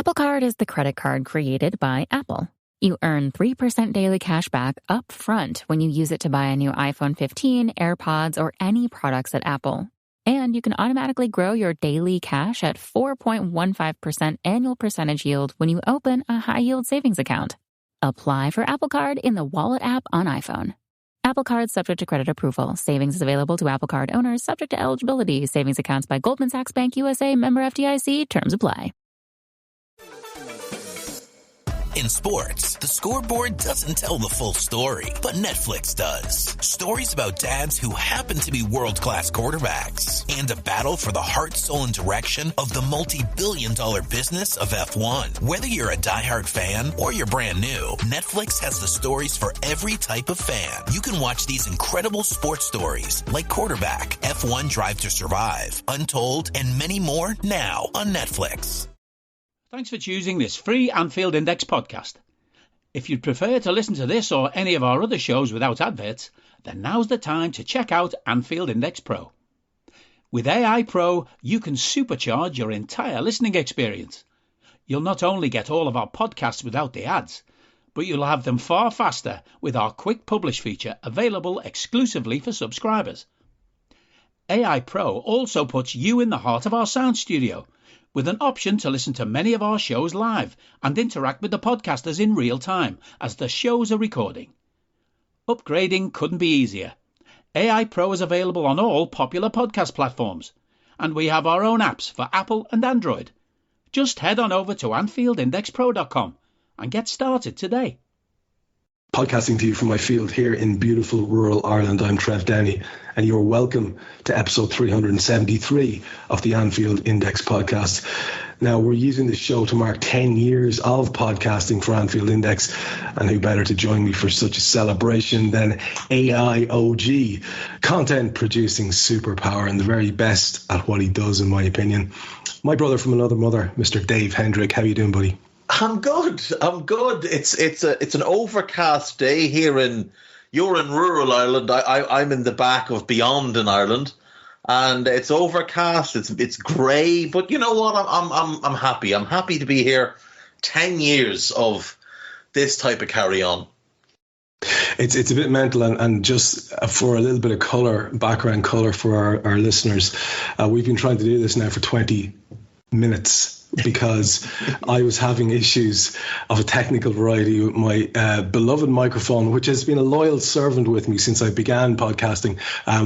Apple Card is the credit card created by Apple. You earn 3% daily cash back up front when you use it to buy a new iPhone 15, AirPods, or any products at Apple. And you can automatically grow your daily cash at 4.15% annual percentage yield when you open a high-yield savings account. Apply for Apple Card in the Wallet app on iPhone. Apple Card subject to credit approval. Savings is available to Apple Card owners subject to eligibility. Savings accounts by Goldman Sachs Bank USA, member FDIC. Terms apply. In sports, the scoreboard doesn't tell the full story, but Netflix does. Stories about dads who happen to be world-class quarterbacks and a battle for the heart, soul, and direction of the multi-billion-dollar business of F1. Whether you're a diehard fan or you're brand new, Netflix has the stories for every type of fan. You can watch these incredible sports stories like Quarterback, F1 Drive to Survive, Untold, and many more now on Netflix. Thanks for choosing this free Anfield Index podcast. If you'd prefer to listen to this or any of our other shows without adverts, then now's the time to check out Anfield Index Pro. With AI Pro, you can supercharge your entire listening experience. You'll not only get all of our podcasts without the ads, but you'll have them far faster with our Quick Publish feature available exclusively for subscribers. AI Pro also puts you in the heart of our sound studio, with an option to listen to many of our shows live and interact with the podcasters in real time as the shows are recording. Upgrading couldn't be easier. AI Pro is available on all popular podcast platforms, and we have our own apps for Apple and Android. Just head on over to AnfieldIndexPro.com and get started today. Podcasting to you from my field here in beautiful rural Ireland. I'm Trev Downey, and you're welcome to episode 373 of the Anfield Index Podcast. Now, we're using this show to mark 10 years of podcasting for Anfield Index, and who better to join me for such a celebration than AIOG, content producing superpower and the very best at what he does, in my opinion. My brother from another mother, Mr. Dave Hendrick. How you doing, buddy? I'm good. It's an overcast day here you're in rural Ireland. I'm in the back of beyond in Ireland, and it's overcast. It's grey, but you know what? I'm happy. I'm happy to be here. 10 years of this type of carry on. It's a bit mental, and just for a little bit of background colour for our listeners, we've been trying to do this now for 20 minutes. Because I was having issues of a technical variety with my beloved microphone, which has been a loyal servant with me since I began podcasting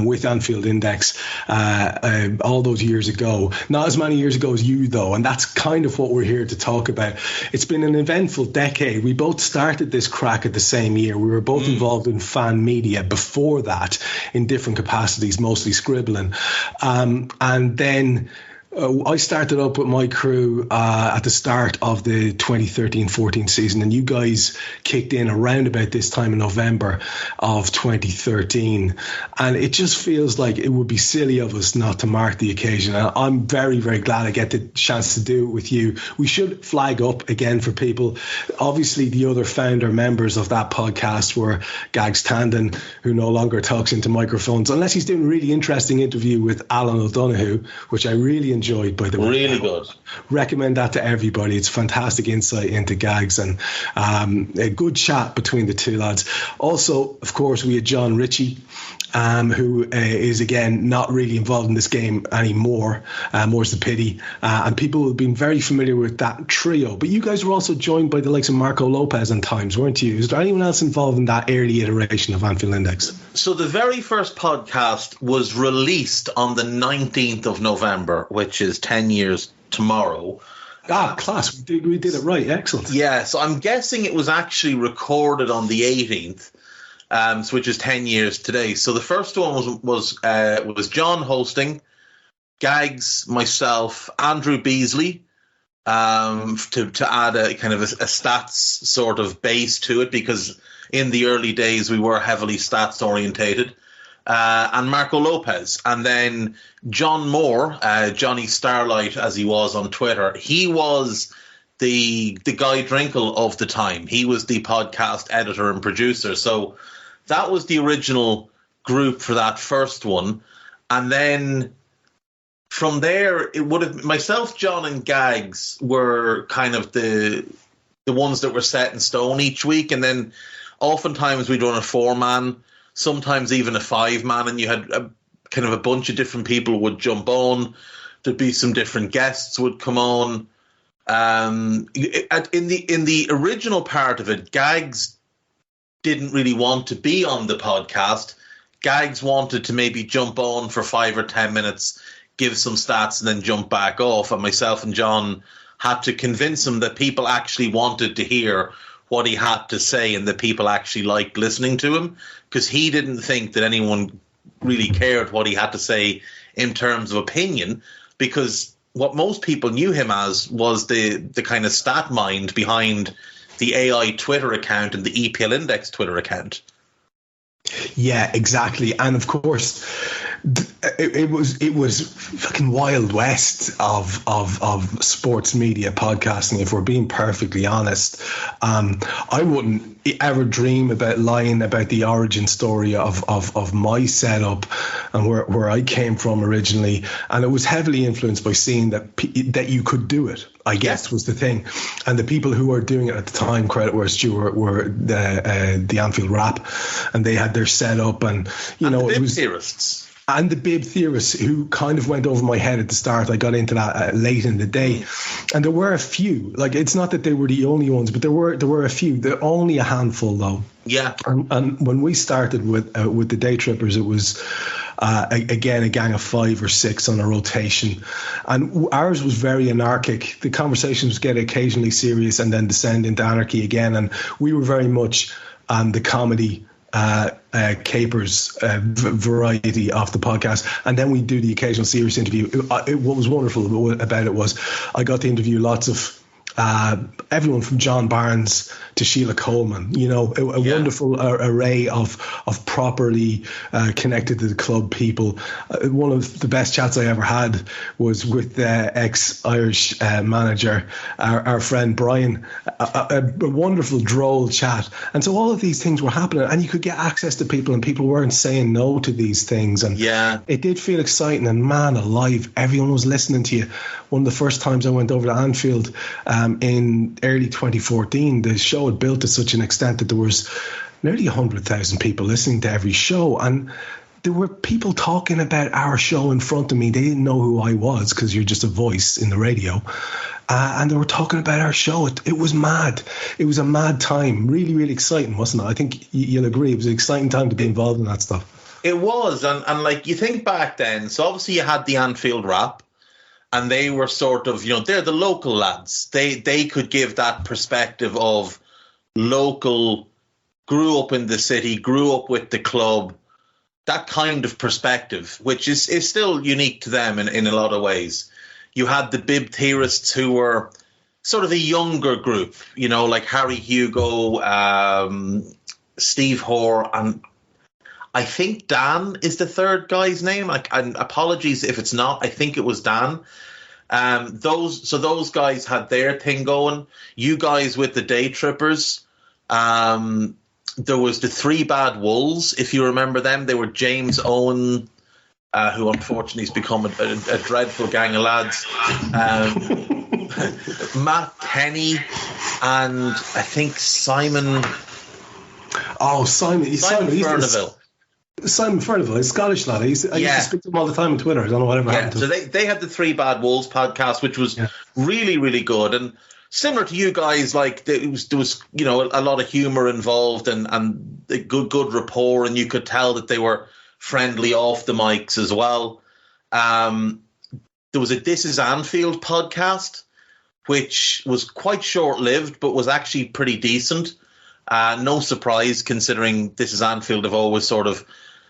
with Anfield Index all those years ago. Not as many years ago as you, though, and that's kind of what we're here to talk about. It's been an eventful decade. We both started this crack at the same year. We were both involved in fan media before that in different capacities, mostly scribbling. And then I started up with my crew at the start of the 2013-14 season, and you guys kicked in around about this time in November of 2013. And it just feels like it would be silly of us not to mark the occasion. And I'm very, very glad I get the chance to do it with you. We should flag up again for people. Obviously, the other founder members of that podcast were Gags Tandon, who no longer talks into microphones, unless he's doing a really interesting interview with Alan O'Donoghue, which I really enjoyed, by the way. Really good. Recommend that to everybody. It's fantastic insight into Gags, and a good chat between the two lads. Also, of course, we had John Ritchie, who is, again, not really involved in this game anymore. More's the pity. And people have been very familiar with that trio. But you guys were also joined by the likes of Marco Lopez on times, weren't you? Is there anyone else involved in that early iteration of Anfield Index? So the very first podcast was released on the 19th of November, which is 10 years tomorrow. Class. We did it right. Excellent. Yeah, so I'm guessing it was actually recorded on the 18th. Which is 10 years today. So the first one was John hosting, Gags, myself, Andrew Beasley, to add a kind of a stats sort of base to it, because in the early days we were heavily stats orientated, and Marco Lopez, and then John Moore, Johnny Starlight as he was on Twitter. He was the Guy Drinkle of the time. He was the podcast editor and producer. So that was the original group for that first one. And then from there, it would have myself, John, and Gags were kind of the ones that were set in stone each week, and then oftentimes we'd run a 4-man, sometimes even a 5-man, and you had kind of a bunch of different people would jump on. There'd be some different guests would come on. In the original part of it, Gags didn't really want to be on the podcast. Gags wanted to maybe jump on for 5 or 10 minutes, give some stats, and then jump back off. And myself and John had to convince him that people actually wanted to hear what he had to say and that people actually liked listening to him, because he didn't think that anyone really cared what he had to say in terms of opinion, because what most people knew him as was the kind of stat mind behind the AI Twitter account and the EPL Index Twitter account. Yeah, exactly. And of course, it was fucking Wild West of sports media podcasting, if we're being perfectly honest. I wouldn't ever dream about lying about the origin story of my setup and where I came from originally. And it was heavily influenced by seeing that you could do it, I guess, was the thing. And the people who were doing it at the time, credit where it's due, were the Anfield Rap, and they had their setup, and it was theorists. And the bib theorists, who kind of went over my head at the start. I got into that late in the day, and there were a few. Like, it's not that they were the only ones, but there were a few. They're only a handful, though. Yeah. And when we started with the Day Trippers, it was again a gang of 5 or 6 on a rotation, and ours was very anarchic. The conversations would get occasionally serious and then descend into anarchy again, and we were very much the comedy capers variety of the podcast, and then we do the occasional serious interview. What was wonderful about it was I got to interview lots of everyone from John Barnes to Sheila Coleman, a wonderful array of properly connected to the club people. One of the best chats I ever had was with the ex-Irish manager, our friend Brian, a wonderful droll chat. And so all of these things were happening, and you could get access to people, and people weren't saying no to these things. And it did feel exciting, and man alive, everyone was listening to you. One of the first times I went over to Anfield in early 2014, the show had built to such an extent that there was nearly 100,000 people listening to every show, and there were people talking about our show in front of me. They didn't know who I was, because you're just a voice in the radio, and they were talking about our show. It was mad. It was a mad time. Really, really exciting, wasn't it? I think you'll agree. It was an exciting time to be involved in that stuff. It was, and like, you think back then, so obviously you had the Anfield Rap, and they were sort of, they're the local lads. They could give that perspective of local, grew up in the city, grew up with the club, that kind of perspective, which is still unique to them in a lot of ways. You had the bib theorists, who were sort of a younger group, like Harry Hugo, Steve Hoare, and I think Dan is the third guy's name. And apologies if it's not. I think it was Dan. Those guys had their thing going. You guys with the Day Trippers. There was the Three Bad Wolves, if you remember them. They were James Owen, who unfortunately has become a dreadful gang of lads. Matt Kenny, and I think Simon. Oh, Simon Furniville. Simon Furniville, a Scottish lad. I used to speak to him all the time on Twitter. I don't know whatever happened to him. So they had the Three Bad Wolves podcast, which was really, really good. And similar to you guys, like there was a lot of humor involved and a good rapport, and you could tell that they were friendly off the mics as well. There was a This Is Anfield podcast, which was quite short-lived, but was actually pretty decent. No surprise, considering This Is Anfield have always sort of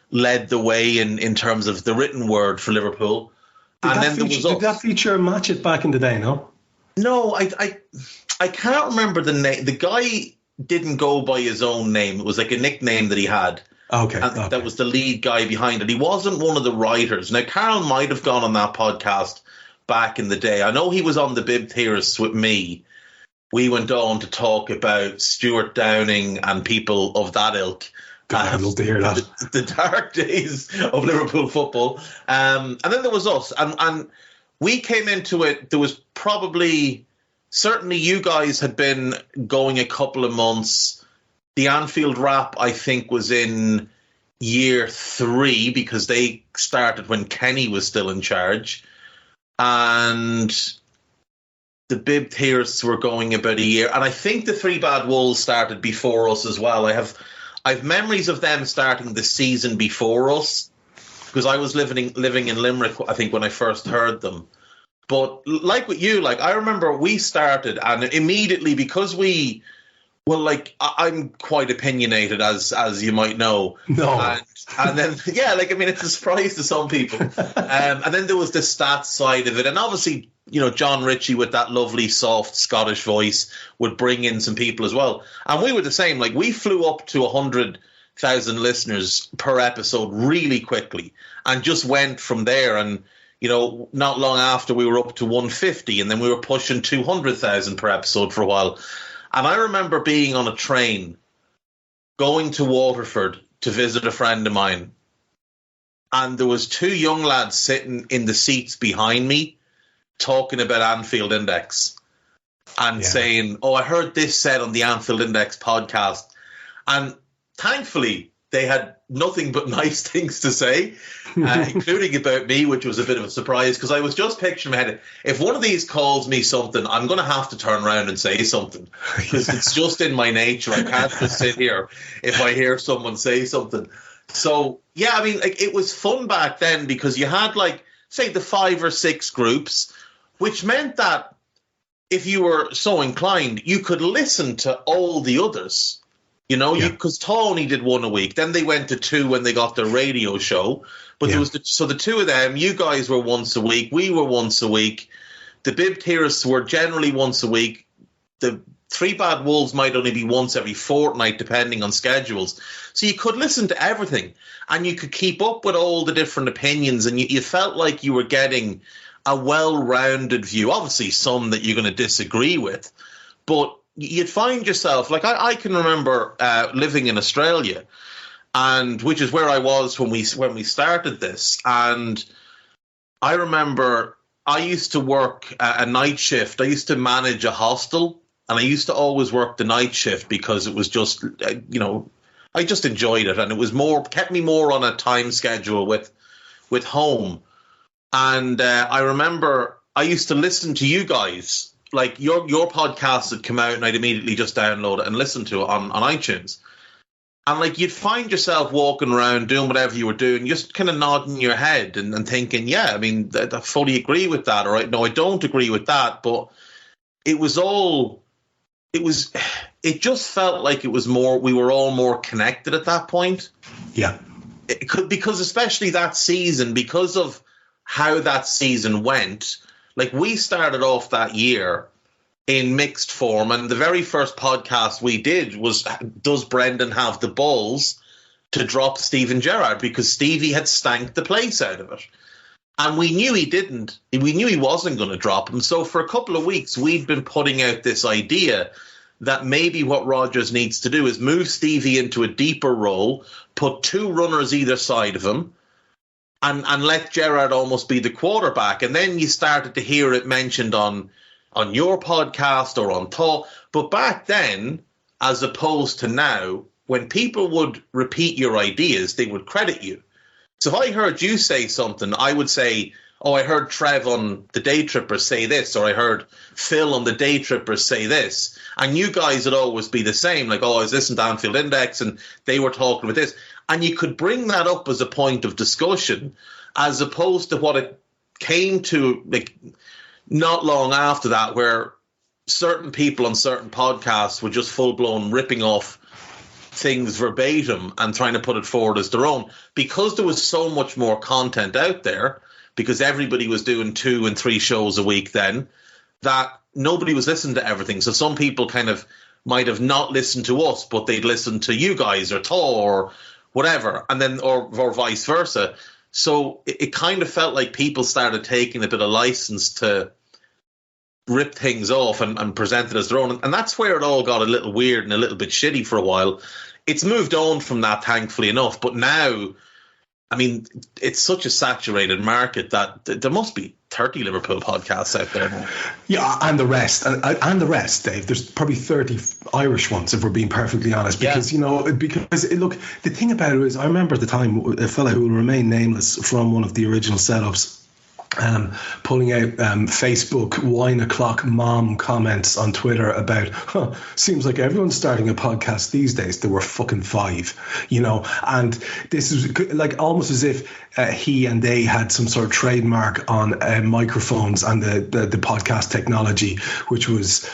led the way in terms of the written word for Liverpool. Did that feature Match It back in the day, no? No, I can't remember the name. The guy didn't go by his own name. It was like a nickname that he had. Okay. That was the lead guy behind it. He wasn't one of the writers. Now, Carl might have gone on that podcast back in the day. I know he was on the Bib Theorists with me. We went on to talk about Stuart Downing and people of that ilk. God, I'd love to hear that. The dark days of Liverpool football. And then there was us. And we came into it, there was probably, certainly you guys had been going a couple of months. The Anfield Wrap, I think, was in year 3 because they started when Kenny was still in charge. And the Bib Theorists were going about a year. And I think the Three Bad Wolves started before us as well. I've memories of them starting the season before us because I was living in Limerick, I think, when I first heard them. But like with you, like I remember we started and immediately because we, well, like I'm quite opinionated as you might know. No. And then, yeah, like, I mean, it's a surprise to some people. And then there was the stats side of it. And obviously, you know, John Ritchie with that lovely, soft Scottish voice would bring in some people as well. And we were the same. Like, we flew up to 100,000 listeners per episode really quickly and just went from there. And, you know, not long after we were up to 150 and then we were pushing 200,000 per episode for a while. And I remember being on a train going to Waterford to visit a friend of mine. And there was 2 young lads sitting in the seats behind me talking about Anfield Index and saying, oh, I heard this said on the Anfield Index podcast. And thankfully, they had nothing but nice things to say, including about me, which was a bit of a surprise because I was just picturing in my head, if one of these calls me something, I'm going to have to turn around and say something because it's just in my nature. I can't just sit here if I hear someone say something. So, yeah, I mean, like, it was fun back then because you had, like, say, the 5 or 6 groups, which meant that if you were so inclined, you could listen to all the others. You know, because Tony did 1 a week. Then they went to 2 when they got their radio show. But there was the 2 of them. You guys were once a week. We were once a week. The Bib Theorists were generally once a week. The Three Bad Wolves might only be once every fortnight, depending on schedules. So you could listen to everything, and you could keep up with all the different opinions, and you felt like you were getting a well-rounded view. Obviously, some that you're going to disagree with, but you'd find yourself, like I can remember living in Australia, and which is where I was when we started this. And I remember I used to work a night shift. I used to manage a hostel, and I used to always work the night shift because it was just, you know, I just enjoyed it, and it was kept me more on a time schedule with home. And I remember I used to listen to you guys. Like your podcast had come out and I'd immediately just download it and listen to it on iTunes. And like you'd find yourself walking around doing whatever you were doing, just kind of nodding your head and thinking, yeah, I mean, I fully agree with that. Or no, I don't agree with that. But it just felt like it was more, we were all more connected at that point. Yeah. Because especially that season, because of how that season went, like we started off that year in mixed form, and the very first podcast we did was, does Brendan have the balls to drop Steven Gerrard? Because Stevie had stanked the place out of it. And we knew he didn't. We knew he wasn't going to drop him. So for a couple of weeks, we'd been putting out this idea that maybe what Rodgers needs to do is move Stevie into a deeper role, put 2 runners either side of him, and let Gerrard almost be the quarterback. And then you started to hear it mentioned on your podcast or on talk. But back then, as opposed to now, when people would repeat your ideas, they would credit you. So if I heard you say something, I would say, oh, I heard Trev on the Day Trippers say this, or I heard Phil on the Day Trippers say this. And you guys would always be the same, like, oh, I was listening to Anfield Index and they were talking about this. And you could bring that up as a point of discussion, as opposed to what it came to, like, not long after that, where certain people on certain podcasts were just full-blown ripping off things verbatim and trying to put it forward as their own. Because there was so much more content out there, because everybody was doing 2 and 3 shows a week then, that nobody was listening to everything. So some people kind of might have not listened to us, but they'd listen to you guys or Thor or whatever, and then or vice versa. So it kind of felt like people started taking a bit of license to rip things off and present it as their own. And that's where it all got a little weird and a little bit shitty for a while. it's moved on from that, thankfully enough. But now, I mean, it's such a saturated market that there must be 30 Liverpool podcasts out there now. Yeah, and the rest, and the rest, Dave. There's probably 30 Irish ones, if we're being perfectly honest. Because, look, the thing about it is, I remember at the time, a fella who will remain nameless from one of the original setups, pulling out Facebook wine o'clock mom comments on Twitter about, seems like everyone's starting a podcast these days. There were fucking 5, and this is like almost as if he and they had some sort of trademark on microphones and the podcast technology, which was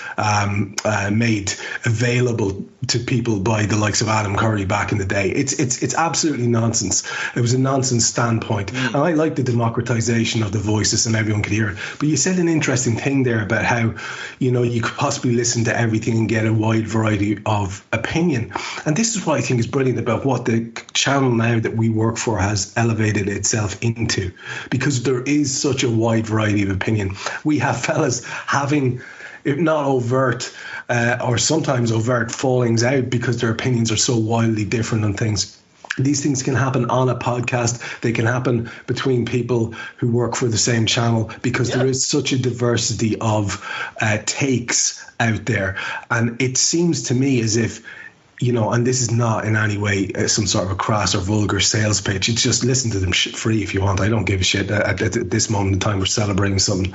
made available to people by the likes of Adam Curry back in the day. It's absolutely nonsense. It was a nonsense standpoint. And I like the democratization of the voices and everyone could hear it. But you said an interesting thing there about how, you could possibly listen to everything and get a wide variety of opinion. And this is what I think is brilliant about what the channel now that we work for has elevated itself into, because there is such a wide variety of opinion. We have fellas having, if not overt or sometimes overt fallings out because their opinions are so wildly different on things. These things can happen on a podcast. They can happen between people who work for the same channel, because there is such a diversity of takes out there. And it seems to me as if, and this is not in any way some sort of a crass or vulgar sales pitch. It's just listen to them free if you want. I don't give a shit. At this moment in time, we're celebrating something.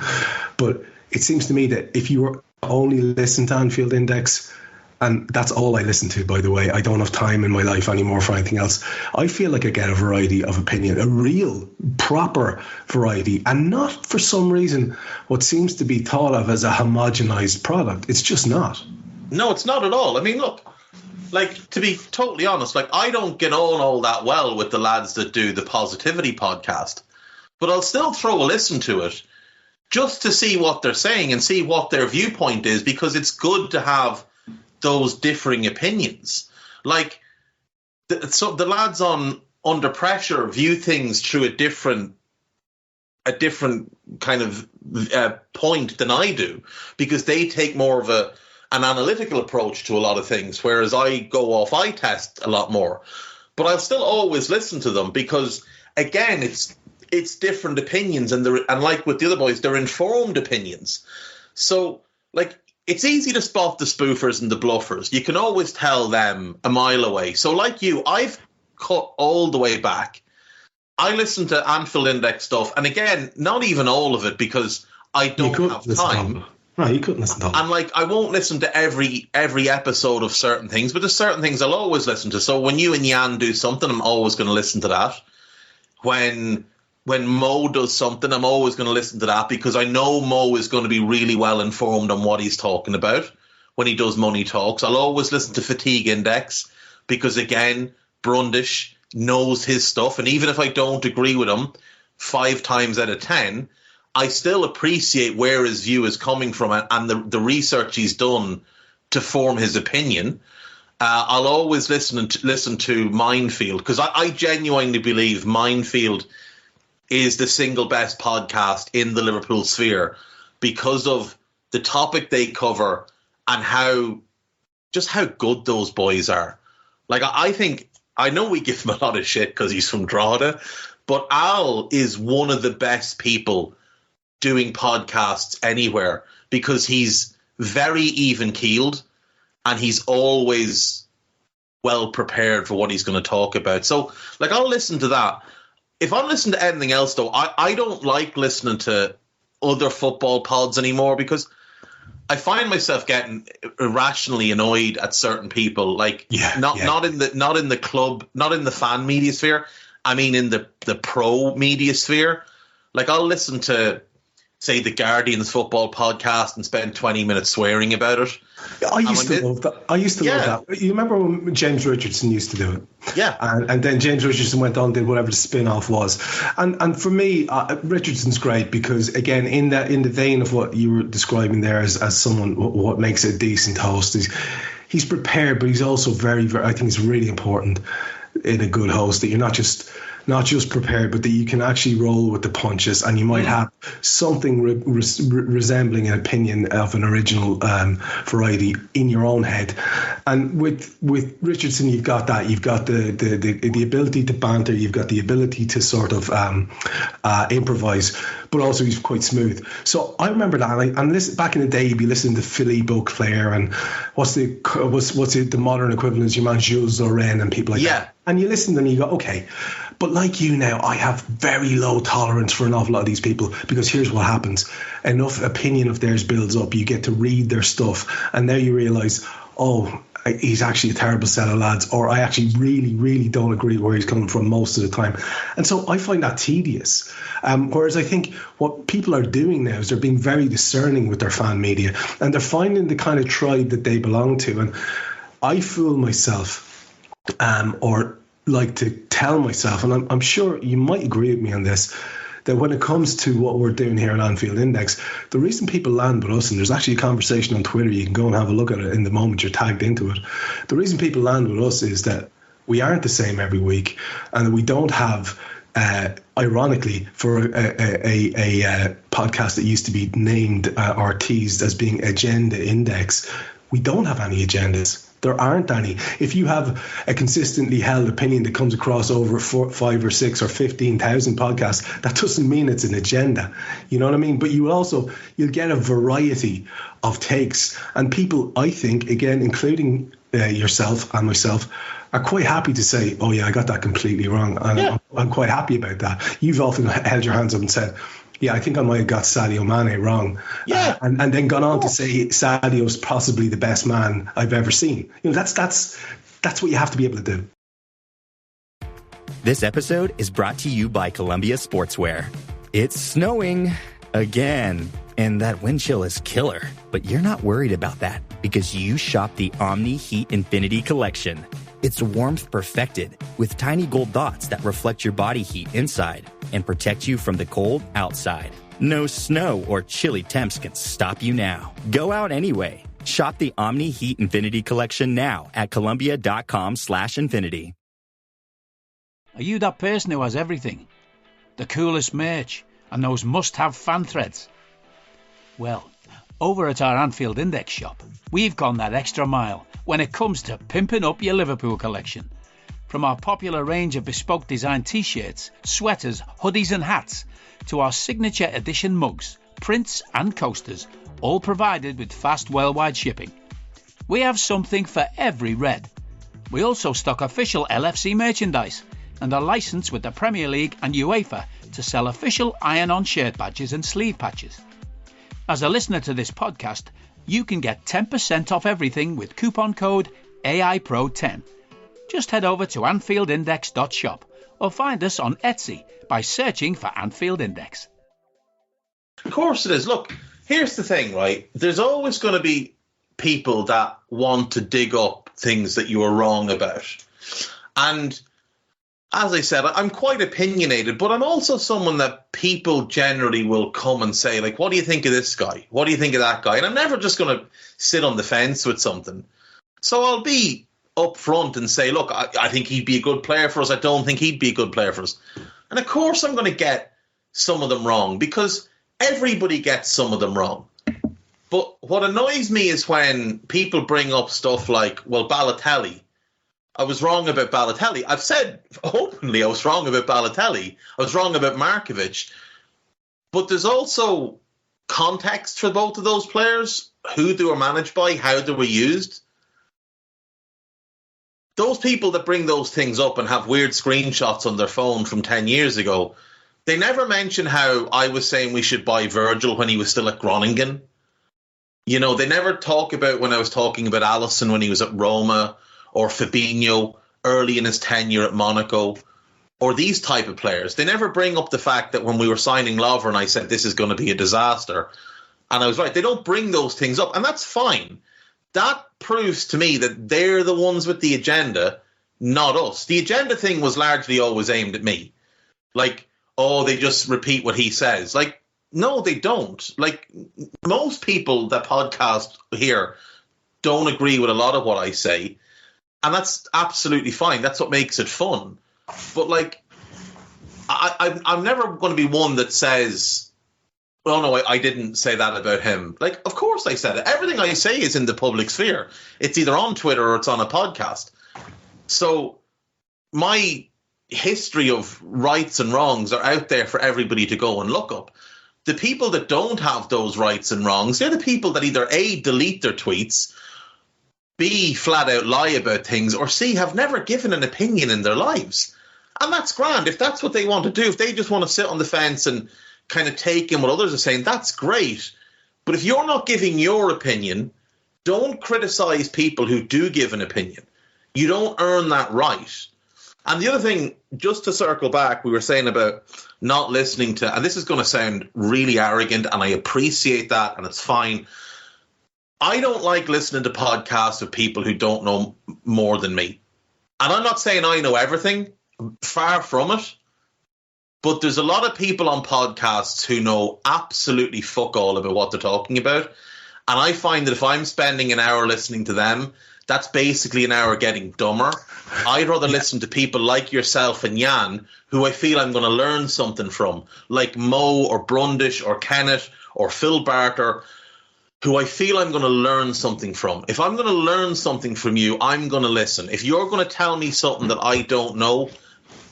But it seems to me that if you were only listen to Anfield Index, and that's all I listen to, by the way, I don't have time in my life anymore for anything else, I feel like I get a variety of opinion, a real, proper variety, and not for some reason what seems to be thought of as a homogenized product. It's just not. No, it's not at all. I mean, look, like, to be totally honest, like, I don't get on all that well with the lads that do the Positivity podcast, but I'll still throw a listen to it just to see what they're saying and see what their viewpoint is, because it's good to have those differing opinions. Like, the lads on Under Pressure view things through a different kind of point than I do, because they take more of an analytical approach to a lot of things, whereas I go off eye test a lot more. But I'll still always listen to them because, again, it's different opinions, and like with the other boys, they're informed opinions. So, like, it's easy to spot the spoofers and the bluffers. You can always tell them a mile away. So like you, I've cut all the way back. I listen to Anfield Index stuff, and again, not even all of it, because I don't have time. No, you couldn't listen to all. And like, I won't listen to every episode of certain things, but there's certain things I'll always listen to. So when you and Jan do something, I'm always going to listen to that. When Mo does something, I'm always going to listen to that, because I know Mo is going to be really well informed on what he's talking about when he does Money Talks. I'll always listen to Fatigue Index, because, again, Brundish knows his stuff. And even if I don't agree with him 5 times out of 10, I still appreciate where his view is coming from and the research he's done to form his opinion. I'll always listen to Minefield, because I genuinely believe Minefield is the single best podcast in the Liverpool sphere, because of the topic they cover and how good those boys are. Like, I know we give him a lot of shit because he's from Drogheda, but Al is one of the best people doing podcasts anywhere, because he's very even-keeled and he's always well prepared for what he's going to talk about. So, like, I'll listen to that. If I'm listening to anything else, though, I don't like listening to other football pods anymore, because I find myself getting irrationally annoyed at certain people. Like, not in the club, not in the fan media sphere. I mean, in the pro media sphere. Like, I'll listen to, say, the Guardian's football podcast and spend 20 minutes swearing about it. I used to love that. You remember when James Richardson used to do it? Yeah. And then James Richardson went on and did whatever the spin-off was. And for me, Richardson's great, because, again, in the vein of what you were describing there as someone, what makes a decent host is he's prepared, but he's also very, very, I think it's really important in a good host that you're not just not just prepared, but that you can actually roll with the punches, and you might have something resembling an opinion of an original variety in your own head. And with Richardson, you've got that. You've got the ability to banter. You've got the ability to sort of improvise, but also he's quite smooth. So I remember that. And listen, back in the day, you'd be listening to Philippe Auclair and what's the modern equivalent? Your man Jules Loren and people like that. And you listen to them and you go, okay. But like you now, I have very low tolerance for an awful lot of these people, because here's what happens. Enough opinion of theirs builds up. You get to read their stuff, and now you realise, oh, he's actually a terrible set of lads, or I actually really, really don't agree where he's coming from most of the time. And so I find that tedious. Whereas I think what people are doing now is they're being very discerning with their fan media, and they're finding the kind of tribe that they belong to. And I fool myself, or like to tell myself, and I'm sure you might agree with me on this, that when it comes to what we're doing here at Anfield Index, the reason people land with us, and there's actually a conversation on Twitter, you can go and have a look at it in the moment you're tagged into it. The reason people land with us is that we aren't the same every week, and we don't have, ironically, for a podcast that used to be named or teased as being Agenda Index, we don't have any agendas. There aren't any. If you have a consistently held opinion that comes across over 4, 5 or 6 or 15,000 podcasts, that doesn't mean it's an agenda. You know what I mean? But you'll get a variety of takes. And people, I think, again, including yourself and myself, are quite happy to say, oh, yeah, I got that completely wrong. And I'm quite happy about that. You've often held your hands up and said, yeah, I think I might have got Sadio Mane wrong. Yeah. And then gone on to say Sadio's possibly the best man I've ever seen. You know, that's what you have to be able to do. This episode is brought to you by Columbia Sportswear. It's snowing again, and that wind chill is killer. But you're not worried about that because you shop the Omni Heat Infinity Collection. It's warmth perfected with tiny gold dots that reflect your body heat inside and protect you from the cold outside. No snow or chilly temps can stop you now. Go out anyway. Shop the Omni Heat Infinity Collection now at Columbia.com/infinity. Are you that person who has everything? The coolest merch and those must-have fan threads? Well, over at our Anfield Index shop, we've gone that extra mile when it comes to pimping up your Liverpool collection. From our popular range of bespoke design t-shirts, sweaters, hoodies and hats, to our signature edition mugs, prints and coasters, all provided with fast worldwide shipping. We have something for every red. We also stock official LFC merchandise and are licensed with the Premier League and UEFA to sell official iron-on shirt badges and sleeve patches. As a listener to this podcast, you can get 10% off everything with coupon code AIPRO10. Just head over to AnfieldIndex.shop or find us on Etsy by searching for Anfield Index. Of course it is. Look, here's the thing, right? There's always going to be people that want to dig up things that you are wrong about. And as I said, I'm quite opinionated, but I'm also someone that people generally will come and say, like, what do you think of this guy? What do you think of that guy? And I'm never just going to sit on the fence with something. So I'll be up front and say, look, I think he'd be a good player for us. I don't think he'd be a good player for us. And of course I'm going to get some of them wrong because everybody gets some of them wrong. But what annoys me is when people bring up stuff like, well, Balotelli. I was wrong about Balotelli. I've said openly I was wrong about Balotelli. I was wrong about Markovic. But there's also context for both of those players, who they were managed by, how they were used. Those people that bring those things up and have weird screenshots on their phone from 10 years ago, they never mention how I was saying we should buy Virgil when he was still at Groningen. You know, they never talk about when I was talking about Alisson when he was at Roma, or Fabinho early in his tenure at Monaco, or these type of players. They never bring up the fact that when we were signing Lovren, I said this is going to be a disaster. And I was right. They don't bring those things up, and that's fine. That proves to me that they're the ones with the agenda, not us. The agenda thing was largely always aimed at me. Like, oh, they just repeat what he says. Like, no, they don't. Like, most people that podcast here don't agree with a lot of what I say. And that's absolutely fine. That's what makes it fun. But, like, I'm never going to be one that says, well, no, I didn't say that about him. Like, of course I said it. Everything I say is in the public sphere. It's either on Twitter or it's on a podcast. So my history of rights and wrongs are out there for everybody to go and look up. The people that don't have those rights and wrongs, they're the people that either A, delete their tweets, B, flat out lie about things, or C, have never given an opinion in their lives. And that's grand. If that's what they want to do, if they just want to sit on the fence and kind of take in what others are saying, that's great. But if you're not giving your opinion, don't criticize people who do give an opinion. You don't earn that right. And the other thing, just to circle back, we were saying about not listening to, and this is going to sound really arrogant, and I appreciate that, and it's fine. I don't like listening to podcasts of people who don't know more than me. And I'm not saying I know everything, far from it. But there's a lot of people on podcasts who know absolutely fuck all about what they're talking about. And I find that if I'm spending an hour listening to them, that's basically an hour getting dumber. I'd rather listen to people like yourself and Jan, who I feel I'm going to learn something from, like Mo or Brundish or Kenneth or Phil Barter, who I feel I'm going to learn something from. If I'm going to learn something from you, I'm going to listen. If you're going to tell me something that I don't know,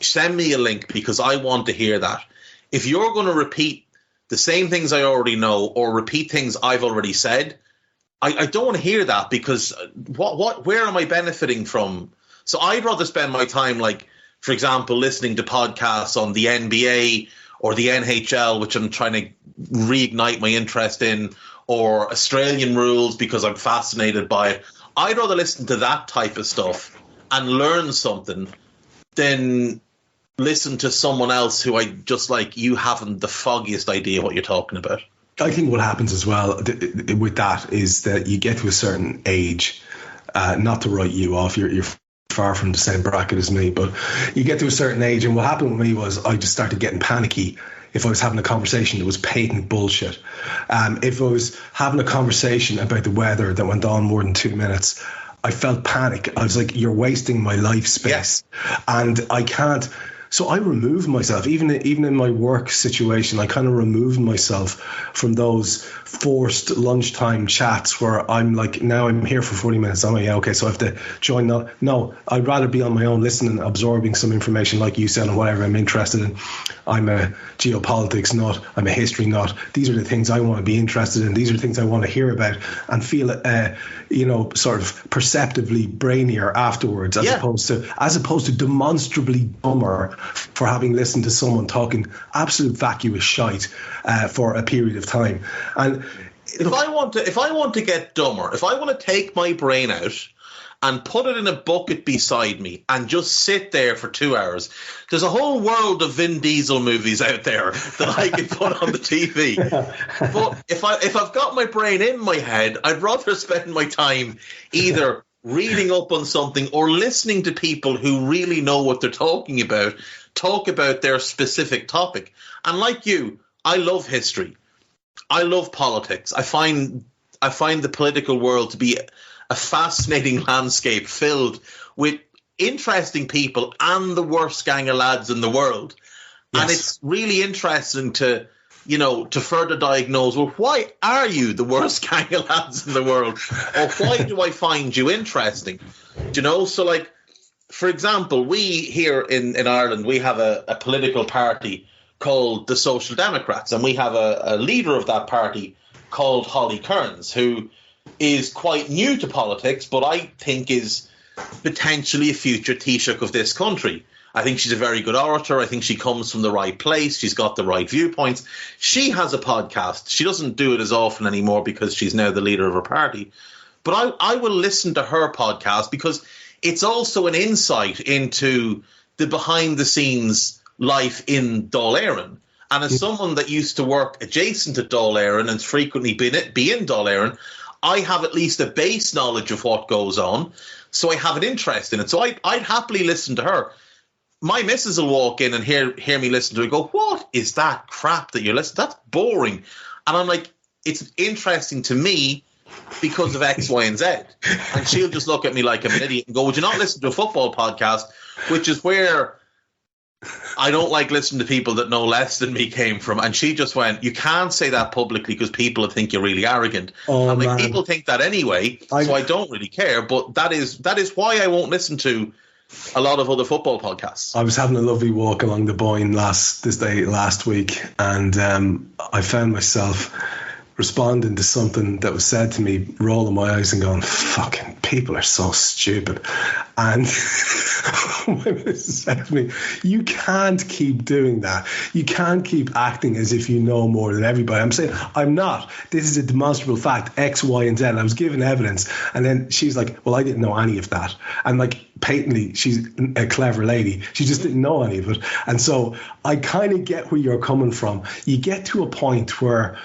send me a link because I want to hear that. If you're going to repeat the same things I already know or repeat things I've already said, I don't want to hear that because where am I benefiting from? So I'd rather spend my time, like, for example, listening to podcasts on the NBA or the NHL, which I'm trying to reignite my interest in, or Australian rules because I'm fascinated by it. I'd rather listen to that type of stuff and learn something than listen to someone else who I just like, you haven't the foggiest idea what you're talking about. I think what happens as well with that is that you get to a certain age, not to write you off, you're far from the same bracket as me, but you get to a certain age, and what happened with me was I just started getting panicky if I was having a conversation that was patent bullshit. If I was having a conversation about the weather that went on more than 2 minutes, I felt panic. I was like, you're wasting my life space. Yeah. And I can't. So I removed myself, even in my work situation, I kind of removed myself from those forced lunchtime chats where I'm like, now I'm here for 40 minutes. I'm like, yeah, okay, so I have to join that. No, I'd rather be on my own, listening, absorbing some information like you said, and whatever I'm interested in. I'm a geopolitics nut. I'm a history nut. These are the things I want to be interested in. These are the things I want to hear about and feel, sort of perceptively brainier afterwards, as opposed to demonstrably dumber for having listened to someone talking absolute vacuous shite for a period of time. And if I want to get dumber, if I want to take my brain out and put it in a bucket beside me and just sit there for 2 hours, there's a whole world of Vin Diesel movies out there that I could put on the TV. But if I've got my brain in my head, I'd rather spend my time either reading up on something or listening to people who really know what they're talking about, talk about their specific topic. And like you, I love history. I love politics. I find the political world to be a fascinating landscape filled with interesting people and the worst gang of lads in the world. Yes. And it's really interesting to further diagnose, well, why are you the worst gang of lads in the world? Or why do I find you interesting? So like, for example, we here in Ireland, we have a political party called the Social Democrats, and we have a leader of that party called Holly Kearns, who is quite new to politics, but I think is potentially a future Taoiseach of this country. I think she's a very good orator. I think she comes from the right place. She's got the right viewpoints. She has a podcast. She doesn't do it as often anymore because she's now the leader of her party. But I will listen to her podcast because it's also an insight into the behind-the-scenes life in Dáil Éireann. And as someone that used to work adjacent to Dáil Éireann and frequently be in Dáil Éireann, I have at least a base knowledge of what goes on, so I have an interest in it. So I'd happily listen to her. My missus will walk in and hear me listen to it and go, what is that crap that you're listening to? That's boring. And I'm like, it's interesting to me because of X, Y, and Z. And she'll just look at me like I'm an idiot and go, would you not listen to a football podcast? Which is where I don't like listening to people that know less than me came from. And she just went, you can't say that publicly because people will think you're really arrogant. Oh, I'm like, man. people think that anyway, so I don't really care. But that is why I won't listen to a lot of other football podcasts. I was having a lovely walk along the Boyne last week, and I found myself responding to something that was said to me, rolling my eyes and going, fucking people are so stupid. And my missus said to me, you can't keep doing that. You can't keep acting as if you know more than everybody. I'm saying, I'm not. This is a demonstrable fact, X, Y, and Z. And I was given evidence. And then she's like, well, I didn't know any of that. And like, patently, she's a clever lady. She just didn't know any of it. And so I kind of get where you're coming from. You get to a point where,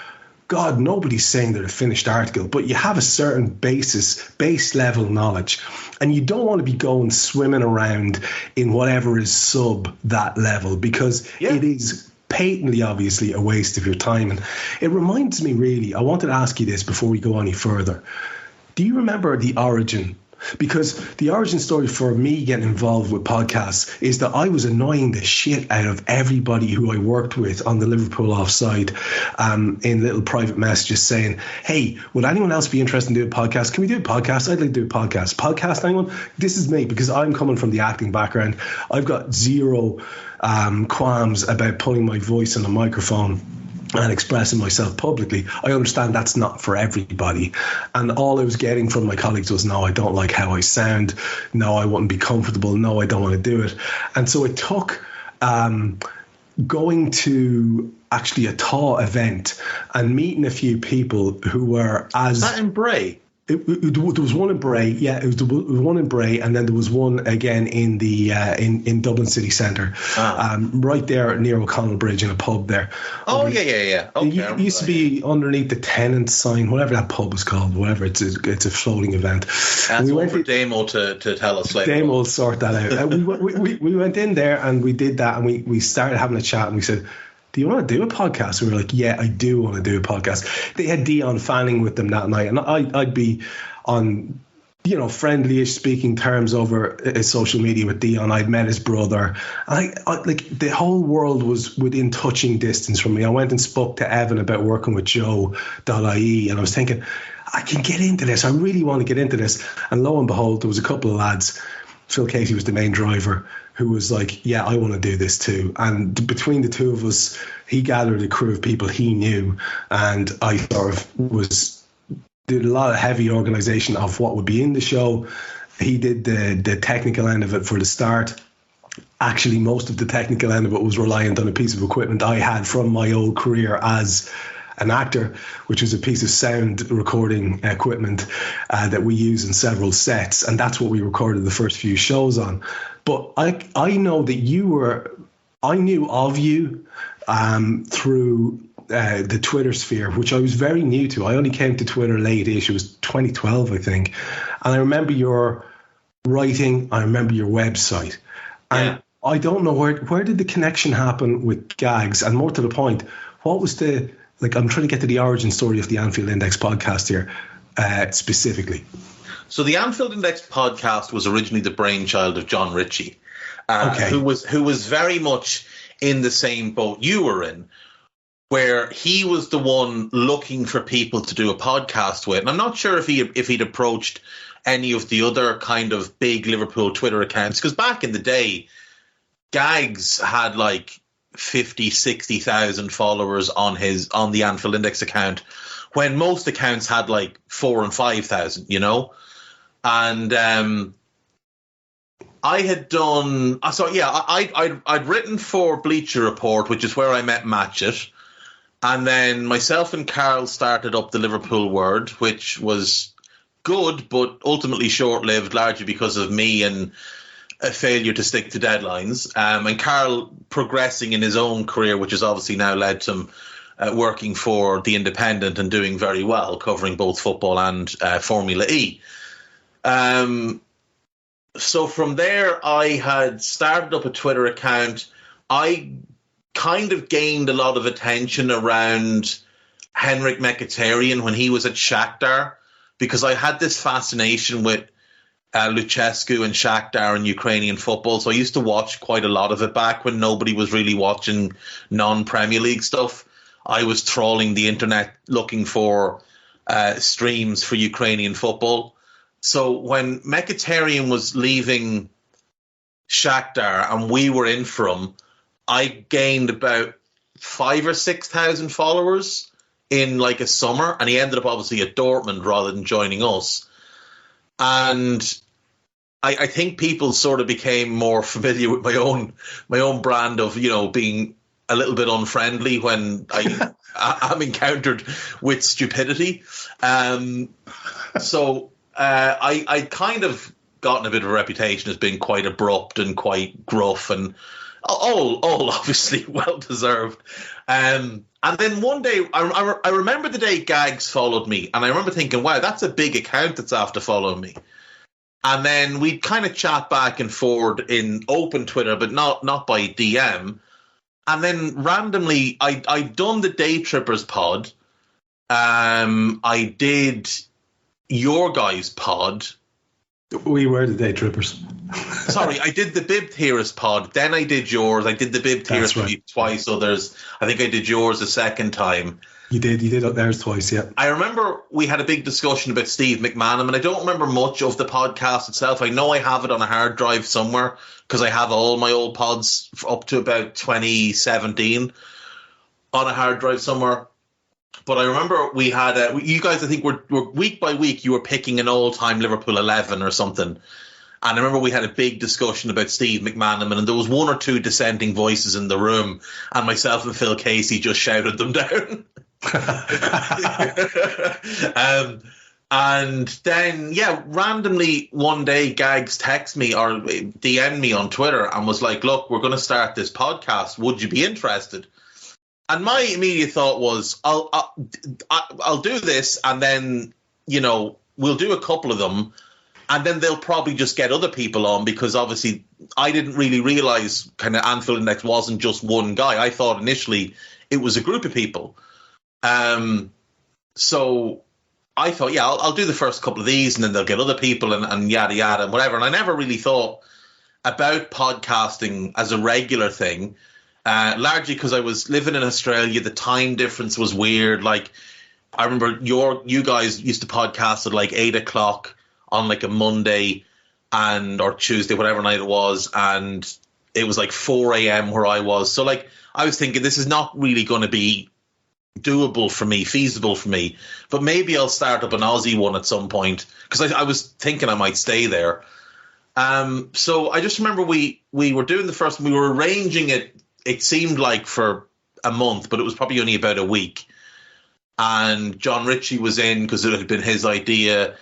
God, nobody's saying they're a finished article, but you have a certain base level knowledge, and you don't want to be going swimming around in whatever is sub that level, because it is patently, obviously, a waste of your time. And it reminds me, really, I wanted to ask you this before we go any further. Do you remember the origin? Because the origin story for me getting involved with podcasts is that I was annoying the shit out of everybody who I worked with on the Liverpool offside in little private messages saying, hey, would anyone else be interested in doing a podcast? Can we do a podcast? I'd like to do a podcast. Podcast, anyone? This is me, because I'm coming from the acting background. I've got zero qualms about putting my voice on a microphone and expressing myself publicly. I understand that's not for everybody. And all I was getting from my colleagues was, no, I don't like how I sound. No, I wouldn't be comfortable. No, I don't want to do it. And so it took going to actually a TAW event and meeting a few people who were as... Is that in Bray? There was one in Bray, yeah. It was one in Bray, and then there was one again in the in Dublin City Centre, right there near O'Connell Bridge in a pub there. Oh yeah. Okay, it used to be underneath the Tenant sign, whatever that pub was called. Whatever, it's a floating event. And we went for Damo to tell us later. Damo will sort that out. we went in there and we did that, and we started having a chat, and we said, do you want to do a podcast? And we were like, yeah, I do want to do a podcast. They had Dion Fanning with them that night, and I'd be on, friendly-ish speaking terms over social media with Dion. I'd met his brother. I like, the whole world was within touching distance from me. I went and spoke to Evan about working with Joe.ie, and I was thinking, I can get into this. I really want to get into this. And lo and behold, there was a couple of lads. Phil Casey was the main driver, who was like, yeah, I want to do this too. And between the two of us, he gathered a crew of people he knew, and I sort of did a lot of heavy organisation of what would be in the show. He did the technical end of it for the start. Actually, most of the technical end of it was reliant on a piece of equipment I had from my old career as an actor, which was a piece of sound recording equipment that we use in several sets, and that's what we recorded the first few shows on. But I know that I knew of you through the Twitter sphere, which I was very new to. I only came to Twitter late-ish. It was 2012, I think. And I remember your writing. I remember your website. And I don't know where did the connection happen with Gags? And more to the point, what was I'm trying to get to the origin story of the Anfield Index podcast here specifically. So the Anfield Index podcast was originally the brainchild of John Ritchie, who was very much in the same boat you were in, where he was the one looking for people to do a podcast with. And I'm not sure if he'd approached any of the other kind of big Liverpool Twitter accounts, because back in the day, Gags had like 50, 60,000 followers on the Anfield Index account, when most accounts had like 4,000 and 5,000, And I had done, I'd written for Bleacher Report, which is where I met Matchett. And then myself and Carl started up the Liverpool Word, which was good, but ultimately short-lived, largely because of me and a failure to stick to deadlines. And Carl progressing in his own career, which has obviously now led to him working for The Independent and doing very well, covering both football and Formula E. So from there, I had started up a Twitter account. I kind of gained a lot of attention around Hendrick Mkhitaryan when he was at Shakhtar, because I had this fascination with Lucescu and Shakhtar and Ukrainian football. So I used to watch quite a lot of it back when nobody was really watching non-Premier League stuff. I was trawling the internet looking for streams for Ukrainian football. So when Mkhitaryan was leaving Shakhtar and we were in for him, I gained about 5,000 or 6,000 followers in like a summer, and he ended up obviously at Dortmund rather than joining us. And I think people sort of became more familiar with my own brand of, you know, being a little bit unfriendly when I'm encountered with stupidity. So I kind of gotten a bit of a reputation as being quite abrupt and quite gruff, and all obviously well deserved. And then one day, I remember the day Gags followed me, and I remember thinking, wow, that's a big account that's after following me. And then we'd kind of chat back and forward in open Twitter, but not by DM. And then randomly, I'd done the Day Trippers pod. I did your guys' pod. We were the Day Trippers. Sorry, I did the Bib Theorist pod. Then I did yours. I did the Bib Theorist review twice. So I think I did yours a second time. You did theirs twice, yeah. I remember we had a big discussion about Steve McManaman, and I don't remember much of the podcast itself. I know I have it on a hard drive somewhere because I have all my old pods up to about 2017 on a hard drive somewhere. But I remember we had you guys. I think were week by week you were picking an all-time Liverpool 11 or something. And I remember we had a big discussion about Steve McManaman, and there was one or two dissenting voices in the room, and myself and Phil Casey just shouted them down. And then, randomly one day Gags texted me or DM'd me on Twitter and was like, look, we're going to start this podcast. Would you be interested? And my immediate thought was, I'll do this, and then, you know, we'll do a couple of them, and then they'll probably just get other people on, because obviously I didn't really realize kind of Anfield Index wasn't just one guy. I thought initially it was a group of people. So I thought, I'll do the first couple of these, and then they'll get other people and yada yada and whatever. And I never really thought about podcasting as a regular thing. Largely because I was living in Australia, the time difference was weird. Like, I remember you guys used to podcast at like 8 o'clock on like a Monday or Tuesday, whatever night it was, and it was like 4 a.m. where I was. So like, I was thinking this is not really going to be doable for me, feasible for me. But maybe I'll start up an Aussie one at some point, because I was thinking I might stay there. So I just remember we were doing the first one. We were arranging it. It seemed like for a month, but it was probably only about a week. And John Ritchie was in because it had been his idea.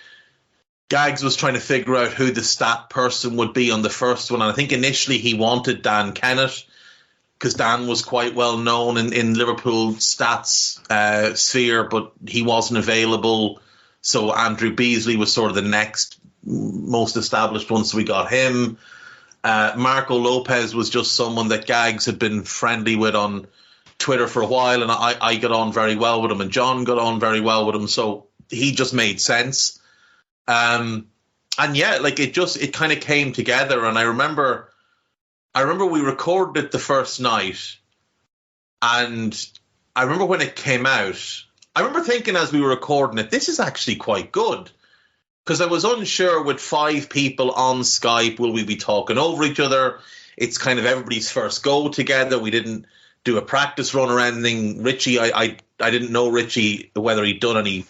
Gags was trying to figure out who the stat person would be on the first one. And I think initially he wanted Dan Kennett, because Dan was quite well known in Liverpool stats sphere, but he wasn't available. So Andrew Beasley was sort of the next most established one, so we got him. Marco Lopez was just someone that Gags had been friendly with on Twitter for a while, and I got on very well with him, and John got on very well with him, so he just made sense. And yeah, like it kind of came together. And I remember we recorded it the first night, and I remember when it came out, I remember thinking as we were recording it, this is actually quite good. Because I was unsure with 5 people on Skype, will we be talking over each other? It's kind of everybody's first go together. We didn't do a practice run or anything. Richie, I didn't know Richie, whether he'd done any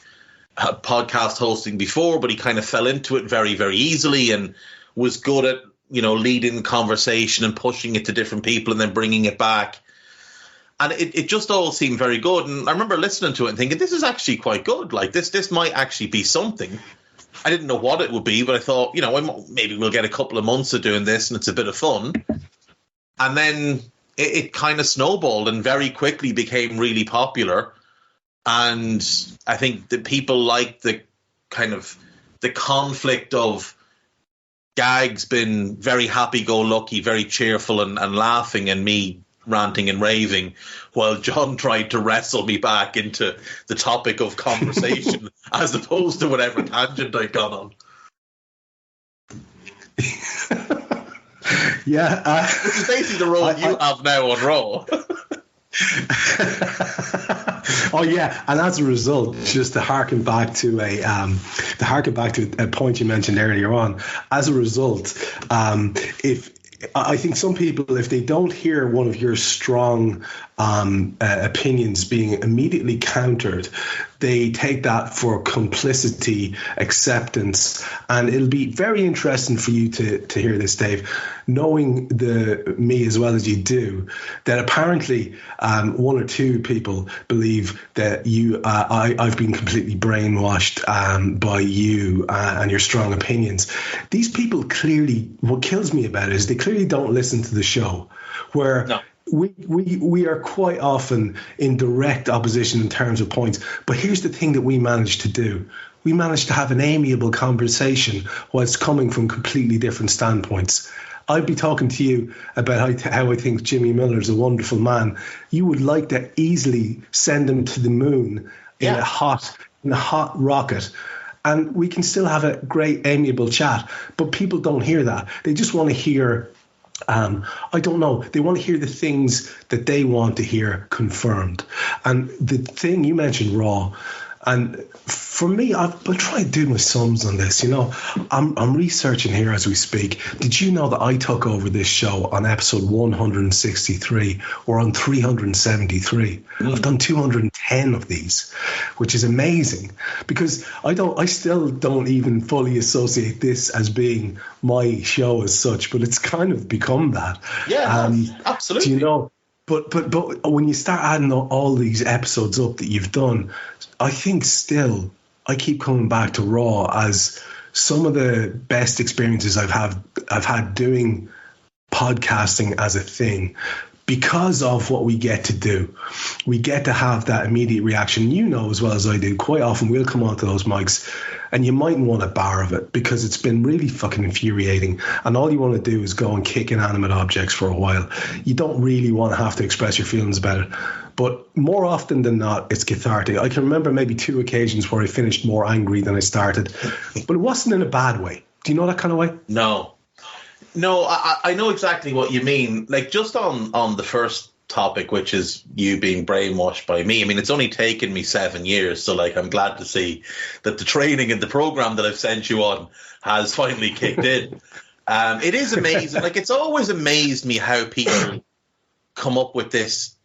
podcast hosting before, but he kind of fell into it very, very easily and was good at, you know, leading the conversation and pushing it to different people and then bringing it back. And it just all seemed very good. And I remember listening to it and thinking, this is actually quite good. Like, this might actually be something. I didn't know what it would be, but I thought, you know, maybe we'll get a couple of months of doing this and it's a bit of fun. And then it kind of snowballed and very quickly became really popular. And I think that people liked the kind of the conflict of Gags been very happy-go-lucky, very cheerful and laughing, and me ranting and raving, while John tried to wrestle me back into the topic of conversation as opposed to whatever tangent I'd gone on. Yeah. Which is basically the role you have now on Raw. Oh yeah, and as a result, just to harken back to a point you mentioned earlier on, as a result, if I think some people, if they don't hear one of your strong opinions being immediately countered, they take that for complicity, acceptance, and it'll be very interesting for you to hear this, Dave, knowing me as well as you do, that apparently one or two people believe that I've been completely brainwashed by you and your strong opinions. These people clearly, what kills me about it is they clearly don't listen to the show, where no. We are quite often in direct opposition in terms of points. But here's the thing that we managed to do. We managed to have an amiable conversation whilst coming from completely different standpoints. I'd be talking to you about how I think Jimmy Miller's a wonderful man. You would like to easily send him to the moon in a hot rocket. And we can still have a great amiable chat. But people don't hear that. They just want to hear... I don't know. They want to hear the things that they want to hear confirmed. And the thing you mentioned, Raw, and for me, I'll try to do my sums on this. I'm researching here as we speak. Did you know that I took over this show on episode 163 or on 373? I've done 210 of these, which is amazing because I still don't even fully associate this as being my show as such, but it's kind of become that. Yeah, absolutely. But when you start adding all these episodes up that you've done, I think still I keep coming back to Raw as some of the best experiences I've had doing podcasting as a thing, because of what we get to do. We get to have that immediate reaction. You know as well as I do, quite often we'll come onto those mics and you mightn't want a bar of it because it's been really fucking infuriating, and all you want to do is go and kick inanimate objects for a while. You don't really want to have to express your feelings about it. But more often than not, it's cathartic. I can remember maybe 2 occasions where I finished more angry than I started, but it wasn't in a bad way. Do you know that kind of way? No, I know exactly what you mean. Like, just on the first topic, which is you being brainwashed by me. I mean, it's only taken me 7 years, so like I'm glad to see that the training and the program that I've sent you on has finally kicked in. It is amazing. Like, it's always amazed me how people come up with this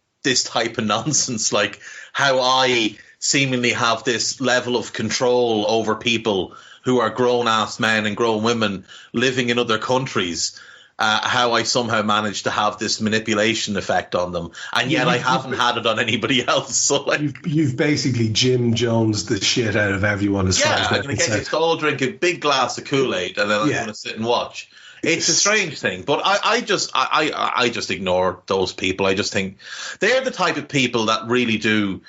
type of nonsense, like how I seemingly have this level of control over people who are grown-ass men and grown women living in other countries, how I somehow managed to have this manipulation effect on them, and yet I haven't had it on anybody else. So like, you've basically Jim Jones the shit out of everyone as far as I'm going to get you to all drink a big glass of Kool-Aid and then I'm going to sit and watch. It's a strange thing, but I just ignore those people. I just think they're the type of people that really do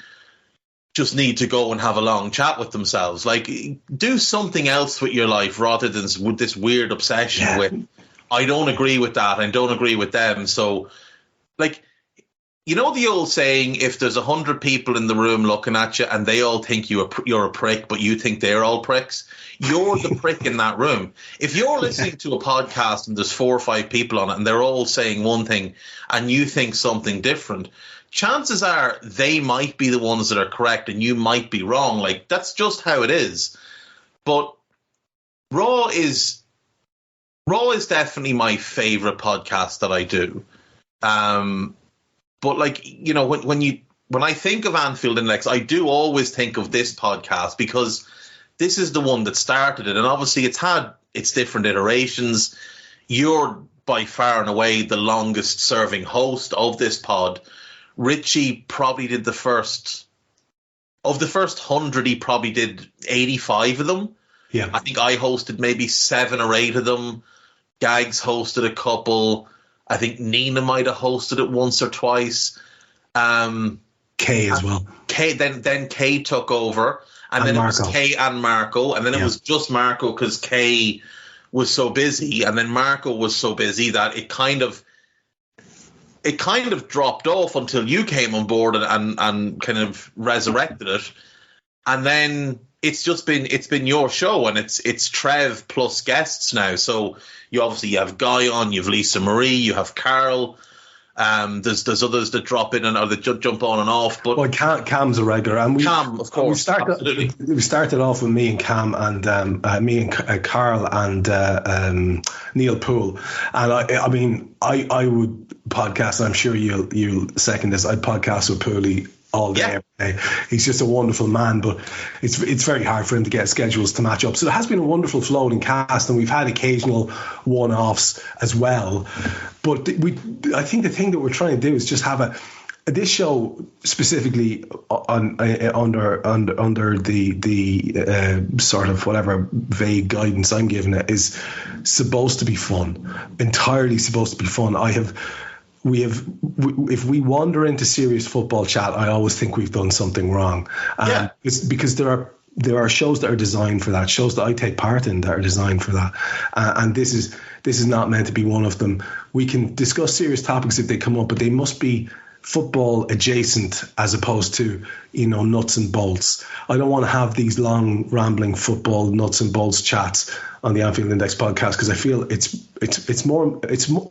just need to go and have a long chat with themselves. Like, do something else with your life rather than with this weird obsession with, I don't agree with that, I don't agree with them. So, like, you know the old saying, if there's 100 people in the room looking at you and they all think you're a prick, but you think they're all pricks, you're the prick in that room. If you're listening to a podcast and there's 4 or 5 people on it and they're all saying one thing and you think something different, chances are they might be the ones that are correct and you might be wrong. Like, that's just how it is. But Raw is definitely my favorite podcast that I do. But like, you know, when I think of Anfield Index, I do always think of this podcast because this is the one that started it. And obviously it's had its different iterations. You're by far and away the longest serving host of this pod. Richie probably did the first 100, he probably did 85 of them. Yeah. I think I hosted maybe 7 or 8 of them. Gags hosted a couple. I think Nina might have hosted it once or twice. Kay as well. Kay, then Kay took over, and then Marco. It was Kay and Marco, and then it was just Marco because Kay was so busy, and then Marco was so busy that it kind of dropped off until you came on board and kind of resurrected it. And then it's been your show, and it's Trev plus guests now. So you have Guy on, you have Lisa Marie, you have Carl. There's others that drop in or that jump on and off. But Cam's a regular, and Cam, of course, we started off with me and Cam and me and Carl and Neil Poole, and I mean I would podcast, and I'm sure you'll second this. I'd podcast with Pooley all day, every day. He's just a wonderful man, but it's very hard for him to get schedules to match up. So there has been a wonderful floating cast, and we've had occasional one-offs as well. But I think the thing that we're trying to do is just have this show specifically under the sort of whatever vague guidance I'm giving it is supposed to be fun, entirely supposed to be fun. If we wander into serious football chat, I always think we've done something wrong. It's because there are shows that are designed for that, shows that I take part in that are designed for that, and this is not meant to be one of them. We can discuss serious topics if they come up, but they must be football adjacent as opposed to nuts and bolts. I don't want to have these long rambling football nuts and bolts chats on the Anfield Index podcast, because I feel it's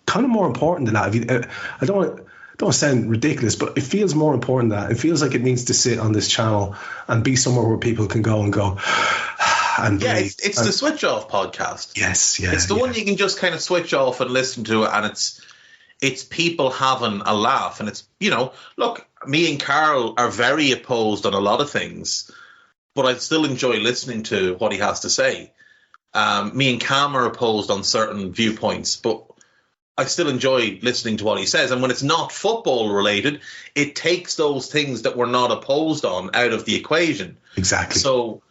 kind of more important than that. I don't want to sound ridiculous, but it feels more important than that. It feels like it needs to sit on this channel and be somewhere where people can go and and breathe. It's the switch off podcast. Yes, it's the one you can just kind of switch off and listen to it, and it's people having a laugh. And it's, look, me and Carl are very opposed on a lot of things, but I still enjoy listening to what he has to say. Me and Cam are opposed on certain viewpoints, but I still enjoy listening to what he says. And when it's not football related, it takes those things that we're not opposed on out of the equation. Exactly. So,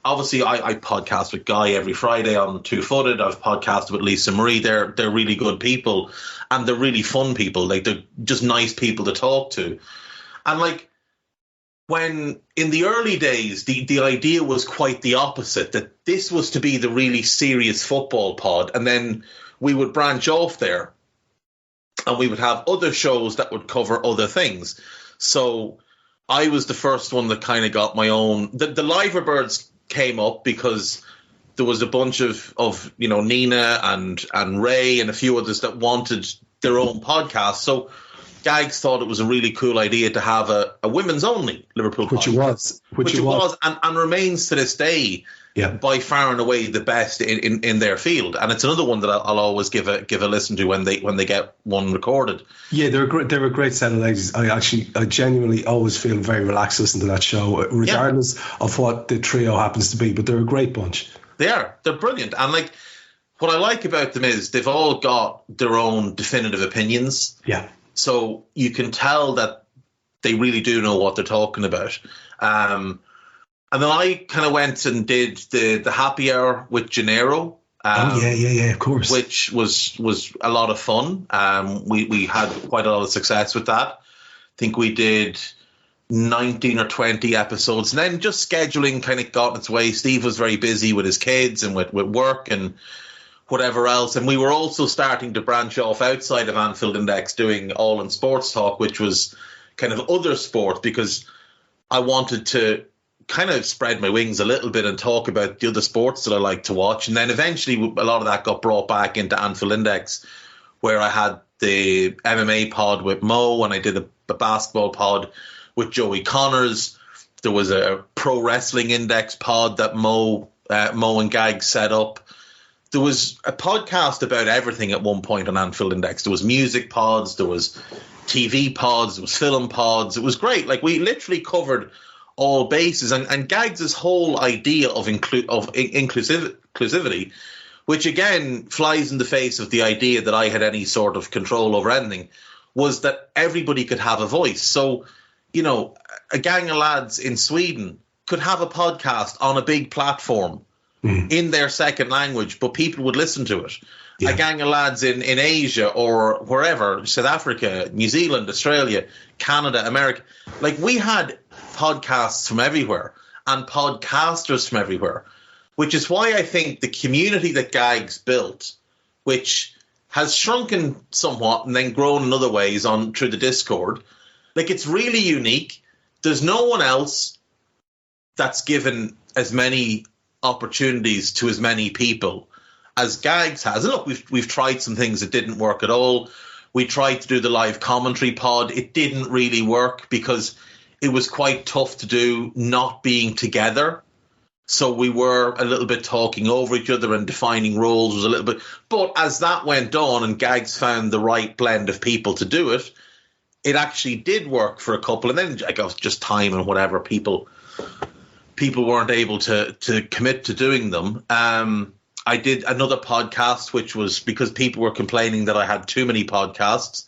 obviously I podcast with Guy every Friday on Two Footed. I've podcasted with Lisa Marie. They're really good people, and they're really fun people. Like, they're just nice people to talk to. And like, when in the early days, the idea was quite the opposite, that this was to be the really serious football pod, and then we would branch off there and we would have other shows that would cover other things. So I was the first one that kind of got my own. The Liverbirds came up because there was a bunch of Nina and Ray and a few others that wanted their own podcast. So Gags thought it was a really cool idea to have a women's only Liverpool podcast. Which it was and remains to this day by far and away the best in their field. And it's another one that I'll always give a listen to when they get one recorded. Yeah, they're a great set of ladies. I genuinely always feel very relaxed listening to that show, regardless of what the trio happens to be. But they're a great bunch. They're brilliant. And like, what I like about them is they've all got their own definitive opinions. Yeah. So you can tell that they really do know what they're talking about. And then I kind of went and did the happy hour with Gennaro. Of course. Which was a lot of fun. We had quite a lot of success with that. I think we did 19 or 20 episodes. And then just scheduling kind of got in its way. Steve was very busy with his kids and with work and whatever else. And we were also starting to branch off outside of Anfield Index, doing All in Sports Talk, which was kind of other sports, because I wanted to kind of spread my wings a little bit and talk about the other sports that I like to watch. And then eventually a lot of that got brought back into Anfield Index, where I had the MMA pod with Mo, and I did a basketball pod with Joey Connors. There was a pro wrestling index pod that Mo and Gag set up. There was a podcast about everything at one point on Anfield Index. There was music pods, there was TV pods, there was film pods. It was great. Like, we literally covered all bases. And Gags' whole idea of inclusivity, which again flies in the face of the idea that I had any sort of control over anything, was that everybody could have a voice. So, a gang of lads in Sweden could have a podcast on a big platform in their second language, but people would listen to it. Yeah. A gang of lads in Asia or wherever, South Africa, New Zealand, Australia, Canada, America. Like, we had podcasts from everywhere and podcasters from everywhere, which is why I think the community that Gags built, which has shrunken somewhat and then grown in other ways through the Discord, like, it's really unique. There's no one else that's given as many opportunities to as many people as Gags has. And look, we've tried some things that didn't work at all. We tried to do the live commentary pod. It didn't really work because it was quite tough to do not being together. So we were a little bit talking over each other and defining roles was a little bit. But as that went on and Gags found the right blend of people to do it, it actually did work for a couple. And then I guess just time and whatever, people weren't able to commit to doing them. I did another podcast, which was because people were complaining that I had too many podcasts.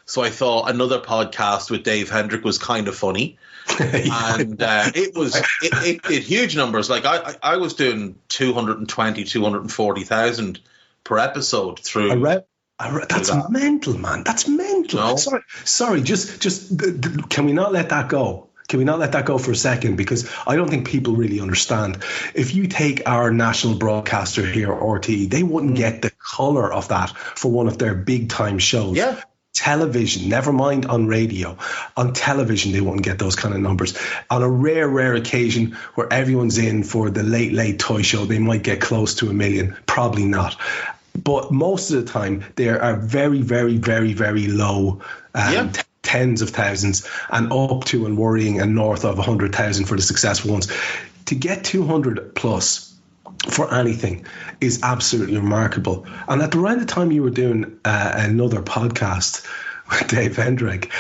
So I thought another podcast with Dave Hendrick was kind of funny. And it did huge numbers. Like I was doing 220, 240,000 per episode through. That's mental, man. That's mental. No. Sorry. Just can we not let that go? Can we not let that go for a second? Because I don't think people really understand. If you take our national broadcaster here, RTE, they wouldn't get the colour of that for one of their big time shows. Yeah. Television, never mind on radio. On television, they won't get those kind of numbers. On a rare occasion where everyone's in for the late toy show, they might get close to 1 million. Probably not. But most of the time, they are very, very, very, very low. Tens of thousands and up to and worrying and north of 100,000 for the successful ones. To get 200 plus for anything is absolutely remarkable. And at around the time you were doing another podcast with Dave Hendrick,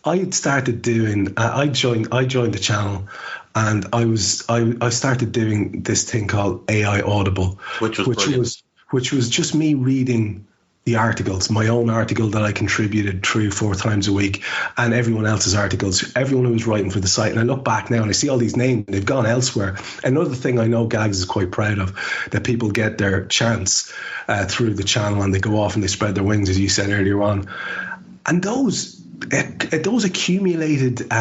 I had started doing. I joined the channel, and I started doing this thing called AI Audible, which was just me reading the articles, my own article that I contributed 3 or 4 times a week, and everyone else's articles, everyone who was writing for the site. And I look back now and I see all these names, they've gone elsewhere. Another thing I know Gags is quite proud of, that people get their chance through the channel and they go off and they spread their wings, as you said earlier on. And those accumulated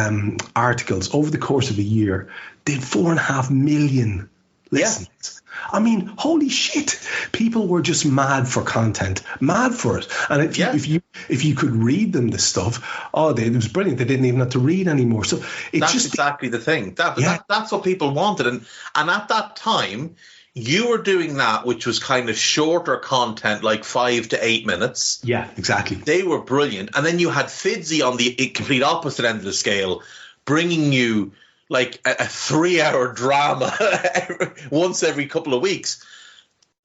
articles over the course of a year did 4.5 million listens. Yeah. I mean, holy shit! People were just mad for content, mad for it. And if you could read them this stuff, it was brilliant. They didn't even have to read anymore. So that's exactly the thing. That's what people wanted. And at that time, you were doing that, which was kind of shorter content, like 5 to 8 minutes. Yeah, exactly. They were brilliant. And then you had Fidzy on the complete opposite end of the scale, bringing you like a 3-hour drama once every couple of weeks,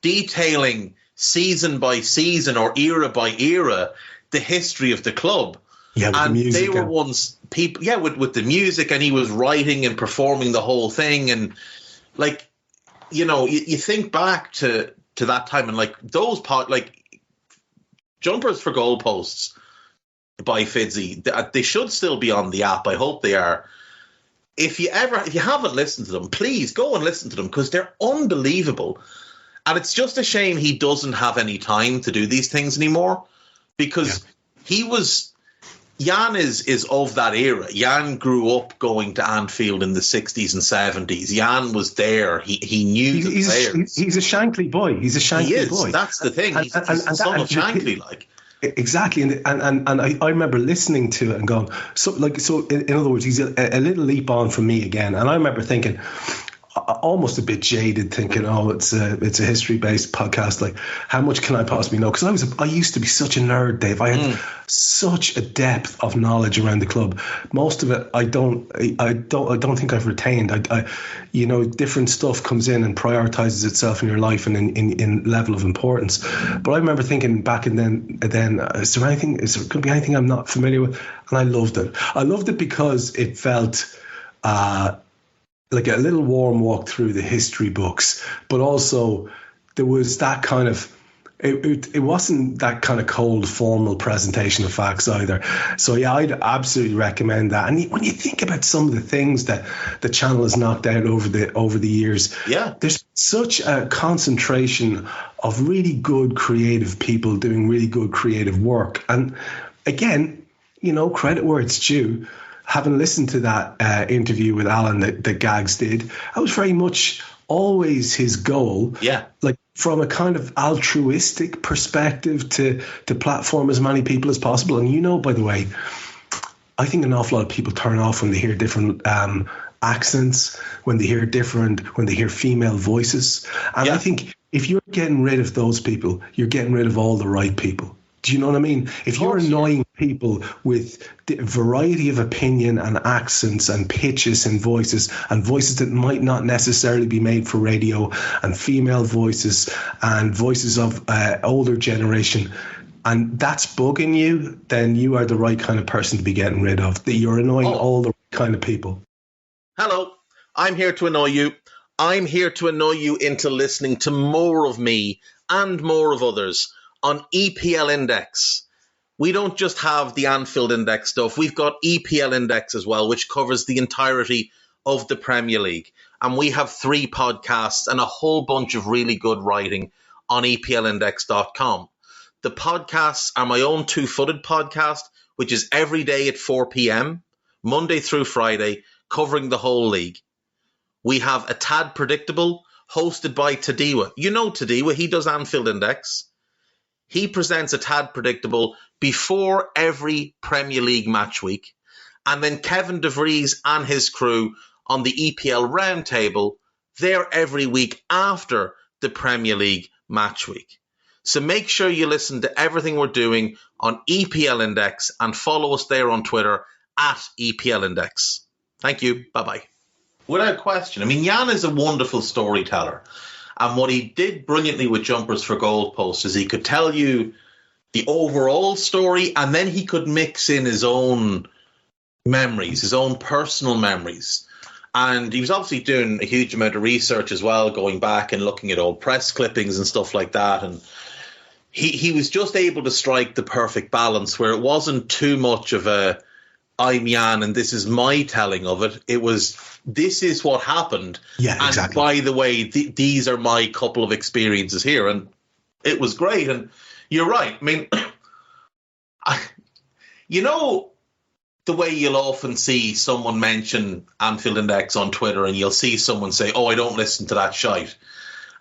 detailing season by season or era by era the history of the club. Yeah, with and the music, they were once people, with the music, and he was writing and performing the whole thing. And like, you think back to that time, and like those Jumpers for Goalposts by Fidzy, they should still be on the app. I hope they are. If you haven't listened to them, please go and listen to them, because they're unbelievable. And it's just a shame he doesn't have any time to do these things anymore, because Jan is of that era. Jan grew up going to Anfield in the 60s and 70s. Jan was there. He knew the players. He's a Shankly boy. He is. That's the thing. He's the son of Shankly, like. Exactly, and I remember listening to it and going, so in other words, he's a little leap on from me again. And I remember thinking, almost a bit jaded, thinking, it's a history based podcast. Like, how much can I possibly know? Because I used to be such a nerd, Dave. I had such a depth of knowledge around the club. Most of it I don't think I've retained. Different stuff comes in and prioritizes itself in your life and in level of importance. But I remember thinking back and then is there going to be anything I'm not familiar with? And I loved it. I loved it because it felt like a little warm walk through the history books, but also there was that kind of, it wasn't that kind of cold formal presentation of facts either. So yeah, I'd absolutely recommend that. And when you think about some of the things that the channel has knocked out over the years, there's such a concentration of really good creative people doing really good creative work. And again, credit where it's due. Having listened to that interview with Alan that Gags did, that was very much always his goal. Yeah. Like from a kind of altruistic perspective to platform as many people as possible. And by the way, I think an awful lot of people turn off when they hear different accents, when they hear female voices. And I think if you're getting rid of those people, you're getting rid of all the right people. Do you know what I mean? If you're annoying people with the variety of opinion and accents and pitches and voices that might not necessarily be made for radio, and female voices and voices of older generation, and that's bugging you, then you are the right kind of person to be getting rid of. That you're annoying all the right kind of people. Hello, I'm here to annoy you. I'm here to annoy you into listening to more of me and more of others on EPL Index. We don't just have the Anfield Index stuff. We've got EPL Index as well, which covers the entirety of the Premier League. And we have 3 podcasts and a whole bunch of really good writing on EPLindex.com. The podcasts are my own Two-Footed podcast, which is every day at 4 p.m., Monday through Friday, covering the whole league. We have A Tad Predictable, hosted by Tadiwa. You know Tadiwa, he does Anfield Index. He presents A Tad Predictable before every Premier League match week. And then Kevin DeVries and his crew on the EPL Roundtable, they're every week after the Premier League match week. So make sure you listen to everything we're doing on EPL Index and follow us there on Twitter at EPL Index. Thank you. Bye-bye. Without question. I mean, Jan is a wonderful storyteller. And what he did brilliantly with Jumpers for Goalposts is he could tell you the overall story, and then he could mix in his own memories, his own personal memories. And he was obviously doing a huge amount of research as well, going back and looking at old press clippings and stuff like that. And he was just able to strike the perfect balance where it wasn't too much of a, I'm Jan and this is my telling of it. It was, this is what happened. Yeah, exactly. And by the way, these are my couple of experiences here. And it was great. And you're right. I mean, you know, the way you'll often see someone mention Anfield Index on Twitter and you'll see someone say, oh, I don't listen to that shite.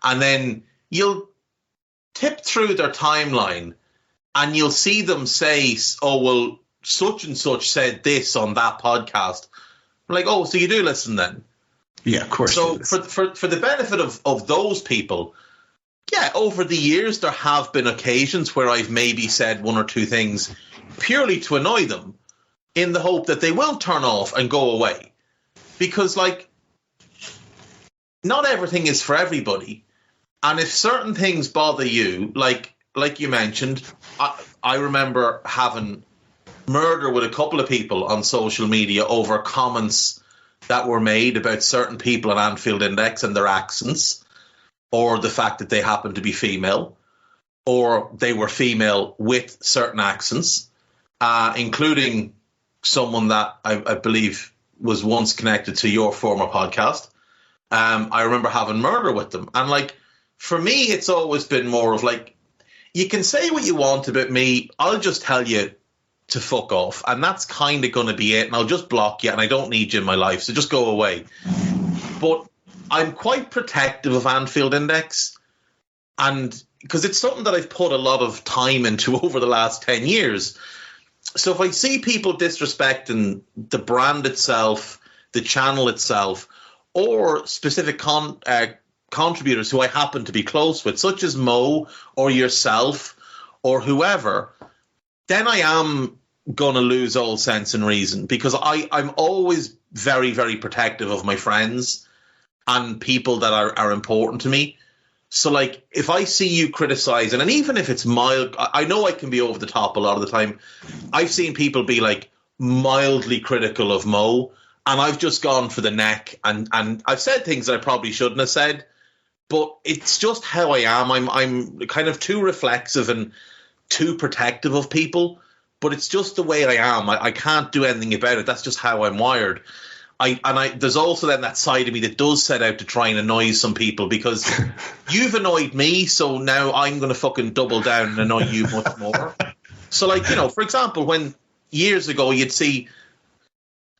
And then you'll tip through their timeline and you'll see them say, oh, well, such and such said this on that podcast. I'm like, oh, so you do listen then? Yeah, of course. So for the benefit of those people, yeah, over the years there have been occasions where I've maybe said one or two things purely to annoy them in the hope that they will turn off and go away. Because, like, not everything is for everybody. And if certain things bother you, like you mentioned, I remember having murder with a couple of people on social media over comments that were made about certain people on Anfield Index and their accents, or the fact that they happened to be female, or they were female with certain accents, including someone that I believe was once connected to your former podcast. I remember having murder with them. And, like, for me, it's always been more of, like, you can say what you want about me. I'll just tell you to fuck off. And that's kind of going to be it. And I'll just block you. And I don't need you in my life. So just go away. But I'm quite protective of Anfield Index. And because it's something that I've put a lot of time into over the last 10 years. So if I see people disrespecting the brand itself, the channel itself, or specific contributors who I happen to be close with, such as Mo or yourself or whoever, then I am going to lose all sense and reason, because I'm always very, very protective of my friends and people that are important to me. So, like, if I see you criticizing, and even if it's mild, I know I can be over the top a lot of the time. I've seen people be, like, mildly critical of Mo, and I've just gone for the neck, and I've said things that I probably shouldn't have said, but it's just how I am. I'm kind of too reflexive and too protective of people, but it's just the way I am. I can't do anything about it. That's just how I'm wired. There's also then that side of me that does set out to try and annoy some people, because you've annoyed me, so now I'm going to fucking double down and annoy you much more. So, like, you know, for example, when years ago you'd see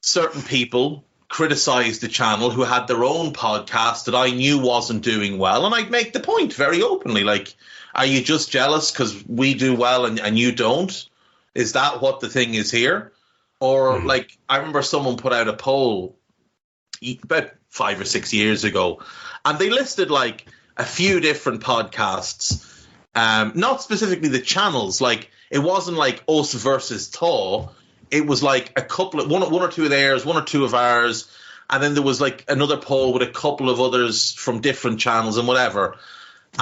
certain people criticize the channel who had their own podcast that I knew wasn't doing well, and I'd make the point very openly, like, are you just jealous because we do well and you don't? Is that what the thing is here? Or, like, I remember someone put out a poll about 5 or 6 years ago, and they listed like a few different podcasts, not specifically the channels. Like it wasn't like us versus Taw. It was like a couple of one or two of theirs, one or two of ours, and then there was like another poll with a couple of others from different channels and whatever.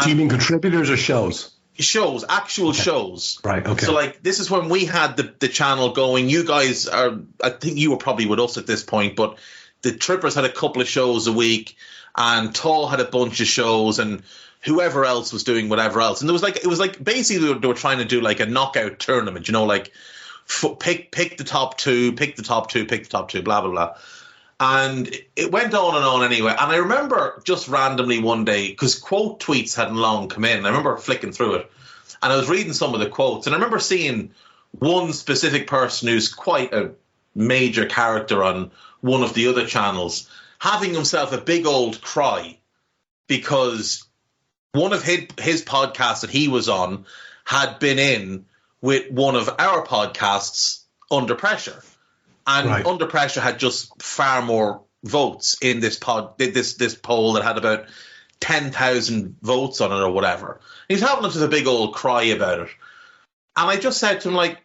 Do you mean contributors or shows? Shows, actual shows. Right, okay. So, like, this is when we had the channel going. You guys are, I think you were probably with us at this point, but the Trippers had a couple of shows a week, and Taw had a bunch of shows, and whoever else was doing whatever else. And it was like basically they were trying to do like a knockout tournament, like pick the top two, pick the top two, blah, blah, blah. And it went on anyway. And I remember just randomly one day, because quote tweets hadn't long come in, I remember flicking through it, and I was reading some of the quotes, and I remember seeing one specific person who's quite a major character on one of the other channels having himself a big old cry because one of his podcasts that he was on had been in with one of our podcasts, Under Pressure. And right. Under Pressure had just far more votes in this poll that had about 10,000 votes on it or whatever. He's having just a big old cry about it. And I just said to him, like,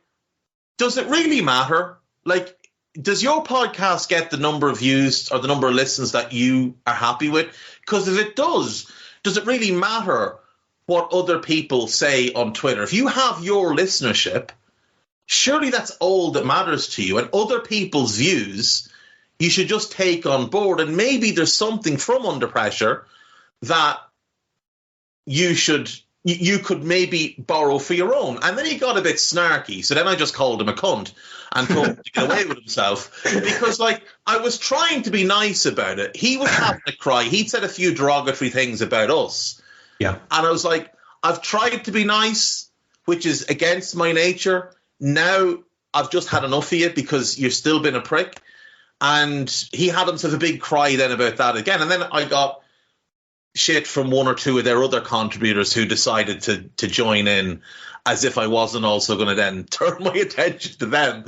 does it really matter? Like, does your podcast get the number of views or the number of listens that you are happy with? Because if it does it really matter what other people say on Twitter? If you have your listenership, surely that's all that matters to you. And other people's views, you should just take on board. And maybe there's something from Under Pressure that you could maybe borrow for your own. And then he got a bit snarky. So then I just called him a cunt and told him to get away with himself. Because, like, I was trying to be nice about it. He was having a cry. He'd said a few derogatory things about us. Yeah. And I was like, I've tried to be nice, which is against my nature. Now I've just had enough of you because you've still been a prick. And he had himself a big cry then about that again. And then I got shit from one or two of their other contributors who decided to join in as if I wasn't also going to then turn my attention to them.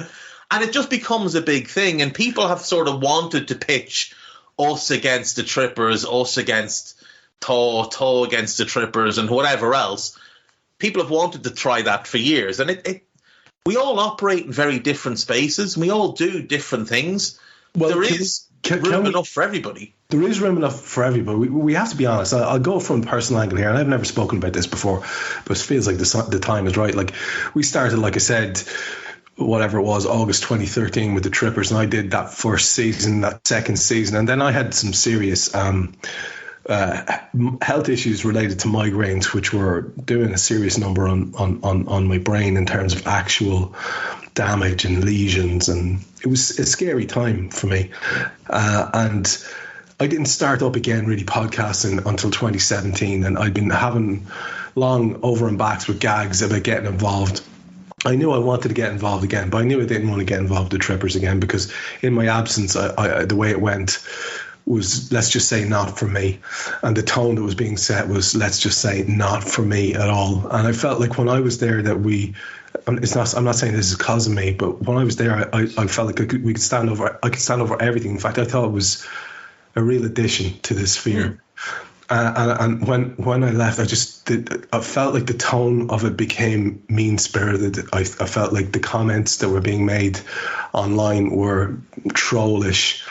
And it just becomes a big thing. And people have sort of wanted to pitch us against the Trippers, us against Taw against the Trippers and whatever else. People have wanted to try that for years. And we all operate in very different spaces. We all do different things. Well, there is room enough for everybody. There is room enough for everybody. We have to be honest. I'll go from a personal angle here, and I've never spoken about this before, but it feels like the time is right. Like, we started, like I said, whatever it was, August 2013 with the Trippers, and I did that first season, that second season, and then I had some serious health issues related to migraines, which were doing a serious number on my brain in terms of actual damage and lesions, and it was a scary time for me. And I didn't start up again really podcasting until 2017, and I'd been having long over and backs with Gags about getting involved. I knew I wanted to get involved again, but I knew I didn't want to get involved with Trippers again because in my absence, I the way it went was, let's just say, not for me. And the tone that was being set was, let's just say, not for me at all. And I felt like when I was there that I'm not saying this is because of me, but when I was there, I felt like I could stand over everything. In fact, I thought it was a real addition to this sphere. And when I left, I felt like the tone of it became mean-spirited. I felt like the comments that were being made online were trollish,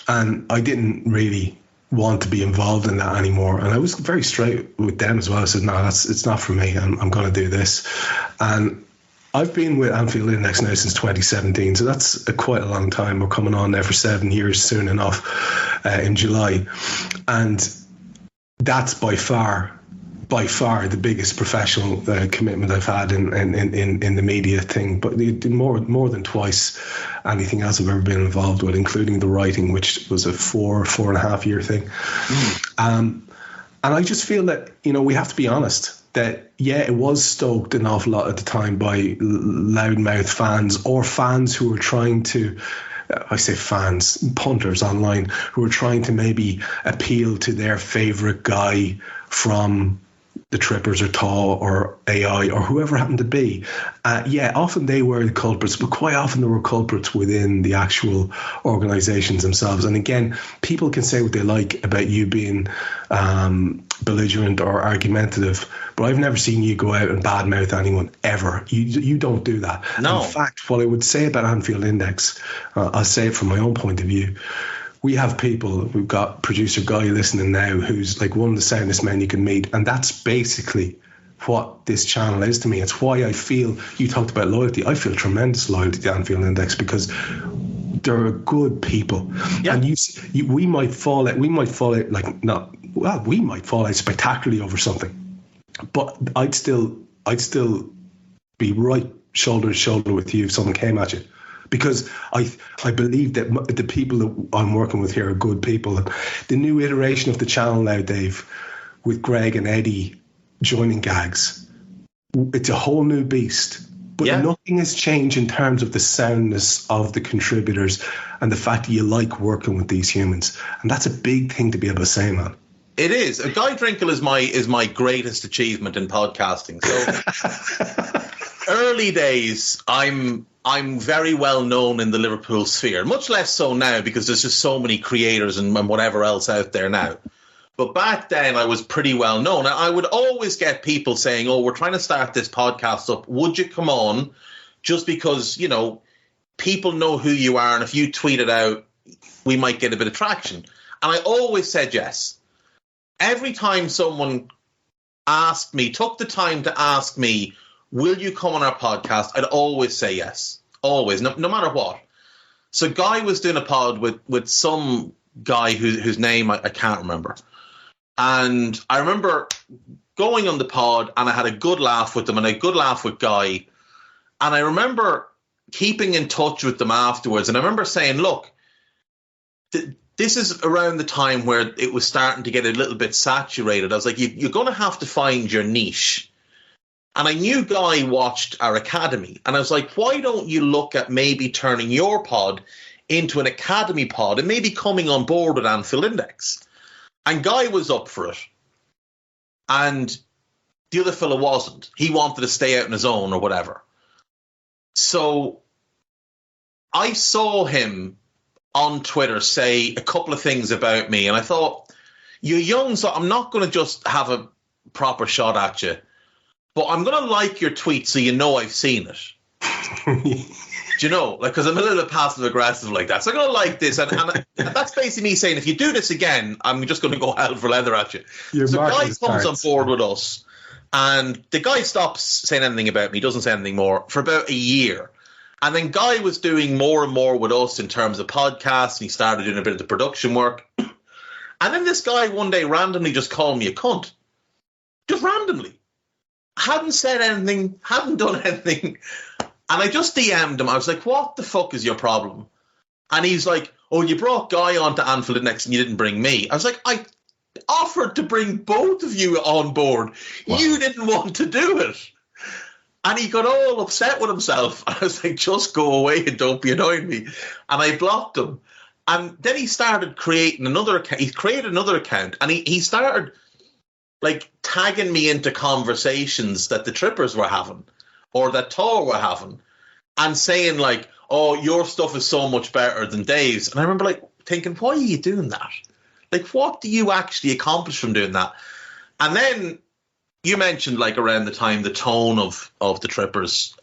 and I didn't really want to be involved in that anymore. And I was very straight with them as well. I said, no, it's not for me. I'm going to do this. And I've been with Anfield Index now since 2017, so that's quite a long time. We're coming on there for 7 years soon enough in July. And that's by far the biggest professional commitment I've had in the media thing, but more than twice anything else I've ever been involved with, including the writing, which was a 4.5 year thing. And I just feel that, we have to be honest, that, yeah, it was stoked an awful lot at the time by loudmouth fans or fans who were trying to, I say fans, punters online, who were trying to maybe appeal to their favourite guy from the Trippers or Thaw or AI or whoever happened to be. Often they were the culprits, but quite often there were culprits within the actual organizations themselves. And again, people can say what they like about you being belligerent or argumentative, but I've never seen you go out and badmouth anyone ever. You don't do that. No. In fact, what I would say about Anfield Index, I'll say it from my own point of view. We have people, we've got producer Guy listening now who's like one of the soundest men you can meet. And that's basically what this channel is to me. It's why I feel, you talked about loyalty, I feel tremendous loyalty to Anfield Index because they're good people. Yeah. And we might fall out spectacularly over something. But I'd still be right shoulder to shoulder with you if someone came at you. Because I believe that the people that I'm working with here are good people. And the new iteration of the channel now, Dave, with Greg and Eddie joining Gags, it's a whole new beast. But nothing has changed in terms of the soundness of the contributors and the fact that you like working with these humans. And that's a big thing to be able to say, man. It is. Guy Drinkle is my greatest achievement in podcasting. So early days, I'm very well known in the Liverpool sphere, much less so now because there's just so many creators and whatever else out there now. But back then I was pretty well known. I would always get people saying, oh, we're trying to start this podcast up. Would you come on? Just because, people know who you are. And if you tweet it out, we might get a bit of traction. And I always said yes. Every time someone took the time to ask me, will you come on our podcast? I'd always say yes. Always, no matter what. So Guy was doing a pod with some guy whose name I can't remember. And I remember going on the pod and I had a good laugh with them and a good laugh with Guy. And I remember keeping in touch with them afterwards. And I remember saying, look, this is around the time where it was starting to get a little bit saturated. I was like, you're going to have to find your niche. And I knew Guy watched our academy. And I was like, why don't you look at maybe turning your pod into an academy pod and maybe coming on board with Anfield Index? And Guy was up for it. And the other fella wasn't. He wanted to stay out on his own or whatever. So I saw him on Twitter say a couple of things about me. And I thought, you're young, so I'm not going to just have a proper shot at you. But I'm going to like your tweet so you know I've seen it. Do you know? Because I'm a little bit passive-aggressive like that. So I'm going to like this. And that's basically me saying, if you do this again, I'm just going to go hell for leather at you. So Guy comes on board with us. And the guy stops saying anything about me, doesn't say anything more, for about a year. And then Guy was doing more and more with us in terms of podcasts. And he started doing a bit of the production work. And then this guy one day randomly just called me a cunt. Just randomly. Hadn't said anything, hadn't done anything. And I just DM'd him. I was like, what the fuck is your problem? And he's like, oh, you brought Guy onto Anfield Index and you didn't bring me. I was like, I offered to bring both of you on board. Wow. You didn't want to do it. And he got all upset with himself. I was like, just go away and don't be annoying me. And I blocked him. And then he started creating another account. He created another account. And he started like tagging me into conversations that the Trippers were having or that Tor were having and saying like, oh, your stuff is so much better than Dave's. And I remember like thinking, why are you doing that? Like, what do you actually accomplish from doing that? And then you mentioned like around the time the tone of the Trippers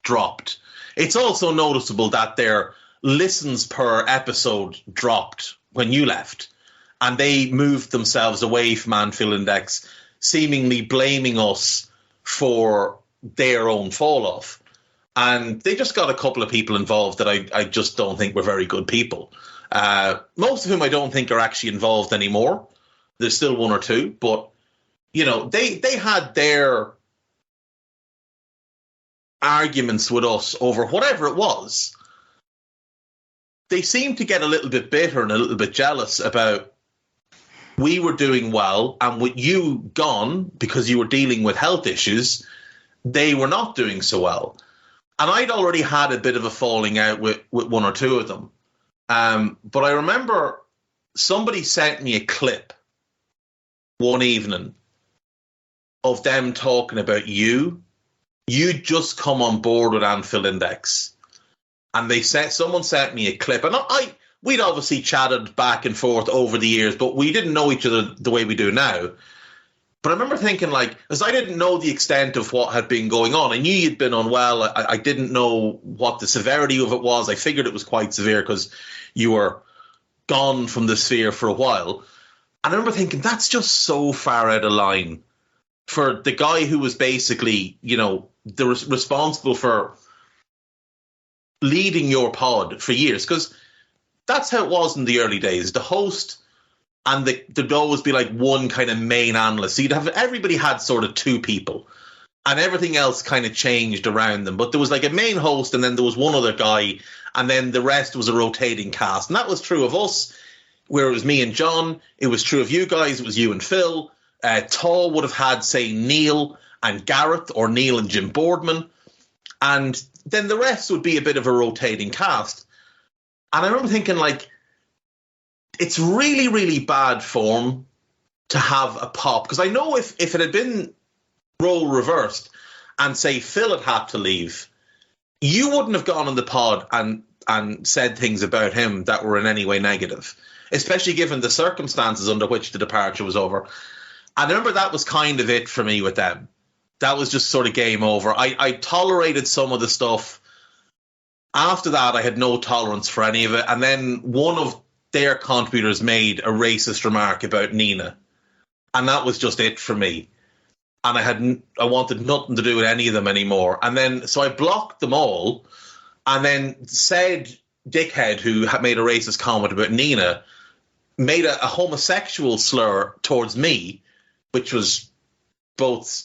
dropped. It's also noticeable that their listens per episode dropped when you left. And they moved themselves away from Anfield Index, seemingly blaming us for their own fall off. And they just got a couple of people involved that I just don't think were very good people. Most of whom I don't think are actually involved anymore. There's still one or two, but you know, they had their arguments with us over whatever it was. They seemed to get a little bit bitter and a little bit jealous about we were doing well, and with you gone because you were dealing with health issues, they were not doing so well. And I'd already had a bit of a falling out with one or two of them. But I remember somebody sent me a clip one evening of them talking about you just come on board with Anfield Index. And someone sent me a clip, and we'd obviously chatted back and forth over the years, but we didn't know each other the way we do now. But I remember thinking, like, as I didn't know the extent of what had been going on, I knew you'd been unwell. I didn't know what the severity of it was. I figured it was quite severe because you were gone from the sphere for a while. And I remember thinking, that's just so far out of line for the guy who was basically, responsible for leading your pod for years. Because that's how it was in the early days. The host... and there'd always be like one kind of main analyst. So everybody had sort of two people, and everything else kind of changed around them. But there was like a main host, and then there was one other guy, and then the rest was a rotating cast. And that was true of us, where it was me and John. It was true of you guys. It was you and Phil. Tall would have had, say, Neil and Gareth, or Neil and Jim Boardman. And then the rest would be a bit of a rotating cast. And I remember thinking, like, it's really, really bad form to have a pop. Because I know if it had been role reversed and, say, Phil had to leave, you wouldn't have gone on the pod and said things about him that were in any way negative, especially given the circumstances under which the departure was over. And I remember that was kind of it for me with them. That was just sort of game over. I tolerated some of the stuff. After that, I had no tolerance for any of it. And then one of their contributors made a racist remark about Nina, and that was just it for me. And I wanted nothing to do with any of them anymore. And then so I blocked them all, and then said dickhead who had made a racist comment about Nina made a homosexual slur towards me, which was both,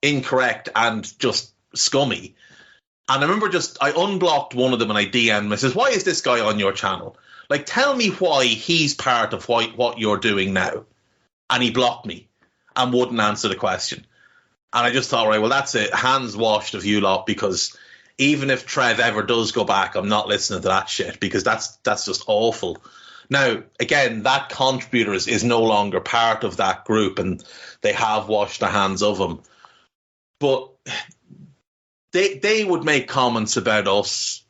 incorrect and just scummy. And I remember I unblocked one of them and I DM'd him. I says, "Why is this guy on your channel? Like, tell me why he's part of what you're doing now." And he blocked me and wouldn't answer the question. And I just thought, right, well, that's it. Hands washed of you lot, because even if Trev ever does go back, I'm not listening to that shit, because that's just awful. Now, again, that contributor is no longer part of that group, and they have washed their hands of him. But they would make comments about us,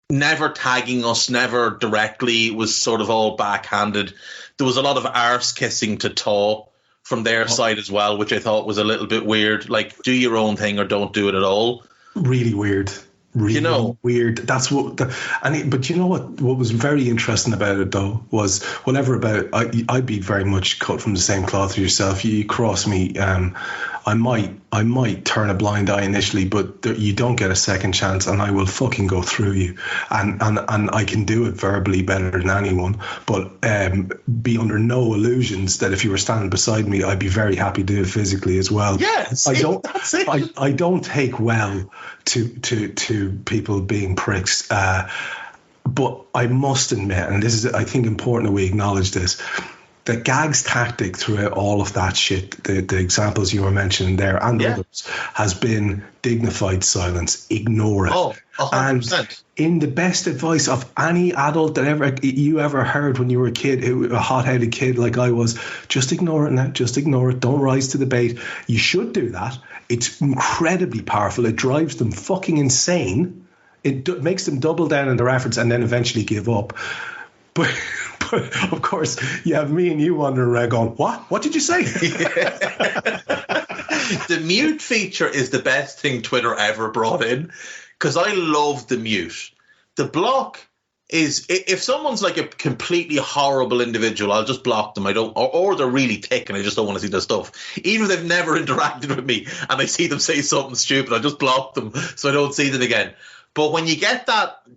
never tagging us, never directly. It was sort of all backhanded. There was a lot of arse kissing to Taw from their side as well, which I thought was a little bit weird. Like, do your own thing or don't do it at all. Really weird. Really weird. That's what. But you know what? What was very interesting about it, though, was I'd be very much cut from the same cloth as yourself. You cross me, I might turn a blind eye initially, but you don't get a second chance, and I will fucking go through you, and I can do it verbally better than anyone. But be under no illusions that if you were standing beside me, I'd be very happy to do it physically as well. Yes, that's it. I don't take well to people being pricks, but I must admit, and this is, I think, important that we acknowledge this, the Gag's tactic throughout all of that shit, the examples you were mentioning there and others, has been dignified silence. Ignore it. Oh, 100%. And in the best advice of any adult that you ever heard when you were a kid, a hot-headed kid like I was, just ignore it now. Just ignore it. Don't rise to the bait. You should do that. It's incredibly powerful. It drives them fucking insane. It makes them double down on their efforts and then eventually give up. But of course, you have me and you wandering around going, what? What did you say? The mute feature is the best thing Twitter ever brought in, because I love the mute. The block is, if someone's like a completely horrible individual, I'll just block them. Or they're really thick and I just don't want to see their stuff. Even if they've never interacted with me and I see them say something stupid, I'll just block them so I don't see them again. But when you get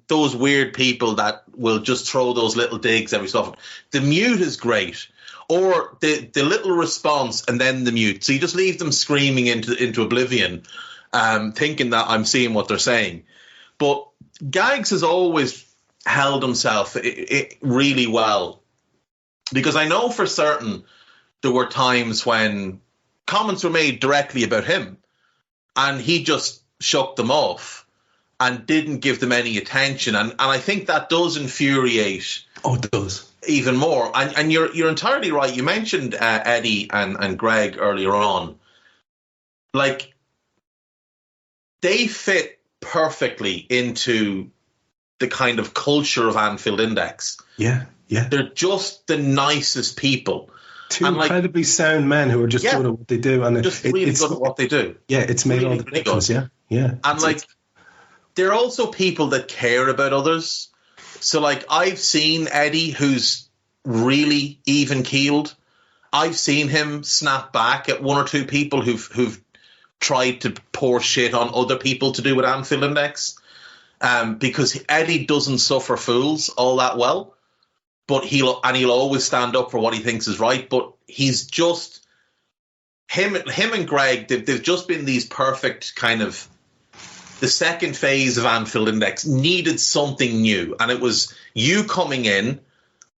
those weird people that will just throw those little digs every so often, the mute is great. Or the little response and then the mute. So you just leave them screaming into oblivion, thinking that I'm seeing what they're saying. But Gags has always held himself really well. Because I know for certain there were times when comments were made directly about him and he just shook them off and didn't give them any attention. And I think that does infuriate. Oh, it does. Even more. And you're entirely right. You mentioned Eddie and Greg earlier on. like, they fit perfectly into the kind of culture of Anfield Index. Yeah. They're just the nicest people. Two incredibly sound men who are just good at what they do. And just really good at what they do. Yeah, it's made all the difference. Yeah. And, like, they're also people that care about others. So, like, I've seen Eddie, who's really even-keeled. I've seen him snap back at one or two people who've tried to pour shit on other people to do with Anfield Index, because Eddie doesn't suffer fools all that well, but he'll always stand up for what he thinks is right. But he's just him and Greg. They've just been these perfect kind of. The second phase of Anfield Index needed something new, and it was you coming in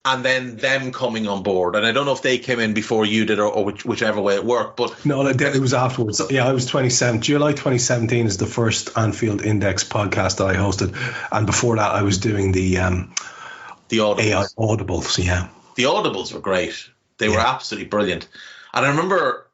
and then them coming on board. And I don't know if they came in before you did or whichever way it worked. But no, it was afterwards. Yeah, I was 27. July 2017 is the first Anfield Index podcast that I hosted. And before that, I was doing the Audibles. AI Audibles, yeah. The Audibles were great. They were absolutely brilliant. And I remember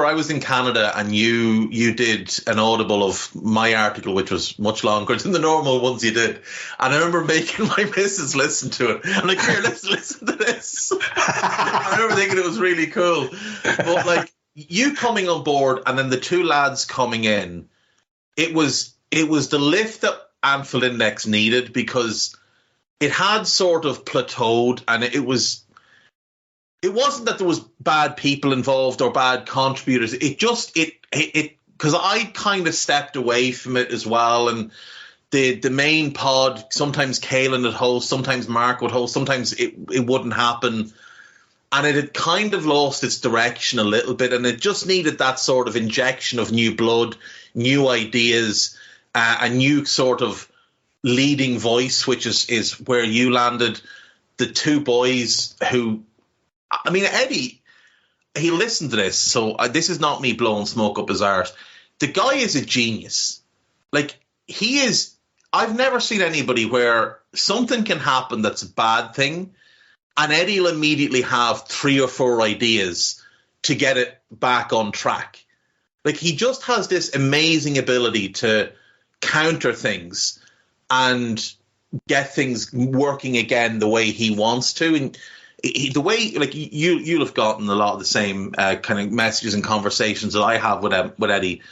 I was in Canada and you did an Audible of my article, which was much longer than the normal ones you did. And I remember making my missus listen to it. I'm like, here, let's listen to this. I remember thinking it was really cool. But, like, you coming on board and then the two lads coming in, it was the lift that Anfield Index needed, because it had sort of plateaued, and it wasn't that there was bad people involved or bad contributors. It because I kind of stepped away from it as well. And the main pod, sometimes Caelan would host, sometimes Mark would host, sometimes it wouldn't happen. And it had kind of lost its direction a little bit. And it just needed that sort of injection of new blood, new ideas, a new sort of leading voice, which is where you landed. The two boys who... I mean, Eddie, he listened to this, so this is not me blowing smoke up his arse. The guy is a genius. Like, he is... I've never seen anybody where something can happen that's a bad thing, and Eddie will immediately have 3 or 4 ideas to get it back on track. Like, he just has this amazing ability to counter things and get things working again the way he wants to. And the way, like, you'll have gotten a lot of the same kind of messages and conversations that I have with Eddie.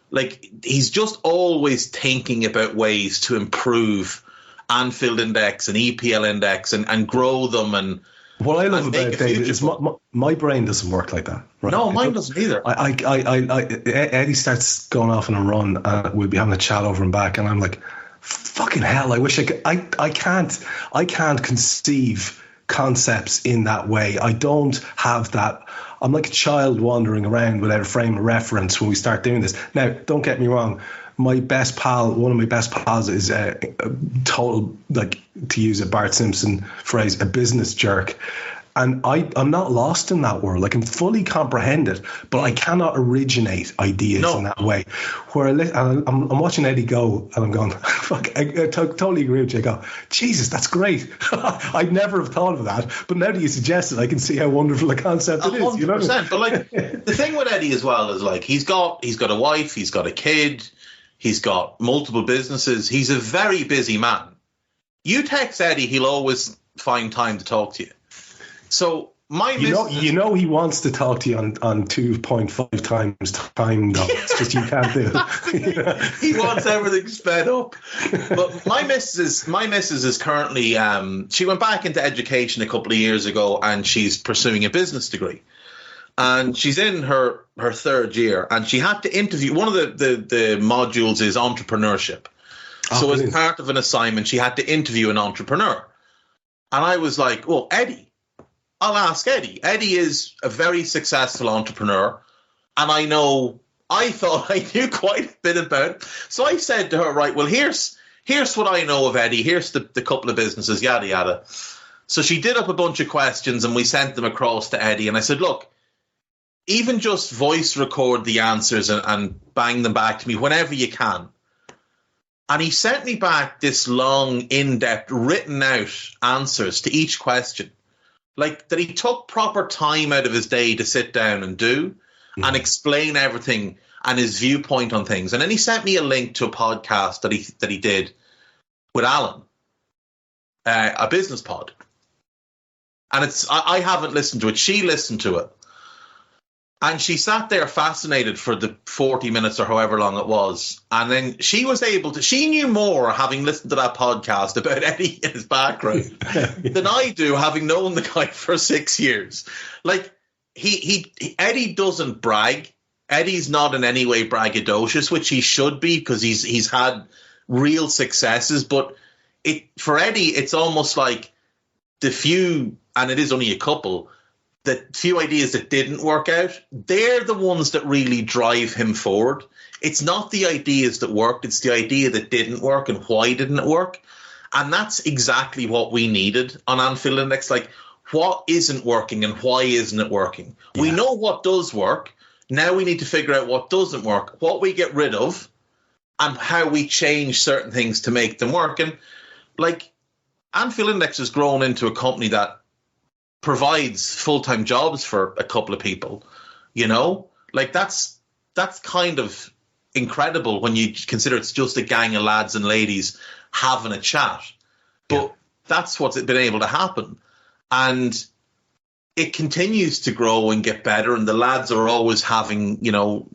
Like, he's just always thinking about ways to improve Anfield Index and EPL Index and grow them. And what I love about David is my brain doesn't work like that. Right? No, mine doesn't either. Eddie starts going off on a run, and we'll be having a chat over and back, and I'm like, fucking hell! I wish I could. I can't conceive concepts in that way. I don't have that. I'm like a child wandering around without a frame of reference when we start doing this. Now, don't get me wrong. One of my best pals is a total, like, to use a Bart Simpson phrase, a business jerk. And I'm not lost in that world. I can fully comprehend it, but I cannot originate ideas in that way. Where I'm watching Eddie go, and I'm going, fuck, I totally agree with you. I go, Jesus, that's great. I'd never have thought of that. But now that you suggest it, I can see how wonderful a concept it is. 100%. You know? But, like, the thing with Eddie as well is, like, he's got a wife, he's got a kid, he's got multiple businesses. He's a very busy man. You text Eddie, he'll always find time to talk to you. So you know he wants to talk to you on 2.5 times time, though. It's just you can't do it. He wants everything sped up. But my missus is currently she went back into education a couple of years ago, and she's pursuing a business degree. And she's in her 3rd year, and she had to interview. One of the modules is entrepreneurship. So as part of an assignment, she had to interview an entrepreneur. And I was like, well, Eddie. I'll ask Eddie. Eddie is a very successful entrepreneur, and I thought I knew quite a bit about it. So I said to her, right, well, here's what I know of Eddie. Here's the couple of businesses, yada, yada. So she did up a bunch of questions, and we sent them across to Eddie. And I said, look, even just voice record the answers and bang them back to me whenever you can. And he sent me back this long, in-depth, written out answers to each question. Like, that he took proper time out of his day to sit down and do and explain everything. and his viewpoint on things. And then he sent me a link to a podcast that he did with Alan, a business pod. And I haven't listened to it. She listened to it. And she sat there fascinated for the 40 minutes or however long it was. And then she knew more, having listened to that podcast, about Eddie and his background than I do, having known the guy for 6 years. Like, Eddie doesn't brag. Eddie's not in any way braggadocious, which he should be, because he's had real successes. But for Eddie, it's almost like the few, and it is only a couple, the few ideas that didn't work out, they're the ones that really drive him forward. It's not the ideas that worked, it's the idea that didn't work and why didn't it work. And that's exactly what we needed on Anfield Index. Like, what isn't working and why isn't it working? Yeah. We know what does work. Now we need to figure out what doesn't work, what we get rid of, and how we change certain things to make them work. And, like, Anfield Index has grown into a company that provides full-time jobs for a couple of people, you know? Like, that's kind of incredible when you consider it's just a gang of lads and ladies having a chat. But that's what's been able to happen. And it continues to grow and get better, and the lads are always having, you know,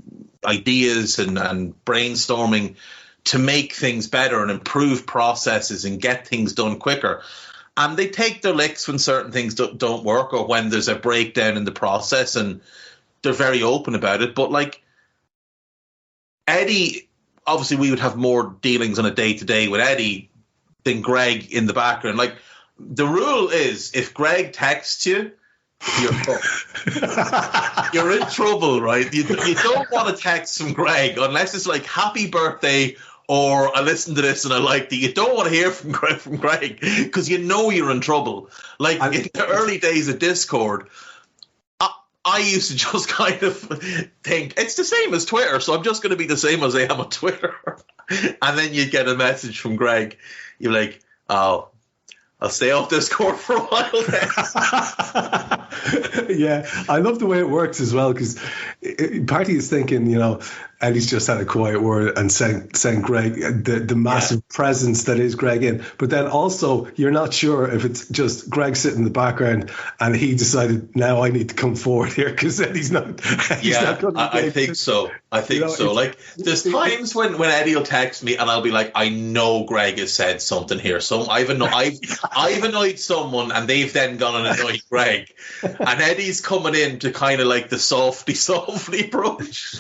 ideas and brainstorming to make things better and improve processes and get things done quicker. And they take their licks when certain things don't work, or when there's a breakdown in the process, and they're very open about it. But, like, Eddie, obviously we would have more dealings on a day-to-day with Eddie than Greg in the background. Like, the rule is, if Greg texts you, you're fucked. You're in trouble, right? You don't want a text from Greg unless it's like, happy birthday, or I listened to this and I liked it. You don't want to hear from Greg because you know you're in trouble. Like, in the early days of Discord, I used to just kind of think, it's the same as Twitter, so I'm just going to be the same as I am on Twitter. And then you get a message from Greg. You're like, oh, I'll stay off Discord for a while then. Yeah, I love the way it works as well, because Party is thinking, you know, Eddie's just had a quiet word and saying Greg, the massive presence that is Greg in. But then also, you're not sure if it's just Greg sitting in the background and he decided, now I need to come forward here because Eddie's not. I think so. I think so. Like, there's times when Eddie will text me and I'll be like, I know Greg has said something here. So I've annoyed someone and they've then gone and annoyed Greg. And Eddie's coming in to kind of like the softly approach,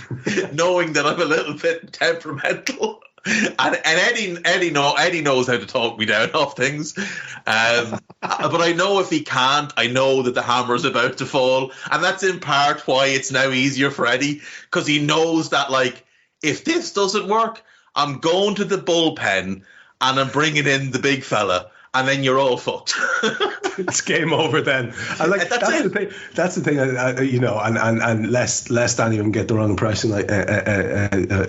knowing that I'm a little bit temperamental. And Eddie knows how to talk me down off things. But I know if he can't, I know that the hammer's about to fall. And that's in part why it's now easier for Eddie, because he knows that, like, if this doesn't work, I'm going to the bullpen and I'm bringing in the big fella. And then you're all fucked. It's game over then. That's the thing. You know, and lest anyone get the wrong impression, like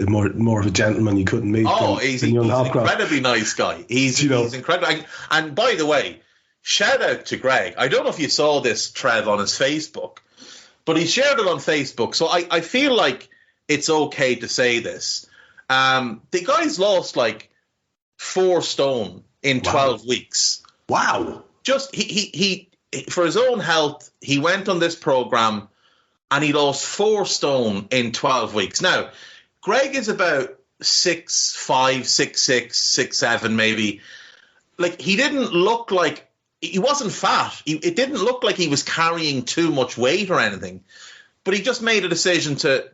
more of a gentleman you couldn't meet. Oh, he's an incredibly nice guy. He's incredible. And by the way, shout out to Greg. I don't know if you saw this, Trev, on his Facebook, but he shared it on Facebook. So I feel like it's okay to say this. The guy's lost like 4 stone in 12 weeks. Wow. Just he for his own health, he went on this program and he lost 4 stone in 12 weeks. Now, Greg is about 6'5", 6'6", 6'7", maybe. Like, he didn't look like, he wasn't fat. It didn't look like he was carrying too much weight or anything. But he just made a decision to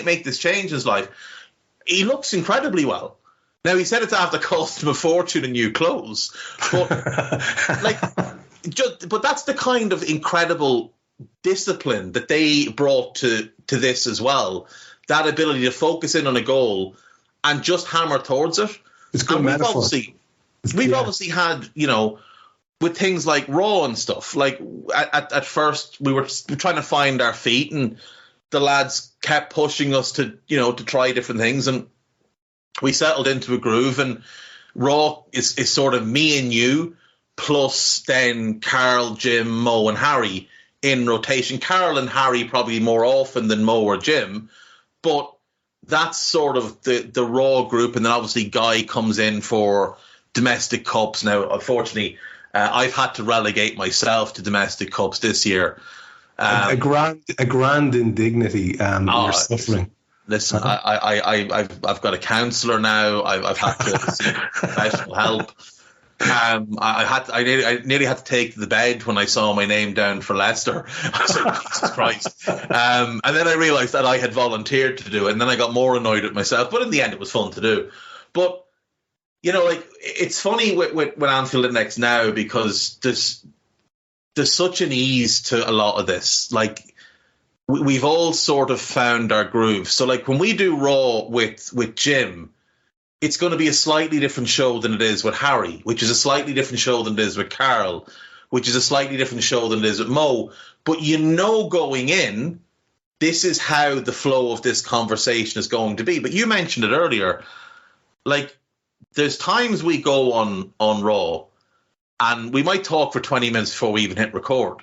make this change in his life. He looks incredibly well. Now, he said it's after cost him a fortune in new clothes, but but that's the kind of incredible discipline that they brought to this as well. That ability to focus in on a goal and just hammer towards it. It's good metaphor. We've obviously had, you know, with things like Raw and stuff. Like at first, we were trying to find our feet, and the lads kept pushing us to try different things, and we settled into a groove. And Raw is sort of me and you, plus then Carl, Jim, Mo, and Harry in rotation. Carl and Harry probably more often than Mo or Jim, but that's sort of the Raw group, and then obviously Guy comes in for domestic cups. Now, unfortunately, I've had to relegate myself to domestic cups this year. A grand indignity. You're suffering. Listen, I've got a counsellor now. I've had to seek professional help. I nearly had to take the bed when I saw my name down for Leicester. I was like, Jesus Christ. And then I realised that I had volunteered to do it, and then I got more annoyed at myself. But in the end, it was fun to do. But, you know, like, it's funny with Anfield Index now, because there's such an ease to a lot of this. Like, we've all sort of found our groove. So, like, when we do Raw with Jim, it's going to be a slightly different show than it is with Harry, which is a slightly different show than it is with Carl, which is a slightly different show than it is with Mo. But you know going in, this is how the flow of this conversation is going to be. But you mentioned it earlier. Like, there's times we go on Raw, and we might talk for 20 minutes before we even hit record.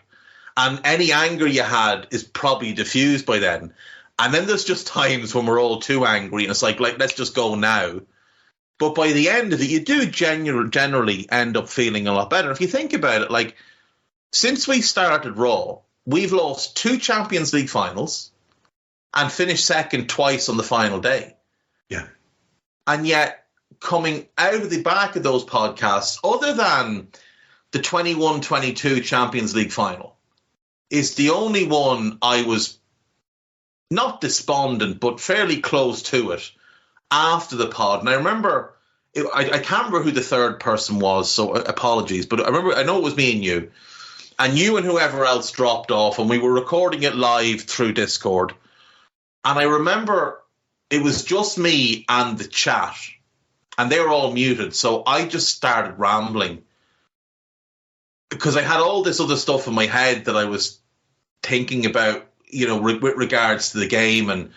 And any anger you had is probably diffused by then. And then there's just times when we're all too angry, and it's like let's just go now. But by the end of it, you do generally end up feeling a lot better. If you think about it, like, since we started Raw, we've lost 2 Champions League finals and finished second twice on the final day. Yeah. And yet, coming out of the back of those podcasts, other than the 21-22 Champions League final, is the only one I was not despondent, but fairly close to it after the pod. And I remember, I can't remember who the third person was, so apologies, but I know it was me and you and whoever else dropped off, and we were recording it live through Discord. And I remember it was just me and the chat, and they were all muted, so I just started rambling because I had all this other stuff in my head that I was thinking about, you know, with regards to the game and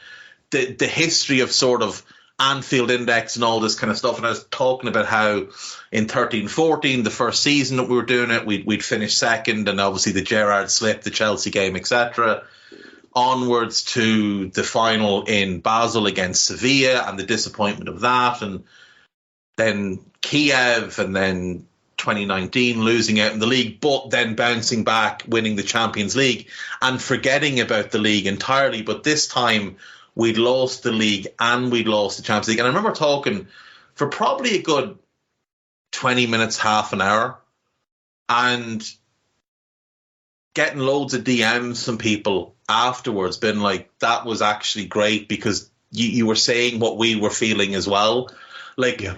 the history of sort of Anfield Index and all this kind of stuff. And I was talking about how in 13-14, the first season that we were doing it, we'd finished second, and obviously the Gerrard slip, the Chelsea game, etc. Onwards to the final in Basel against Sevilla and the disappointment of that, and then Kiev, and then 2019 losing out in the league, but then bouncing back, winning the Champions League and forgetting about the league entirely. But this time we'd lost the league and we'd lost the Champions League. And I remember talking for probably a good 20 minutes, half an hour, and getting loads of DMs from people afterwards, been like, that was actually great because you were saying what we were feeling as well. Like, yeah.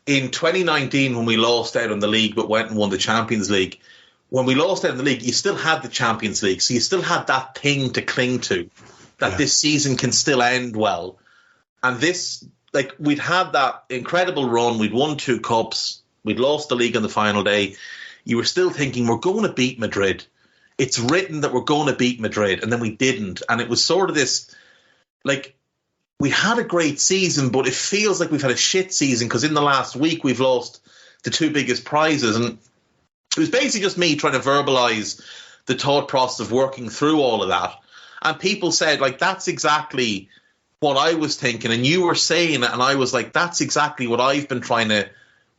In 2019, when we lost out on the league but went and won the Champions League, when we lost out in the league, you still had the Champions League. So you still had that thing to cling to, that this season can still end well. And this, like, we'd had that incredible run. We'd won 2 cups. We'd lost the league on the final day. You were still thinking, we're going to beat Madrid. It's written that we're going to beat Madrid. And then we didn't. And it was sort of this, like, we had a great season, but it feels like we've had a shit season because in the last week we've lost the 2 biggest prizes. And it was basically just me trying to verbalise the thought process of working through all of that. And people said, like, that's exactly what I was thinking. And you were saying it, and I was like, that's exactly what I've been trying to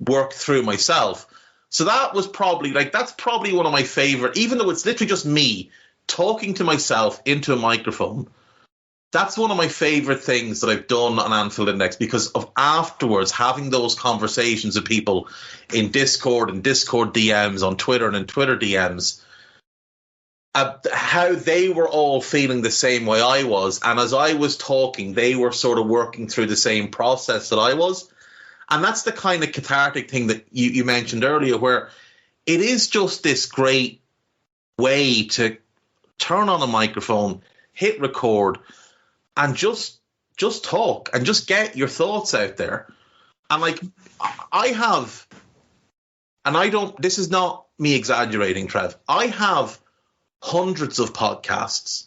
work through myself. So that was probably, like, that's probably one of my favourite, even though it's literally just me talking to myself into a microphone. That's one of my favourite things that I've done on Anfield Index because of afterwards having those conversations with people in Discord and Discord DMs, on Twitter and in Twitter DMs, how they were all feeling the same way I was. And as I was talking, they were sort of working through the same process that I was. And that's the kind of cathartic thing that you mentioned earlier, where it is just this great way to turn on a microphone, hit record, and just talk and just get your thoughts out there. And like, I have, and I don't, this is not me exaggerating, Trev, I have hundreds of podcasts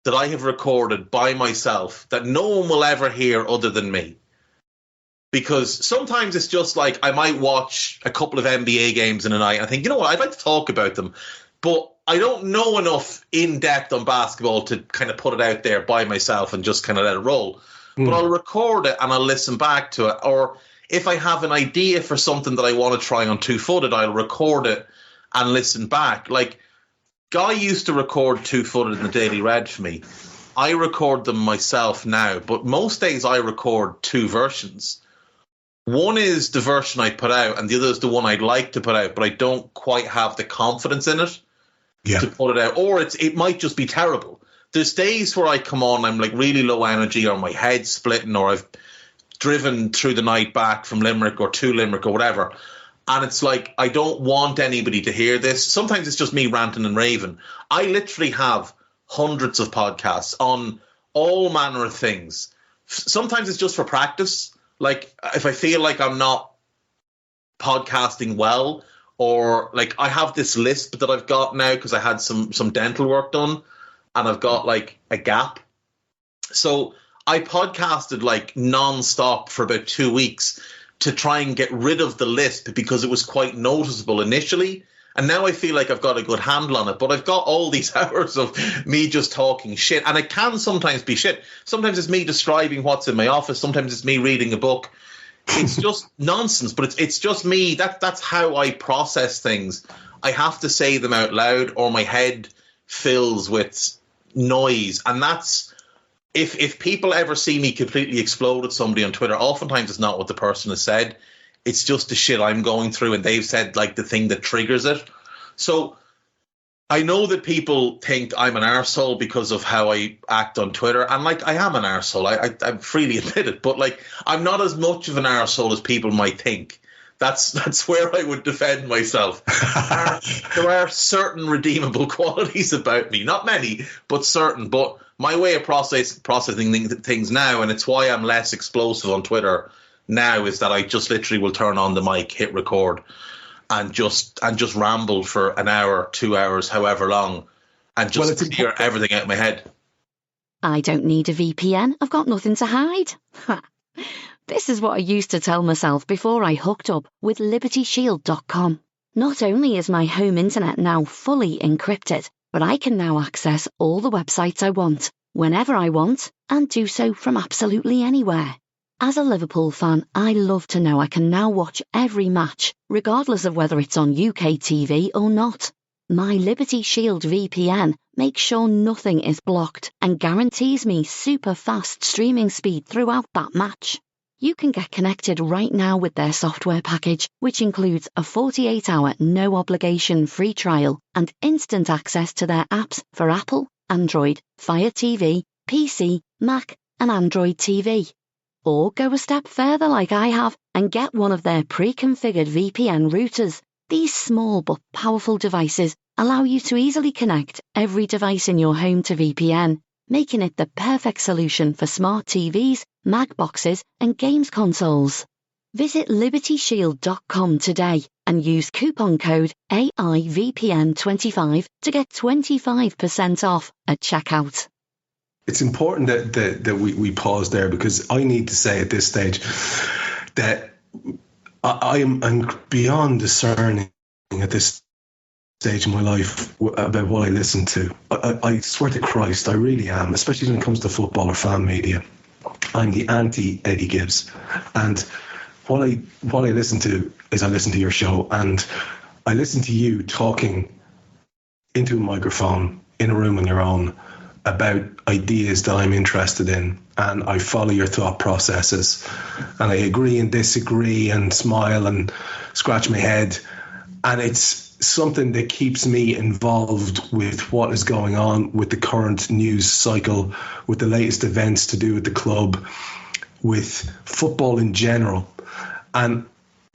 that I have recorded by myself that no one will ever hear other than me. Because sometimes it's just like, I might watch a couple of NBA games in a night and I think, you know what, I'd like to talk about them, but I don't know enough in depth on basketball to kind of put it out there by myself and just kind of let it roll. but I'll record it and I'll listen back to it. Or if I have an idea for something that I want to try on two-footed, I'll record it and listen back. Like, Guy used to record two-footed in the Daily Red for me. I record them myself now, but most days I record two versions. One is the version I put out, and the other is the one I'd like to put out, but I don't quite have the confidence in it to put it out. Or it might just be terrible. There's days where I come on, I'm like really low energy, or my head's splitting, or I've driven through the night back from Limerick or to Limerick or whatever. And it's like, I don't want anybody to hear this. Sometimes it's just me ranting and raving. I literally have hundreds of podcasts on all manner of things. Sometimes it's just for practice. Like, if I feel like I'm not podcasting well, or like I have this lisp that I've got now because I had some dental work done and I've got like a gap. So I podcasted like non-stop for about 2 weeks to try and get rid of the lisp because it was quite noticeable initially. And now I feel like I've got a good handle on it, but I've got all these hours of me just talking shit. And it can sometimes be shit. Sometimes it's me describing what's in my office. Sometimes it's me reading a book. It's just nonsense, but it's just me. That's how I process things. I have to say them out loud or my head fills with noise. And that's, if people ever see me completely explode at somebody on Twitter, oftentimes it's not what the person has said. It's just the shit I'm going through, and they've said like the thing that triggers it. So I know that people think I'm an arsehole because of how I act on Twitter. And like, I am an arsehole. I freely admit it, but like, I'm not as much of an arsehole as people might think. That's where I would defend myself. There are certain redeemable qualities about me, not many, but certain. But my way of processing things now, and it's why I'm less explosive on Twitter now, is that I just literally will turn on the mic, hit record, and just ramble for an hour, 2 hours, however long, and just clear everything out of my head. I don't need a VPN. I've got nothing to hide. This is what I used to tell myself before I hooked up with LibertyShield.com. Not only is my home internet now fully encrypted, but I can now access all the websites I want, whenever I want, and do so from absolutely anywhere. As a Liverpool fan, I love to know I can now watch every match, regardless of whether it's on UK TV or not. My Liberty Shield VPN makes sure nothing is blocked and guarantees me super fast streaming speed throughout that match. You can get connected right now with their software package, which includes a 48-hour no-obligation free trial and instant access to their apps for Apple, Android, Fire TV, PC, Mac, and Android TV. Or go a step further like I have and get one of their pre-configured VPN routers. These small but powerful devices allow you to easily connect every device in your home to VPN, making it the perfect solution for smart TVs, Mac boxes, and games consoles. Visit LibertyShield.com today and use coupon code AIVPN25 to get 25% off at checkout. It's important that we pause there, because I need to say at this stage that I'm beyond discerning at this stage in my life about what I listen to. I swear to Christ, I really am, especially when it comes to football or fan media. I'm the anti-Eddie Gibbs. And what I listen to is I listen to your show, and I listen to you talking into a microphone in a room on your own about ideas that I'm interested in, and I follow your thought processes, and I agree and disagree and smile and scratch my head, and it's something that keeps me involved with what is going on with the current news cycle, with the latest events to do with the club, with football in general. And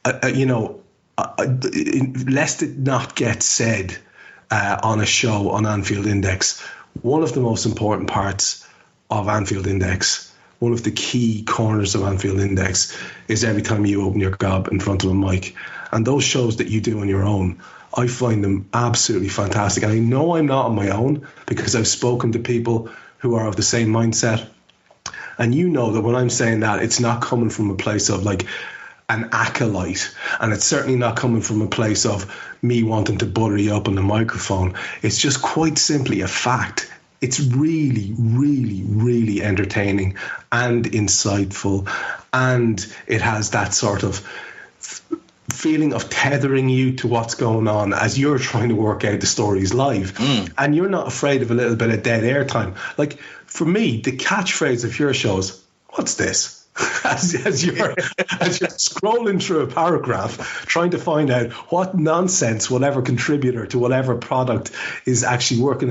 lest it not get said on a show on Anfield Index, one of the most important parts of Anfield Index, one of the key corners of Anfield Index, is every time you open your gob in front of a mic. And those shows that you do on your own, I find them absolutely fantastic. And I know I'm not on my own, because I've spoken to people who are of the same mindset. And you know that when I'm saying that, it's not coming from a place of like an acolyte, and it's certainly not coming from a place of me wanting to butter you up on the microphone. It's just quite simply a fact. it's really, really, really entertaining and insightful, and it has that sort of feeling of tethering you to what's going on as you're trying to work out the stories live, and you're not afraid of a little bit of dead air time. Like, for me, the catchphrase of your show is, "What's this?" as you're scrolling through a paragraph trying to find out what nonsense whatever contributor to whatever product is actually working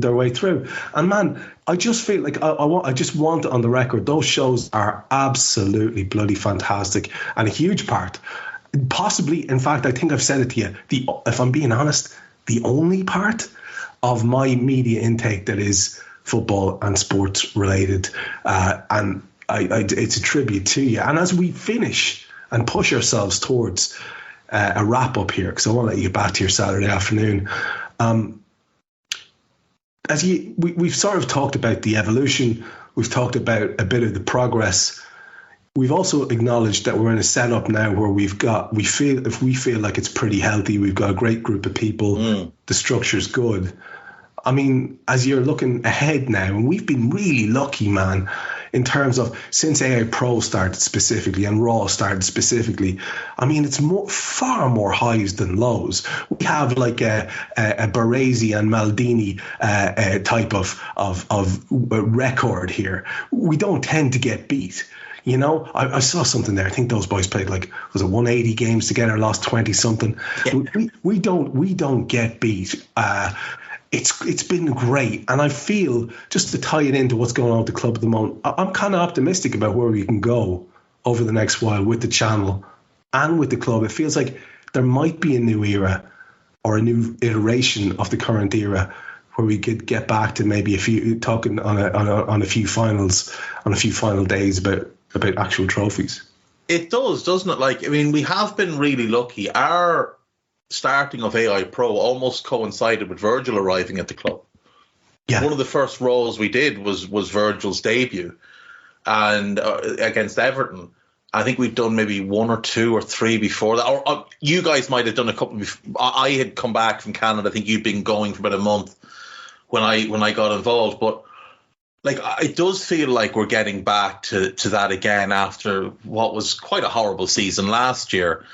their way through. And man, I just feel like I just want on the record, those shows are absolutely bloody fantastic, and a huge part, possibly, in fact, I think I've said it to you, if I'm being honest, the only part of my media intake that is football and sports related, and it's a tribute to you. And as we finish and push ourselves towards a wrap up here, because I want to let you get back to your Saturday afternoon, we've sort of talked about the evolution, we've talked about a bit of the progress. We've also acknowledged that we're in a setup now where we feel like it's pretty healthy. We've got a great group of people. The structure's good. I mean, as you're looking ahead now, and we've been really lucky, man, in terms of since AI Pro started specifically and Raw started specifically, I mean, it's far more highs than lows. We have like a Baresi and Maldini type of record here. We don't tend to get beat. You know, I saw something there. I think those boys played was it 180 games together, lost 20 something. Yeah. We don't get beat. It's been great, and I feel, just to tie it into what's going on with the club at the moment, I'm kind of optimistic about where we can go over the next while with the channel and with the club. It feels like there might be a new era or a new iteration of the current era where we could get back to maybe talking on a few finals, on a few final days about actual trophies. It does, doesn't it? Like, I mean, we have been really lucky. Our starting of AI Pro almost coincided with Virgil arriving at the club. Yeah. One of the first roles we did was Virgil's debut, and against Everton. I think we'd done maybe 1 or 2 or 3 before that. Or you guys might have done a couple. I had come back from Canada. I think you'd been going for about a month when I got involved. But like, it does feel like we're getting back to that again after what was quite a horrible season last year.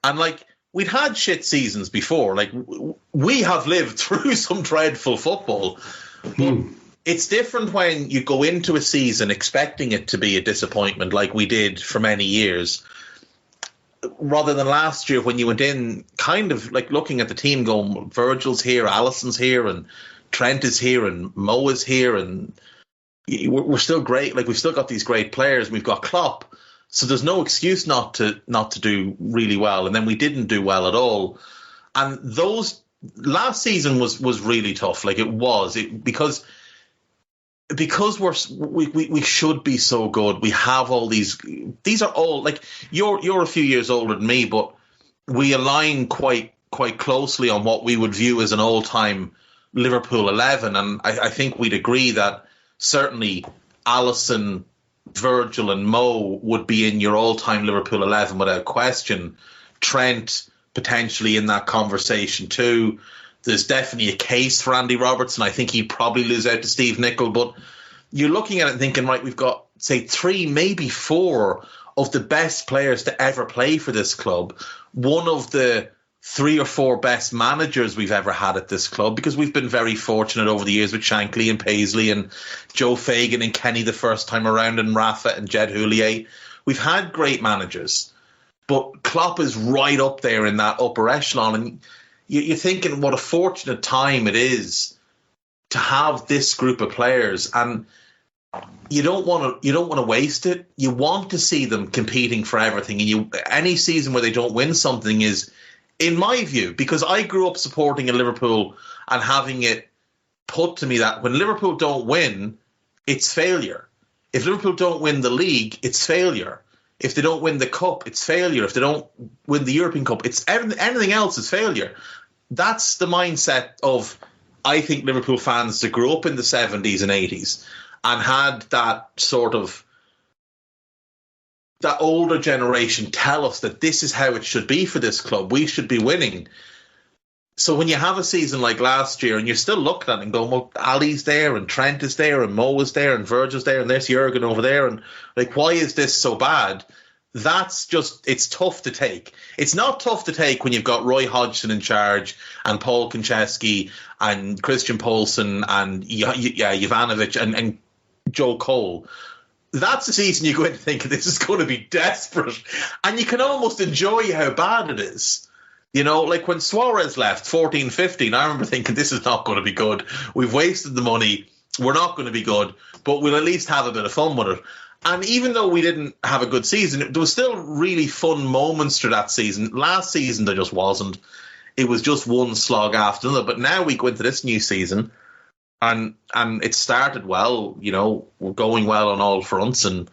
And like, we'd had shit seasons before. Like, we have lived through some dreadful football. But it's different when you go into a season expecting it to be a disappointment like we did for many years, rather than last year when you went in kind of like looking at the team going, Virgil's here, Alisson's here, and Trent is here, and Mo is here, and we're still great. Like, we've still got these great players. We've got Klopp. So there's no excuse not to do really well. And then we didn't do well at all. And last season was really tough. Like, it was because we should be so good. We have all these are all, like, you're a few years older than me, but we align quite closely on what we would view as an all-time Liverpool 11. And I think we'd agree that certainly Alisson, Virgil and Mo would be in your all-time Liverpool 11 without question. Trent potentially in that conversation too. There's definitely a case for Andy Robertson. I think he'd probably lose out to Steve Nicol. But you're looking at it and thinking, right, we've got, say, 3, maybe 4 of the best players to ever play for this club. One of the 3 or 4 best managers we've ever had at this club, because we've been very fortunate over the years with Shankly and Paisley and Joe Fagan and Kenny the first time around, and Rafa and Jed Houllier. We've had great managers, but Klopp is right up there in that upper echelon. And you're thinking what a fortunate time it is to have this group of players, and you don't want to waste it. You want to see them competing for everything, and any season where they don't win something is, in my view, because I grew up supporting a Liverpool and having it put to me that when Liverpool don't win, it's failure. If Liverpool don't win the league, it's failure. If they don't win the cup, it's failure. If they don't win the European Cup, it's anything else is failure. That's the mindset of, I think, Liverpool fans that grew up in the 70s and 80s and had that sort of, that older generation tell us that this is how it should be for this club. We should be winning. So when you have a season like last year and you're still looking at it and going, well, Ali's there and Trent is there and Mo is there and Virgil's there and there's Jurgen over there, and like, why is this so bad? That's just, it's tough to take. It's not tough to take when you've got Roy Hodgson in charge and Paul Konchesky and Christian Poulsen and Jovanovic and Joe Cole. That's the season you go into thinking this is going to be desperate. And you can almost enjoy how bad it is. You know, like when Suarez left 14-15, I remember thinking this is not going to be good. We've wasted the money. We're not going to be good, but we'll at least have a bit of fun with it. And even though we didn't have a good season, there was still really fun moments through that season. Last season, there just wasn't. It was just one slog after another. But now we go into this new season, and it started well. You know, we're going well on all fronts, and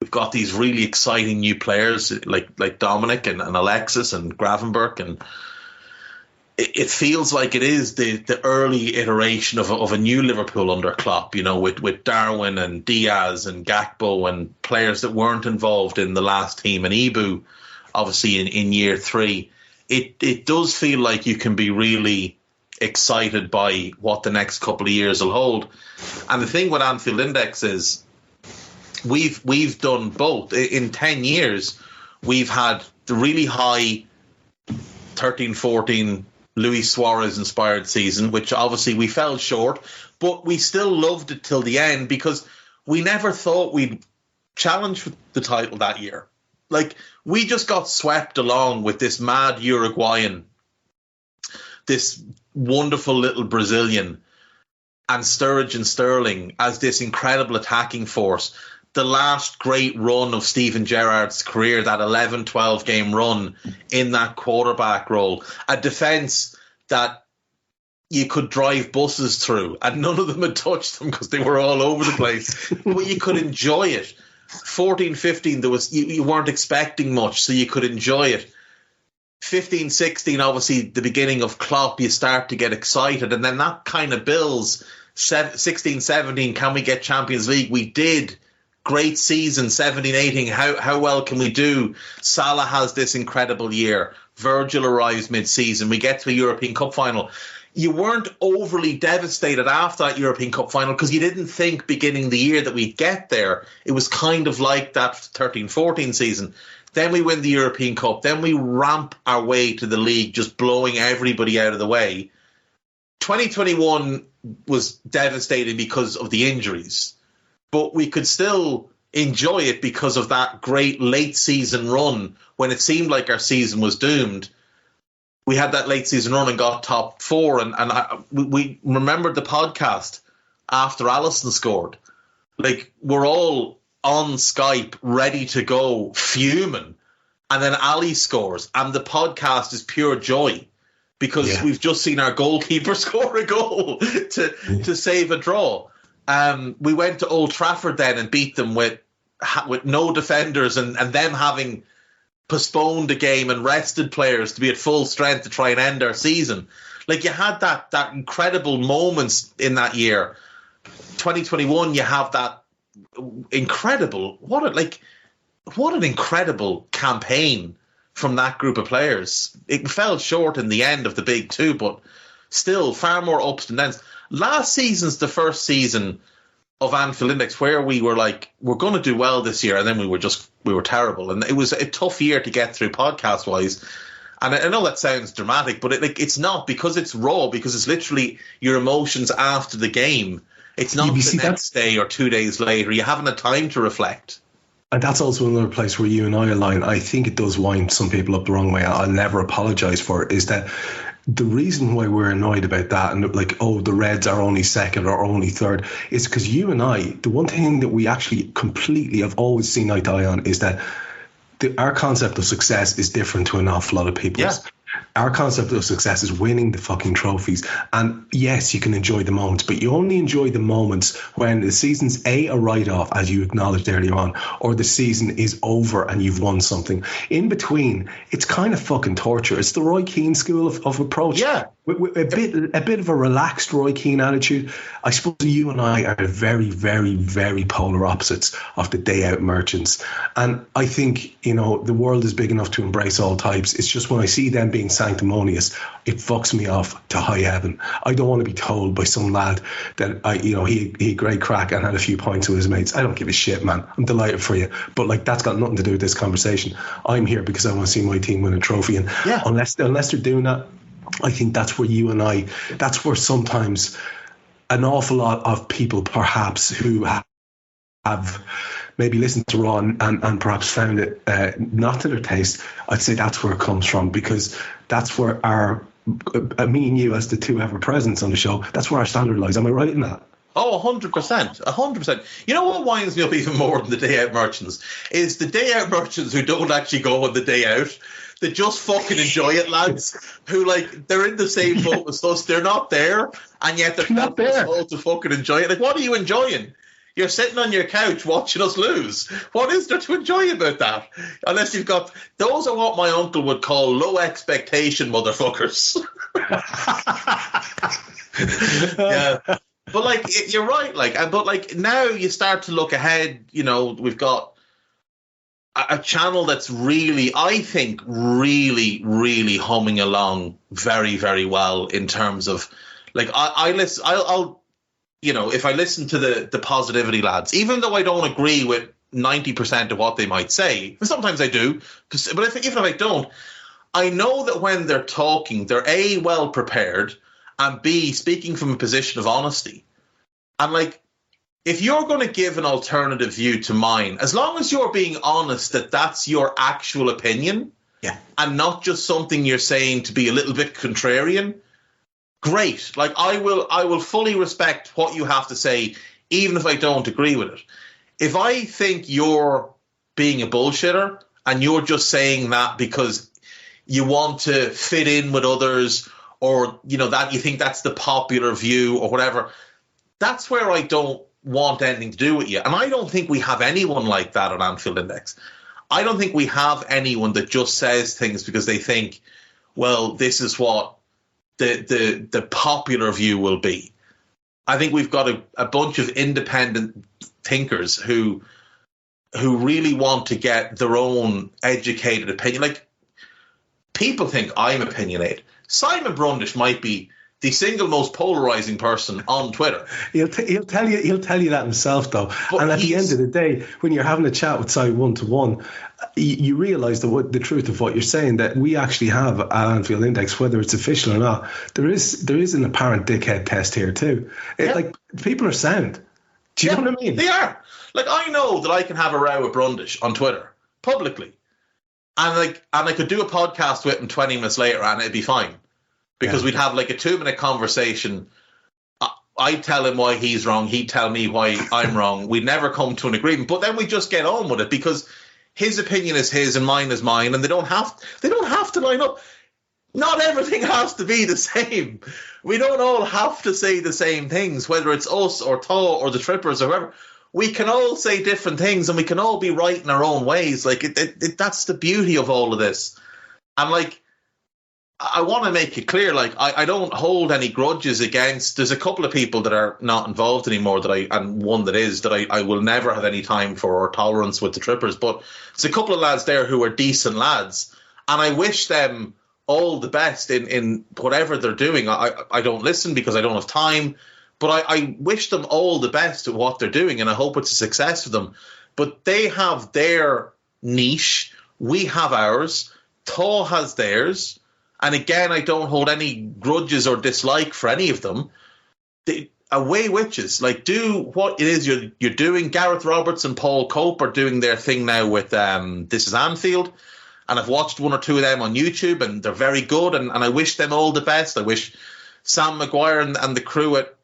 we've got these really exciting new players like Dominic and Alexis and Gravenberch, and it feels like it is the early iteration of a new Liverpool under Klopp, you know, with Darwin and Diaz and Gakpo and players that weren't involved in the last team, and Ibu, obviously, in year 3. It does feel like you can be really excited by what the next couple of years will hold. And the thing with Anfield Index is, We've done both. In 10 years, we've had the really high 13-14 Luis Suarez-inspired season, which obviously we fell short, but we still loved it till the end because we never thought we'd challenge for the title that year. Like, we just got swept along with this mad Uruguayan, this wonderful little Brazilian, and Sturridge and Sterling as this incredible attacking force. The last great run of Steven Gerrard's career, that 11-12 game run in that quarterback role, a defence that you could drive buses through, and none of them had touched them because they were all over the place. But you could enjoy it. 14-15, there was you weren't expecting much, so you could enjoy it. 15-16, obviously the beginning of Klopp, you start to get excited, and then that kind of builds. 16-17, can we get Champions League? We did. Great season. 17-18, how well can we do? Salah has this incredible year. Virgil arrives mid-season. We get to a European Cup final. You weren't overly devastated after that European Cup final because you didn't think beginning the year that we'd get there. It was kind of like that 13-14 season. Then we win the European Cup. Then we ramp our way to the league, just blowing everybody out of the way. 2021 was devastating because of the injuries, but we could still enjoy it because of that great late season run when it seemed like our season was doomed. We had that late season run and got top 4, and we remembered the podcast after Alisson scored. Like, we're all on Skype ready to go, fuming, and then Ali scores, and the podcast is pure joy because we've just seen our goalkeeper score a goal to save a draw. We went to Old Trafford then and beat them with no defenders and them having postponed the game and rested players to be at full strength to try and end our season. Like, you had that incredible moments in that year. 2021, you have that incredible, what an incredible campaign from that group of players. It fell short in the end of the big two, but still far more ups than downs. Last season's the first season of Anfield Index where we were like, we're going to do well this year, and then we were terrible. And it was a tough year to get through podcast wise. And I know that sounds dramatic, but it's not, because it's raw, because it's literally your emotions after the game. It's not the next day or 2 days later. You haven't had time to reflect. And that's also another place where you and I align. I think it does wind some people up the wrong way. I'll never apologise for it. Is that the reason why we're annoyed about that and like, oh, the Reds are only second or only third, is because you and I, the one thing that we actually completely have always seen eye to eye on is that our concept of success is different to an awful lot of people's. Yeah. Our concept of success is winning the fucking trophies. And yes, you can enjoy the moments, but you only enjoy the moments when the season's a write-off, as you acknowledged earlier on, or the season is over and you've won something. In between, it's kind of fucking torture. It's the Roy Keane school of approach. Yeah. with a bit of a relaxed Roy Keane attitude. I suppose you and I are very, very, very polar opposites of the day out merchants. And I think, the world is big enough to embrace all types. It's just when I see them being sanctimonious, it fucks me off to high heaven. I don't want to be told by some lad that he had great crack and had a few pints with his mates. I don't give a shit, man. I'm delighted for you. But that's got nothing to do with this conversation. I'm here because I want to see my team win a trophy. And unless they're doing that, I think that's where that's where sometimes an awful lot of people perhaps who have maybe listened to Raw and perhaps found it not to their taste, I'd say that's where it comes from, because that's where me and you as the two ever presents on the show, that's where our standard lies. Am I right in that? Oh, 100%. 100%. You know what winds me up even more than the day out merchants is the day out merchants who don't actually go on the day out. They just fucking enjoy it, lads. Who they're in the same boat as us. They're not there, and yet they're not there to fucking enjoy it. What are you enjoying? You're sitting on your couch watching us lose. What is there to enjoy about that? Unless you've got those are what my uncle would call low expectation motherfuckers. Yeah, but you're right. But now you start to look ahead. We've got a channel that's really, I think, really, really humming along very, very well in terms of, I'll if I listen to the Positivity lads, even though I don't agree with 90% of what they might say, and sometimes I do, but even if I don't, I know that when they're talking, they're A, well prepared, and B, speaking from a position of honesty. And if you're going to give an alternative view to mine, as long as you're being honest that that's your actual opinion, and not just something you're saying to be a little bit contrarian, great. I will fully respect what you have to say, even if I don't agree with it. If I think you're being a bullshitter and you're just saying that because you want to fit in with others, or that you think that's the popular view or whatever, that's where I don't want anything to do with you. And I don't think we have anyone like that on Anfield Index. I don't think we have anyone that just says things because they think, well, this is what the popular view will be. I think we've got a bunch of independent thinkers who really want to get their own educated opinion. People think I'm opinionated. Simon Brundish might be the single most polarizing person on Twitter. He'll tell you that himself, though. But and at the end of the day, when you're having a chat with Si 1-to-1, you realise the truth of what you're saying, that we actually have an Anfield Index, whether it's official or not. There is an apparent dickhead test here too. People are sound. Do you know what I mean? They are. I know that I can have a row with Brundish on Twitter publicly, and I could do a podcast with him 20 minutes later, and it'd be fine. Because we'd have a 2-minute conversation. I'd tell him why he's wrong. He'd tell me why I'm wrong. We'd never come to an agreement. But then we just get on with it because his opinion is his and mine is mine, and they don't have to line up. Not everything has to be the same. We don't all have to say the same things, whether it's us or Thaw or the Trippers or whoever. We can all say different things, and we can all be right in our own ways. That's the beauty of all of this. And I want to make it clear, I don't hold any grudges against. There's a couple of people that are not involved anymore and one that is, that I will never have any time for or tolerance with the Trippers. But there's a couple of lads there who are decent lads, and I wish them all the best in whatever they're doing. I don't listen because I don't have time, but I wish them all the best at what they're doing, and I hope it's a success for them. But they have their niche. We have ours. Thaw has theirs. And again, I don't hold any grudges or dislike for any of them. Away witches, do what it is you're doing. Gareth Roberts and Paul Cope are doing their thing now with This Is Anfield. And I've watched one or two of them on YouTube, and they're very good. And I wish them all the best. I wish Sam Maguire and the crew at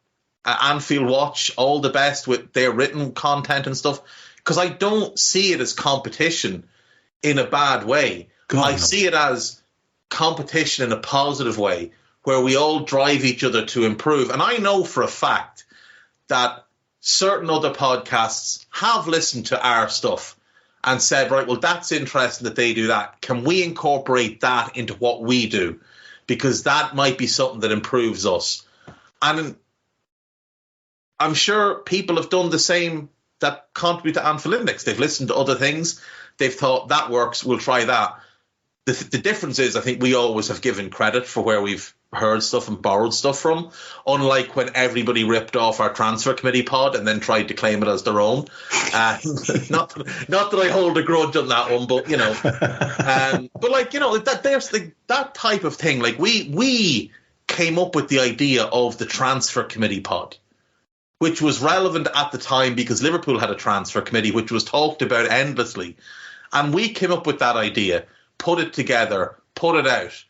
Anfield Watch all the best with their written content and stuff. Because I don't see it as competition in a bad way. I see it as competition in a positive way, where we all drive each other to improve. And I know for a fact that certain other podcasts have listened to our stuff and said, right, well, that's interesting that they do that. Can we incorporate that into what we do? because that might be something that improves us. And I'm sure people have done the same that contribute to Anfield Index. They've listened to other things. They've thought, that works, we'll try that. The difference is, I think we always have given credit for where we've heard stuff and borrowed stuff from, unlike when everybody ripped off our transfer committee pod and then tried to claim it as their own. Not that I hold a grudge on that one, but, you know. But, like, you know, that type of thing. Like, we came up with the idea of the transfer committee pod, which was relevant at the time because Liverpool had a transfer committee, which was talked about endlessly. And we came up with that idea, put it together, put it out.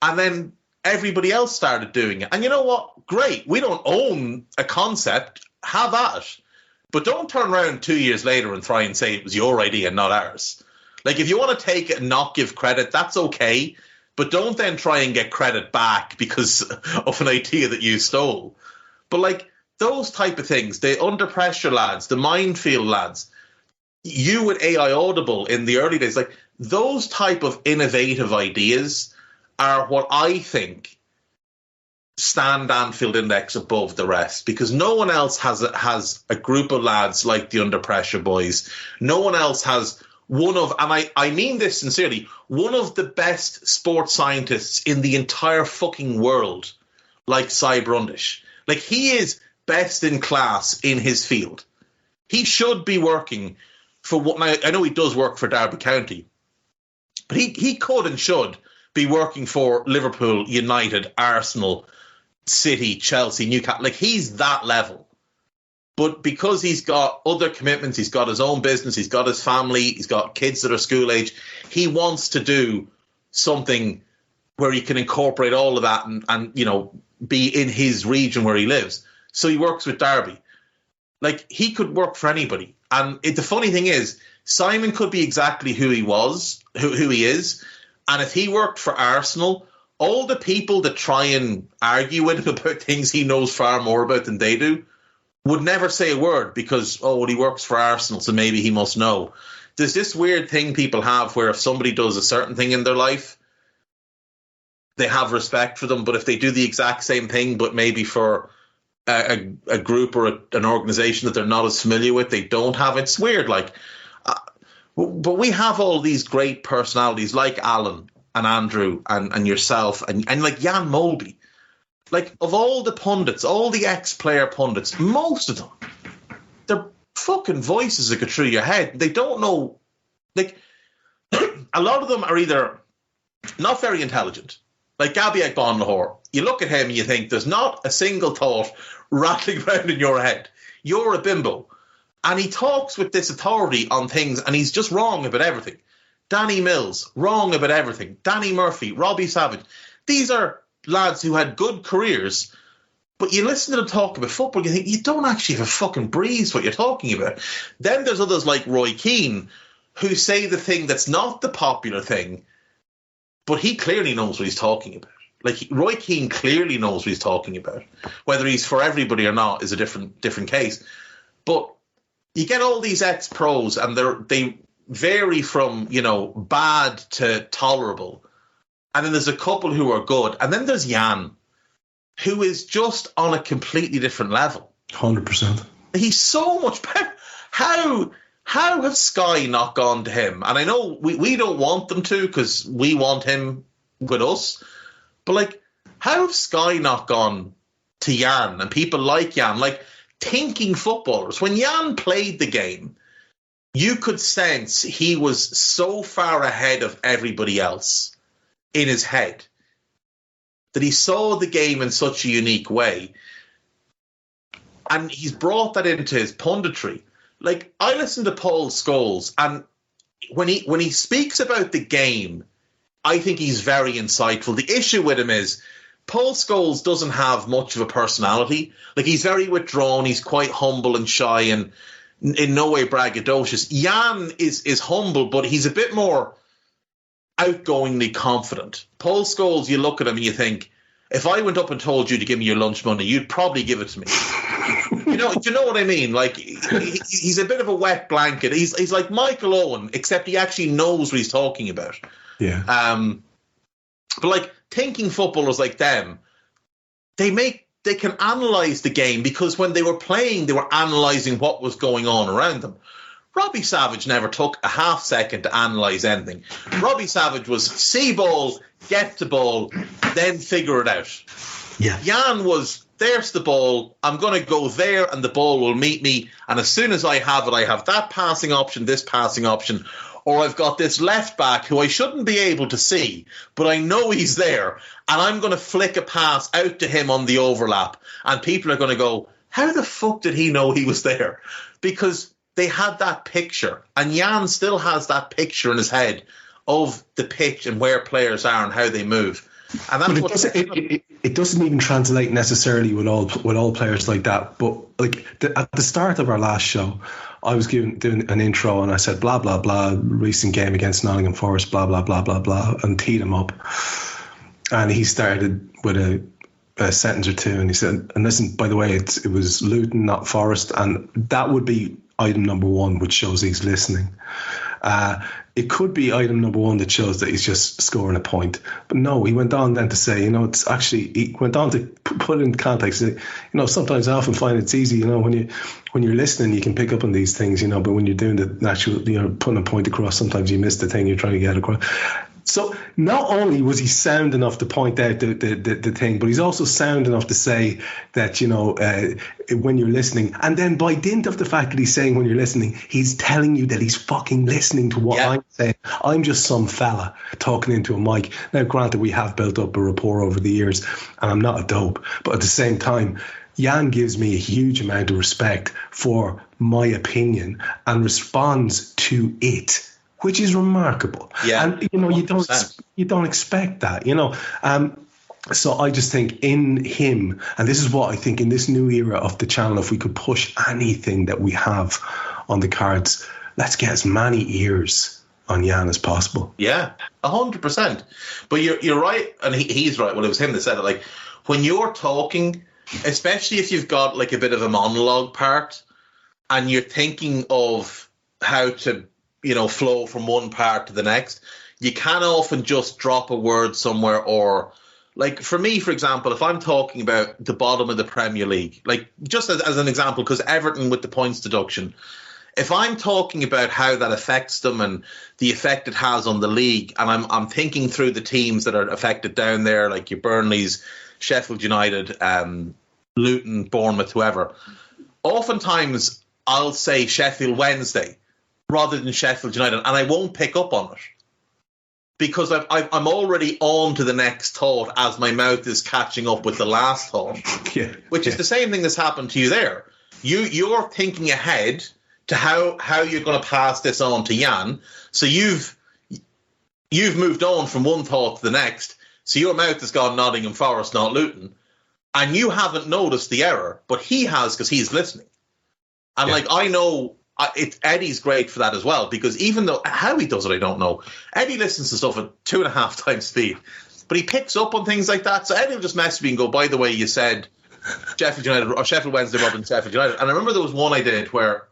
And then everybody else started doing it. And you know what? Great. We don't own a concept. Have at it. But don't turn around 2 years later and try and say it was your idea, not ours. Like, if you want to take it and not give credit, that's okay. But don't then try and get credit back because of an idea that you stole. But, like, those type of things, the Under Pressure lads, the Minefield lads, you with AI Audible in the early days, like, those type of innovative ideas are what I think stand Anfield Index above the rest, because no one else has a group of lads like the Under Pressure boys. No one else has one of, and I mean this sincerely, one of the best sports scientists in the entire fucking world, like Cy Brundish. Like, he is best in class in his field. He should be working for what, I know he does work for Derby County, but he could and should be working for Liverpool, United, Arsenal, City, Chelsea, Newcastle. Like, he's that level. But because he's got other commitments, he's got his own business, he's got his family, he's got kids that are school age, he wants to do something where he can incorporate all of that and you know, be in his region where he lives. So he works with Derby. Like, he could work for anybody. And the funny thing is, Simon could be exactly who he was, who he is. And if he worked for Arsenal, all the people that try and argue with him about things he knows far more about than they do would never say a word because, oh, well, he works for Arsenal, so maybe he must know. There's this weird thing people have where if somebody does a certain thing in their life, they have respect for them. But if they do the exact same thing, but maybe for a group or an organization that they're not as familiar with, they don't have. It's weird. Like, but we have all these great personalities like Alan and Andrew and yourself and like Jan Molby. Like, of all the pundits, all the ex-player pundits, most of them, they're fucking voices that go through your head. They don't know. Like, a lot of them are either not very intelligent. Like Gabby Agbonlahor, you look at him and you think there's not a single thought rattling around in your head. You're a bimbo. And he talks with this authority on things, and he's just wrong about everything. Danny Mills, wrong about everything. Danny Murphy, Robbie Savage. These are lads who had good careers, but you listen to them talk about football, you think, you don't actually have a fucking breeze what you're talking about. Then there's others like Roy Keane, who say the thing that's not the popular thing, but he clearly knows what he's talking about. Like, Roy Keane clearly knows what he's talking about. Whether he's for everybody or not is a different case. But you get all these ex-pros, and they vary from, you know, bad to tolerable. And then there's a couple who are good. And then there's Jan, who is just on a completely different level. 100%. He's so much better. How have Sky not gone to him? And I know we don't want them to because we want him with us. But, like, how have Sky not gone to Jan and people like Jan? Like, thinking footballers. When Jan played the game, you could sense he was so far ahead of everybody else in his head that he saw the game in such a unique way. And he's brought that into his punditry. Like, I listen to Paul Scholes, and when he speaks about the game, I think he's very insightful. The issue with him is Paul Scholes doesn't have much of a personality. Like, he's very withdrawn. He's quite humble and shy and in no way braggadocious. Jan is humble, but he's a bit more outgoingly confident. Paul Scholes, you look at him and you think, if I went up and told you to give me your lunch money, you'd probably give it to me. Do you know what I mean? Like, he's a bit of a wet blanket. He's like Michael Owen, except he actually knows what he's talking about. Yeah. But, like, thinking footballers like them, they can analyse the game, because when they were playing, they were analysing what was going on around them. Robbie Savage never took a half second to analyse anything. Robbie Savage was see ball, get the ball, then figure it out. Yeah. Jan was, there's the ball, I'm going to go there and the ball will meet me, and as soon as I have it, I have that passing option, this passing option, or I've got this left back who I shouldn't be able to see, but I know he's there, and I'm going to flick a pass out to him on the overlap, and people are going to go, how the fuck did he know he was there? Because they had that picture, and Jan still has that picture in his head of the pitch and where players are and how they move. And that's it doesn't even translate necessarily with all players like that. But like at the start of our last show, I was doing an intro and I said blah blah blah, recent game against Nottingham Forest, blah blah blah blah blah, and teed him up. And he started with a sentence or two, and he said, "And listen, by the way, it was Luton, not Forest," and that would be item number one, which shows he's listening. It could be item number one that shows that he's just scoring a point. But no, he went on then to say, it's actually, he went on to put it in context. Sometimes I often find it's easy, when you're listening, you can pick up on these things, but when you're doing the actual, putting a point across, sometimes you miss the thing you're trying to get across. So not only was he sound enough to point out the thing, but he's also sound enough to say that, when you're listening, and then by dint of the fact that he's saying when you're listening, he's telling you that he's fucking listening to what I'm saying. I'm just some fella talking into a mic. Now, granted, we have built up a rapport over the years, and I'm not a dope, but at the same time, Jan gives me a huge amount of respect for my opinion and responds to it, which is remarkable. Yeah. And you don't expect that, So I just think in him, and this is what I think in this new era of the channel, if we could push anything that we have on the cards, let's get as many ears on Jan as possible. Yeah, 100%. But you're right, and he's right. Well, it was him that said it. Like, when you're talking, especially if you've got like a bit of a monologue part, and you're thinking of how to flow from one part to the next, you can often just drop a word somewhere. Or like for me, for example, if I'm talking about the bottom of the Premier League, like just as an example, because Everton with the points deduction, if I'm talking about how that affects them and the effect it has on the league, and I'm thinking through the teams that are affected down there, like your Burnleys, Sheffield United, Luton, Bournemouth, whoever, oftentimes I'll say Sheffield Wednesday rather than Sheffield United, and I won't pick up on it because I'm already on to the next thought as my mouth is catching up with the last thought, which is the same thing that's happened to you there. You're thinking ahead to how you're going to pass this on to Jan, so you've moved on from one thought to the next, so your mouth has gone Nottingham Forest, not Luton, and you haven't noticed the error, but he has because he's listening. And I know Eddie's great for that as well, because even though how he does it, I don't know. Eddie listens to stuff at 2.5 times speed, but he picks up on things like that. So Eddie will just message me and go, "By the way, you said Sheffield United or Sheffield Wednesday rather than Sheffield United." And I remember there was one I did where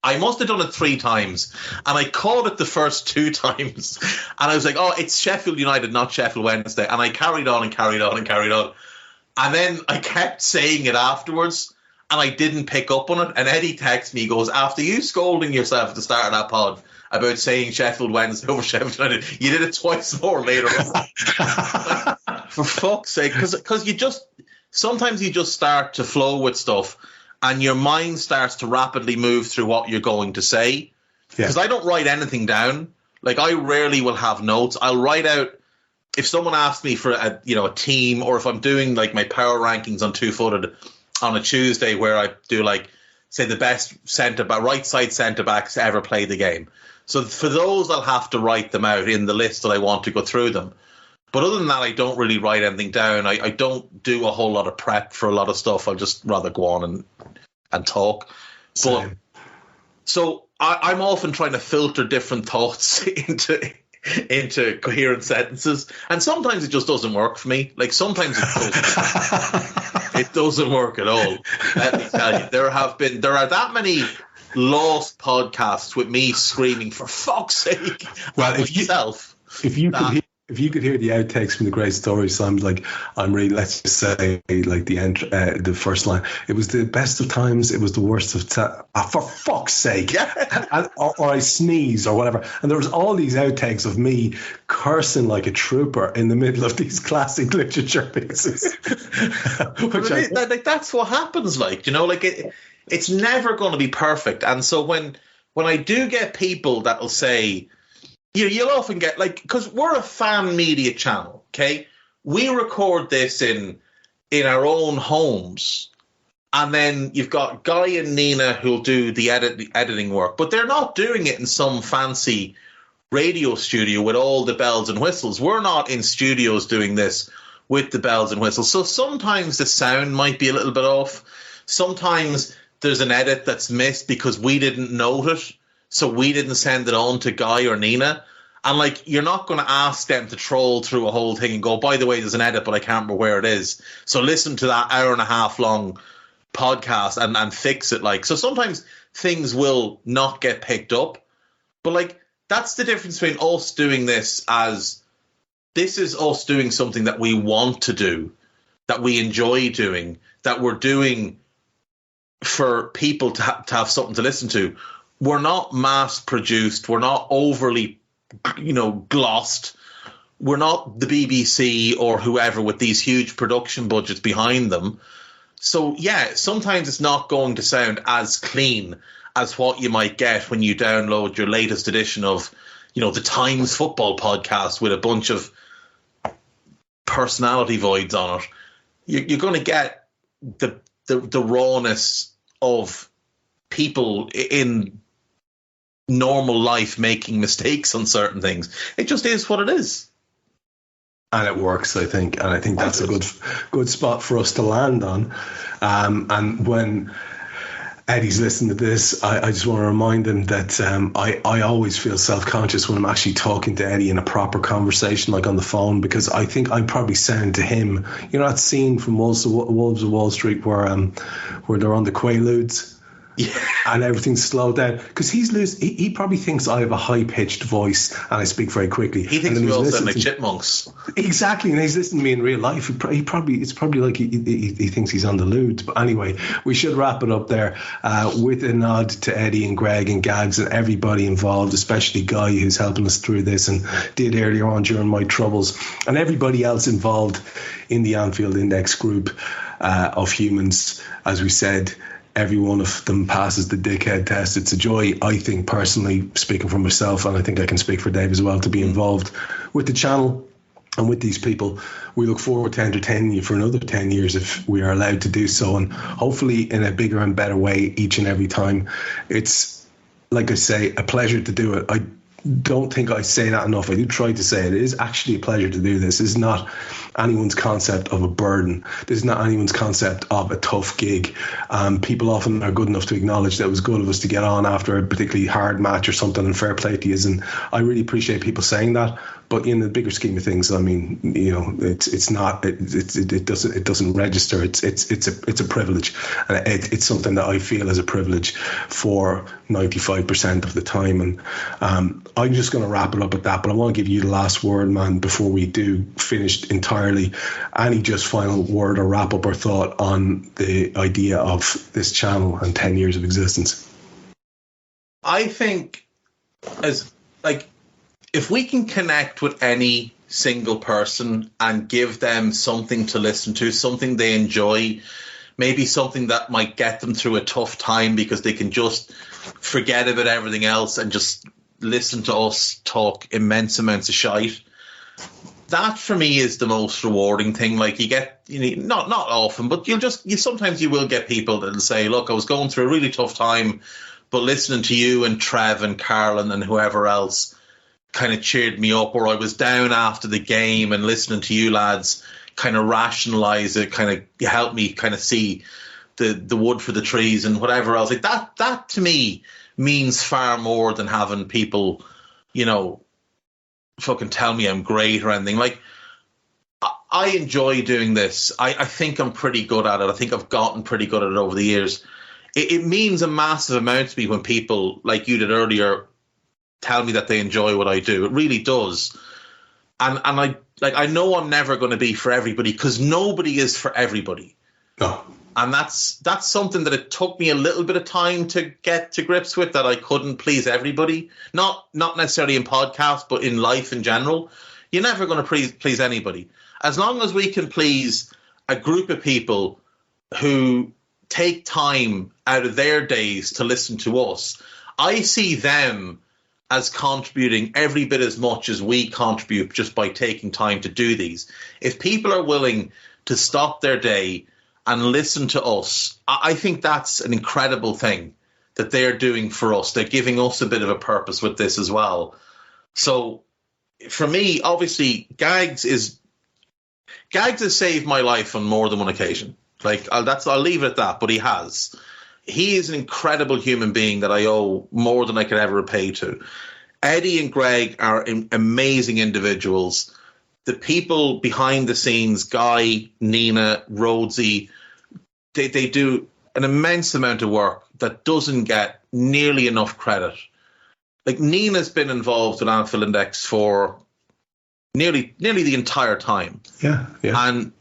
I must have done it 3 times, and I caught it the first 2 times, and I was like, "Oh, it's Sheffield United, not Sheffield Wednesday." And I carried on and carried on and carried on, and then I kept saying it afterwards. And I didn't pick up on it. And Eddie texts me, he goes, "After you scolding yourself at the start of that pod about saying Sheffield Wednesday over Sheffield United, you did it twice more later on." Like, for fuck's sake, because sometimes you just start to flow with stuff and your mind starts to rapidly move through what you're going to say. Because I don't write anything down. Like, I rarely will have notes. I'll write out, if someone asks me for a team, or if I'm doing like my power rankings on Two-Footed on a Tuesday, where I do say the best right side centre backs to ever play the game. So for those, I'll have to write them out in the list that I want to go through them. But other than that, I don't really write anything down. I don't do a whole lot of prep for a lot of stuff. I'll just rather go on and talk. But, so I'm often trying to filter different thoughts into coherent sentences, and sometimes it just doesn't work for me. Like, sometimes it doesn't. It doesn't work at all. Let me tell you, there are that many lost podcasts with me screaming, "For fuck's sake!" Well, if you if you could hear the outtakes from the great stories, so I'm really, let's just say, like the first line, it was the best of times, it was the worst of times, for fuck's sake, or I sneeze or whatever. And there was all these outtakes of me cursing like a trooper in the middle of these classic literature pieces. That's what happens, it's never going to be perfect. And so when I do get people that will say, you'll often get, because we're a fan media channel, okay? We record this in our own homes, and then you've got Guy and Nina who'll do the editing work, but they're not doing it in some fancy radio studio with all the bells and whistles. We're not in studios doing this with the bells and whistles. So sometimes the sound might be a little bit off. Sometimes there's an edit that's missed because we didn't note it. So we didn't send it on to Guy or Nina. And you're not going to ask them to troll through a whole thing and go, by the way, there's an edit, but I can't remember where it is. So listen to that hour and a half long podcast and fix it. So sometimes things will not get picked up. But that's the difference between us doing this as this is us doing something that we want to do, that we enjoy doing, that we're doing for people to have something to listen to. We're not mass produced. We're not overly, glossed. We're not the BBC or whoever with these huge production budgets behind them. So, yeah, sometimes it's not going to sound as clean as what you might get when you download your latest edition of, the Times Football Podcast with a bunch of personality voids on it. You're going to get the rawness of people in normal life making mistakes on certain things. It just is what it is. And it works, I think. And I think that's a good spot for us to land on. And when Eddie's listening to this, I just want to remind him that I always feel self-conscious when I'm actually talking to Eddie in a proper conversation, like on the phone, because I think I probably sound to him, that scene from Wolves of Wall Street where they're on the Quaaludes. Yeah. And everything's slowed down because he probably thinks I have a high-pitched voice and I speak very quickly. He thinks we all sound like chipmunks. Exactly, and he's listening to me in real life. It's probably like he thinks he's on the lewd. But anyway, we should wrap it up there with a nod to Eddie and Greg and Gags and everybody involved, especially Guy, who's helping us through this and did earlier on during my troubles, and everybody else involved in the Anfield Index group of humans. As we said, every one of them passes the dickhead test. It's a joy, I think, personally, speaking for myself, and I think I can speak for Dave as well, to be involved with the channel and with these people. We look forward to entertaining you for another 10 years if we are allowed to do so, and hopefully in a bigger and better way each and every time. It's, like I say, a pleasure to do it. I don't think I say that enough. I do try to say it. It is actually a pleasure to do this. This is not anyone's concept of a burden. This is not anyone's concept of a tough gig. People often are good enough to acknowledge that it was good of us to get on after a particularly hard match or something, and fair play to you. And I really appreciate people saying that. But in the bigger scheme of things, I mean, it's not. It doesn't register. It's a privilege, and it's something that I feel is a privilege for 95% of the time. And I'm just going to wrap it up at that. But I want to give you the last word, man, before we do finish entirely. Any just final word or wrap up or thought on the idea of this channel and 10 years of existence? I think if we can connect with any single person and give them something to listen to, something they enjoy, maybe something that might get them through a tough time because they can just forget about everything else and just listen to us talk immense amounts of shite. That for me is the most rewarding thing. You get, not often, but sometimes you will get people that'll say, look, I was going through a really tough time, but listening to you and Trev and Carlin and whoever else kind of cheered me up, or I was down after the game and listening to you lads kind of rationalize it, kind of help me kind of see the wood for the trees and whatever else. That to me means far more than having people, fucking tell me I'm great or anything. I enjoy doing this. I think I'm pretty good at it. I think I've gotten pretty good at it over the years. It means a massive amount to me when people, like you did earlier, tell me that they enjoy what I do. It really does. And I know I'm never going to be for everybody, because nobody is for everybody. No. And that's something that it took me a little bit of time to get to grips with, that I couldn't please everybody. Not necessarily in podcasts, but in life in general. You're never going to please anybody. As long as we can please a group of people who take time out of their days to listen to us, I see them as contributing every bit as much as we contribute just by taking time to do these. If people are willing to stop their day and listen to us, I think that's an incredible thing that they're doing for us. They're giving us a bit of a purpose with this as well. So for me, obviously, Gags has saved my life on more than one occasion. I'll leave it at that, but he has. He is an incredible human being that I owe more than I could ever repay to. Eddie and Greg are amazing individuals. The people behind the scenes, Guy, Nina, Rhodesy, they do an immense amount of work that doesn't get nearly enough credit. Like, Nina's been involved with Anfield Index for nearly the entire time. Yeah. And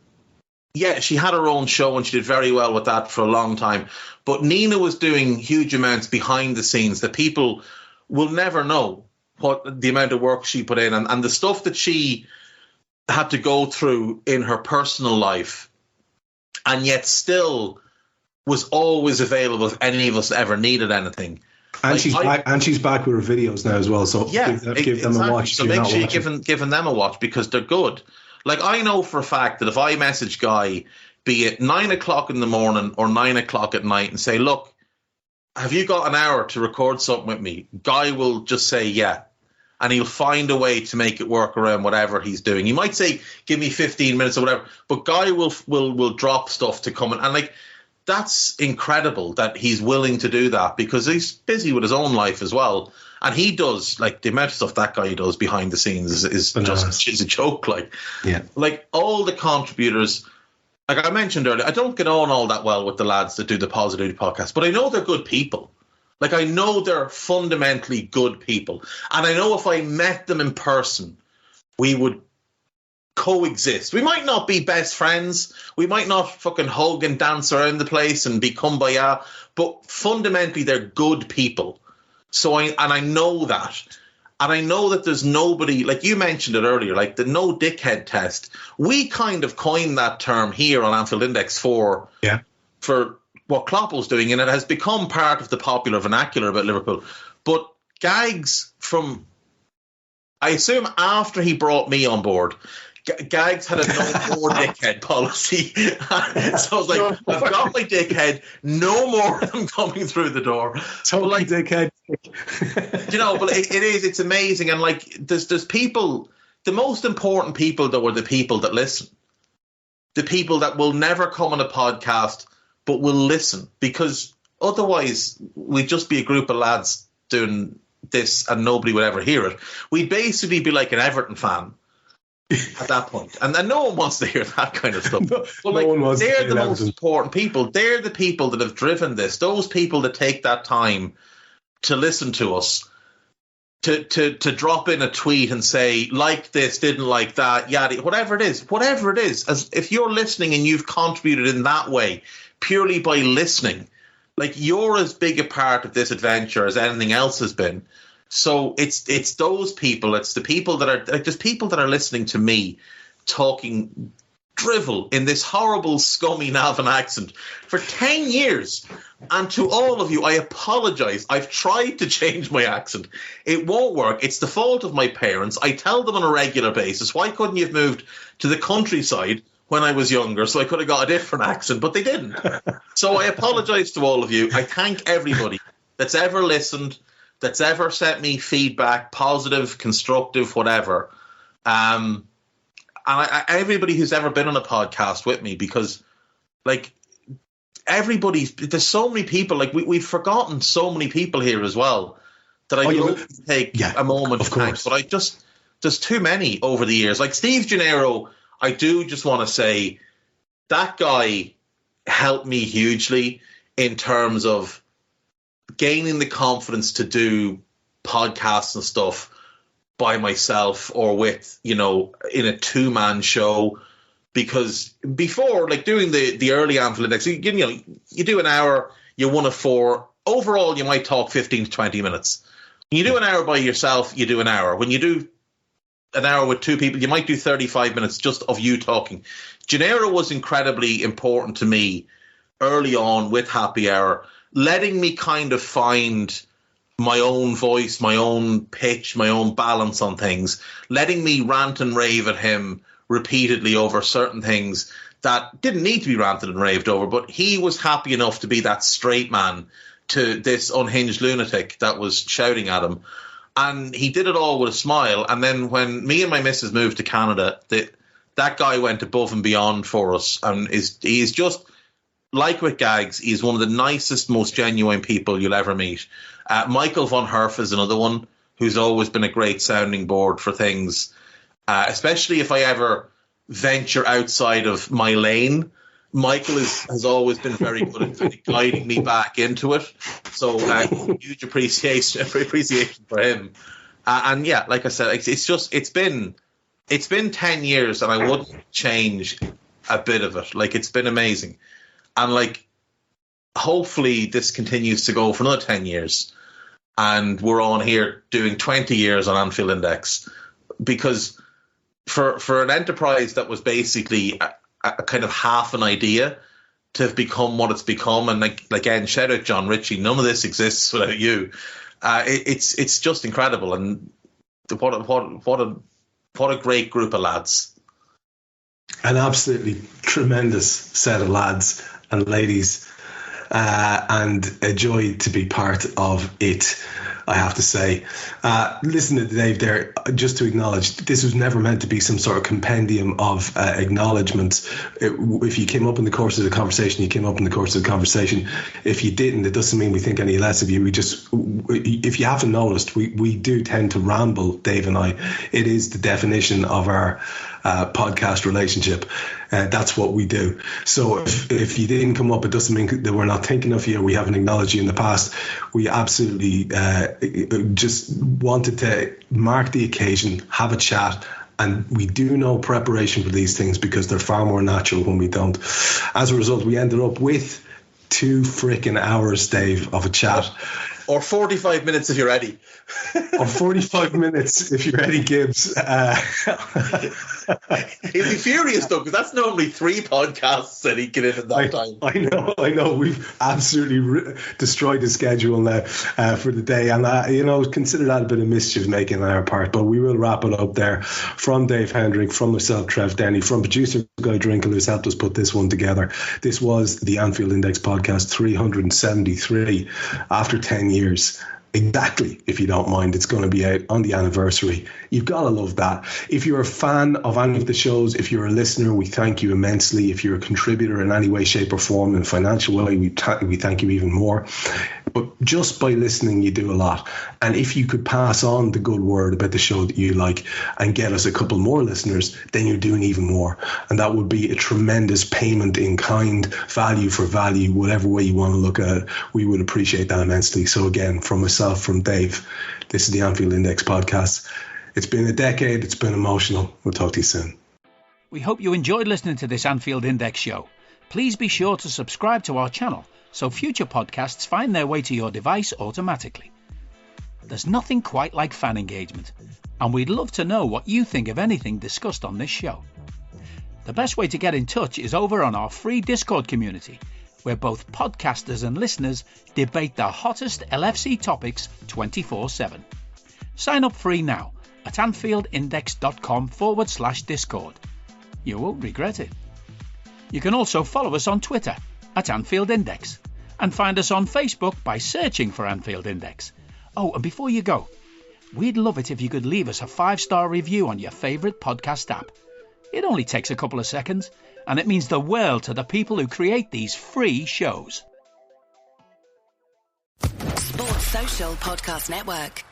yeah, she had her own show and she did very well with that for a long time. But Nina was doing huge amounts behind the scenes that people will never know what the amount of work she put in, and the stuff that she had to go through in her personal life, and yet still was always available if any of us ever needed anything. And she's back with her videos now as well. So yeah, give them a watch. So make sure you're giving them a watch, because they're good. Like, I know for a fact that if I message Guy, be it 9 o'clock in the morning or 9 o'clock at night, and say, look, have you got an hour to record something with me? Guy will just say, yeah. And he'll find a way to make it work around whatever he's doing. He might say, give me 15 minutes or whatever, but Guy will drop stuff to come in. And like, that's incredible that he's willing to do that, because he's busy with his own life as well. And he does, like, the amount of stuff that guy does behind the scenes is just a joke. Like, yeah. Like, all the contributors, like I mentioned earlier, I don't get on all that well with the lads that do the Positivity Podcast, but I know they're good people. Like, I know they're fundamentally good people. And I know if I met them in person, we would coexist. We might not be best friends. We might not fucking hug and dance around the place and be kumbaya, but fundamentally they're good people. So I know that. And I know that there's nobody, like you mentioned it earlier, like the no dickhead test. We kind of coined that term here on Anfield Index for what Klopp was doing, and it has become part of the popular vernacular about Liverpool. But Gags, I assume after he brought me on board, Gags had a no more dickhead policy. So I was like, I've got my dickhead, no more of them coming through the door. Totally, like, dickhead. But it's amazing. And like, there's people, the most important people though are the people that listen. The people that will never come on a podcast but will listen, because otherwise we'd just be a group of lads doing this and nobody would ever hear it. We'd basically be like an Everton fan at that point. And then no one wants to hear that kind of stuff. But like, they're the most important people. They're the people that have driven this. Those people that take that time to listen to us, to drop in a tweet and say, like this, didn't like that, yada, whatever it is. As if you're listening and you've contributed in that way, purely by listening, like, you're as big a part of this adventure as anything else has been. So it's those people. It's the people that are like, there's people that are listening to me talking drivel in this horrible, scummy Navan accent for 10 years. And to all of you, I apologize. I've tried to change my accent. It won't work. It's the fault of my parents. I tell them on a regular basis, why couldn't you have moved to the countryside when I was younger so I could have got a different accent? But they didn't. So I apologize to all of you. I thank everybody that's ever listened, that's ever sent me feedback, positive, constructive, whatever. And everybody who's ever been on a podcast with me, because, like, there's so many people, like, we've forgotten so many people here as well that I don't take a moment to thank. But there's too many over the years. Like Steve Gennaro, I do just want to say that guy helped me hugely in terms of gaining the confidence to do podcasts and stuff by myself or with, in a 2-man show. Because before, like doing the early Anfield Index, you do an hour, you're 1 of 4. Overall, you might talk 15 to 20 minutes. When you do an hour by yourself, you do an hour. When you do an hour with 2 people, you might do 35 minutes just of you talking. Gennaro was incredibly important to me early on with Happy Hour, letting me kind of find my own voice, my own pitch, my own balance on things, letting me rant and rave at him repeatedly over certain things that didn't need to be ranted and raved over, but he was happy enough to be that straight man to this unhinged lunatic that was shouting at him. And he did it all with a smile. And then when me and my missus moved to Canada, that guy went above and beyond for us. And he's just, like with Gags, he's one of the nicest, most genuine people you'll ever meet. Michael von Herf is another one who's always been a great sounding board for things, especially if I ever venture outside of my lane. Michael has always been very good at kind of guiding me back into it. So huge appreciation for him. And yeah, like I said, it's been 10 years and I wouldn't change a bit of it. Like, it's been amazing. And like, hopefully this continues to go for another 10 years. And we're on here doing 20 years on Anfield Index, because for an enterprise that was basically a kind of half an idea to have become what it's become, and like again, shout out John Ritchie, none of this exists without you. It's just incredible, and what a great group of lads. An absolutely tremendous set of lads and ladies, and a joy to be part of it, I have to say. Listen to Dave there, just to acknowledge, this was never meant to be some sort of compendium of acknowledgements. If you came up in the course of the conversation, you came up in the course of the conversation. If you didn't, it doesn't mean we think any less of you. If you haven't noticed, we do tend to ramble, Dave and I. It is the definition of our podcast relationship. That's what we do. So if you didn't come up, it doesn't mean that we're not thinking of you. We haven't acknowledged you in the past. We absolutely just wanted to mark the occasion, have a chat, and we do no preparation for these things because they're far more natural when we don't. As a result, we ended up with 2 frickin' hours, Dave, of a chat. Or 45 minutes if you're ready. Or 45 minutes if you're Eddie Gibbs. He'd be furious though, because that's normally 3 podcasts that he get in that time. I know. We've absolutely destroyed the schedule now for the day, and consider that a bit of mischief making on our part. But we will wrap it up there. From Dave Hendrick, from myself, Trev Downey, from producer Guy Drinkle, who's helped us put this one together. This was the Anfield Index Podcast 373 after 10 years. Exactly, if you don't mind. It's going to be out on the anniversary. You've got to love that. If you're a fan of any of the shows, if you're a listener, we thank you immensely. If you're a contributor in any way, shape or form, in a financial way, we thank you even more. But just by listening, you do a lot. And if you could pass on the good word about the show that you like and get us a couple more listeners, then you're doing even more. And that would be a tremendous payment in kind, value for value, whatever way you want to look at it. We would appreciate that immensely. So again, from myself, from Dave, this is the Anfield Index Podcast. It's been a decade. It's been emotional. We'll talk to you soon. We hope you enjoyed listening to this Anfield Index show. Please be sure to subscribe to our channel so future podcasts find their way to your device automatically. There's nothing quite like fan engagement, and we'd love to know what you think of anything discussed on this show. The best way to get in touch is over on our free Discord community, where both podcasters and listeners debate the hottest LFC topics 24/7. Sign up free now at AnfieldIndex.com/Discord. You won't regret it. You can also follow us on Twitter at Anfield Index and find us on Facebook by searching for Anfield Index. Oh, and before you go, we'd love it if you could leave us a 5-star review on your favourite podcast app. It only takes a couple of seconds, and it means the world to the people who create these free shows. Sports Social Podcast Network.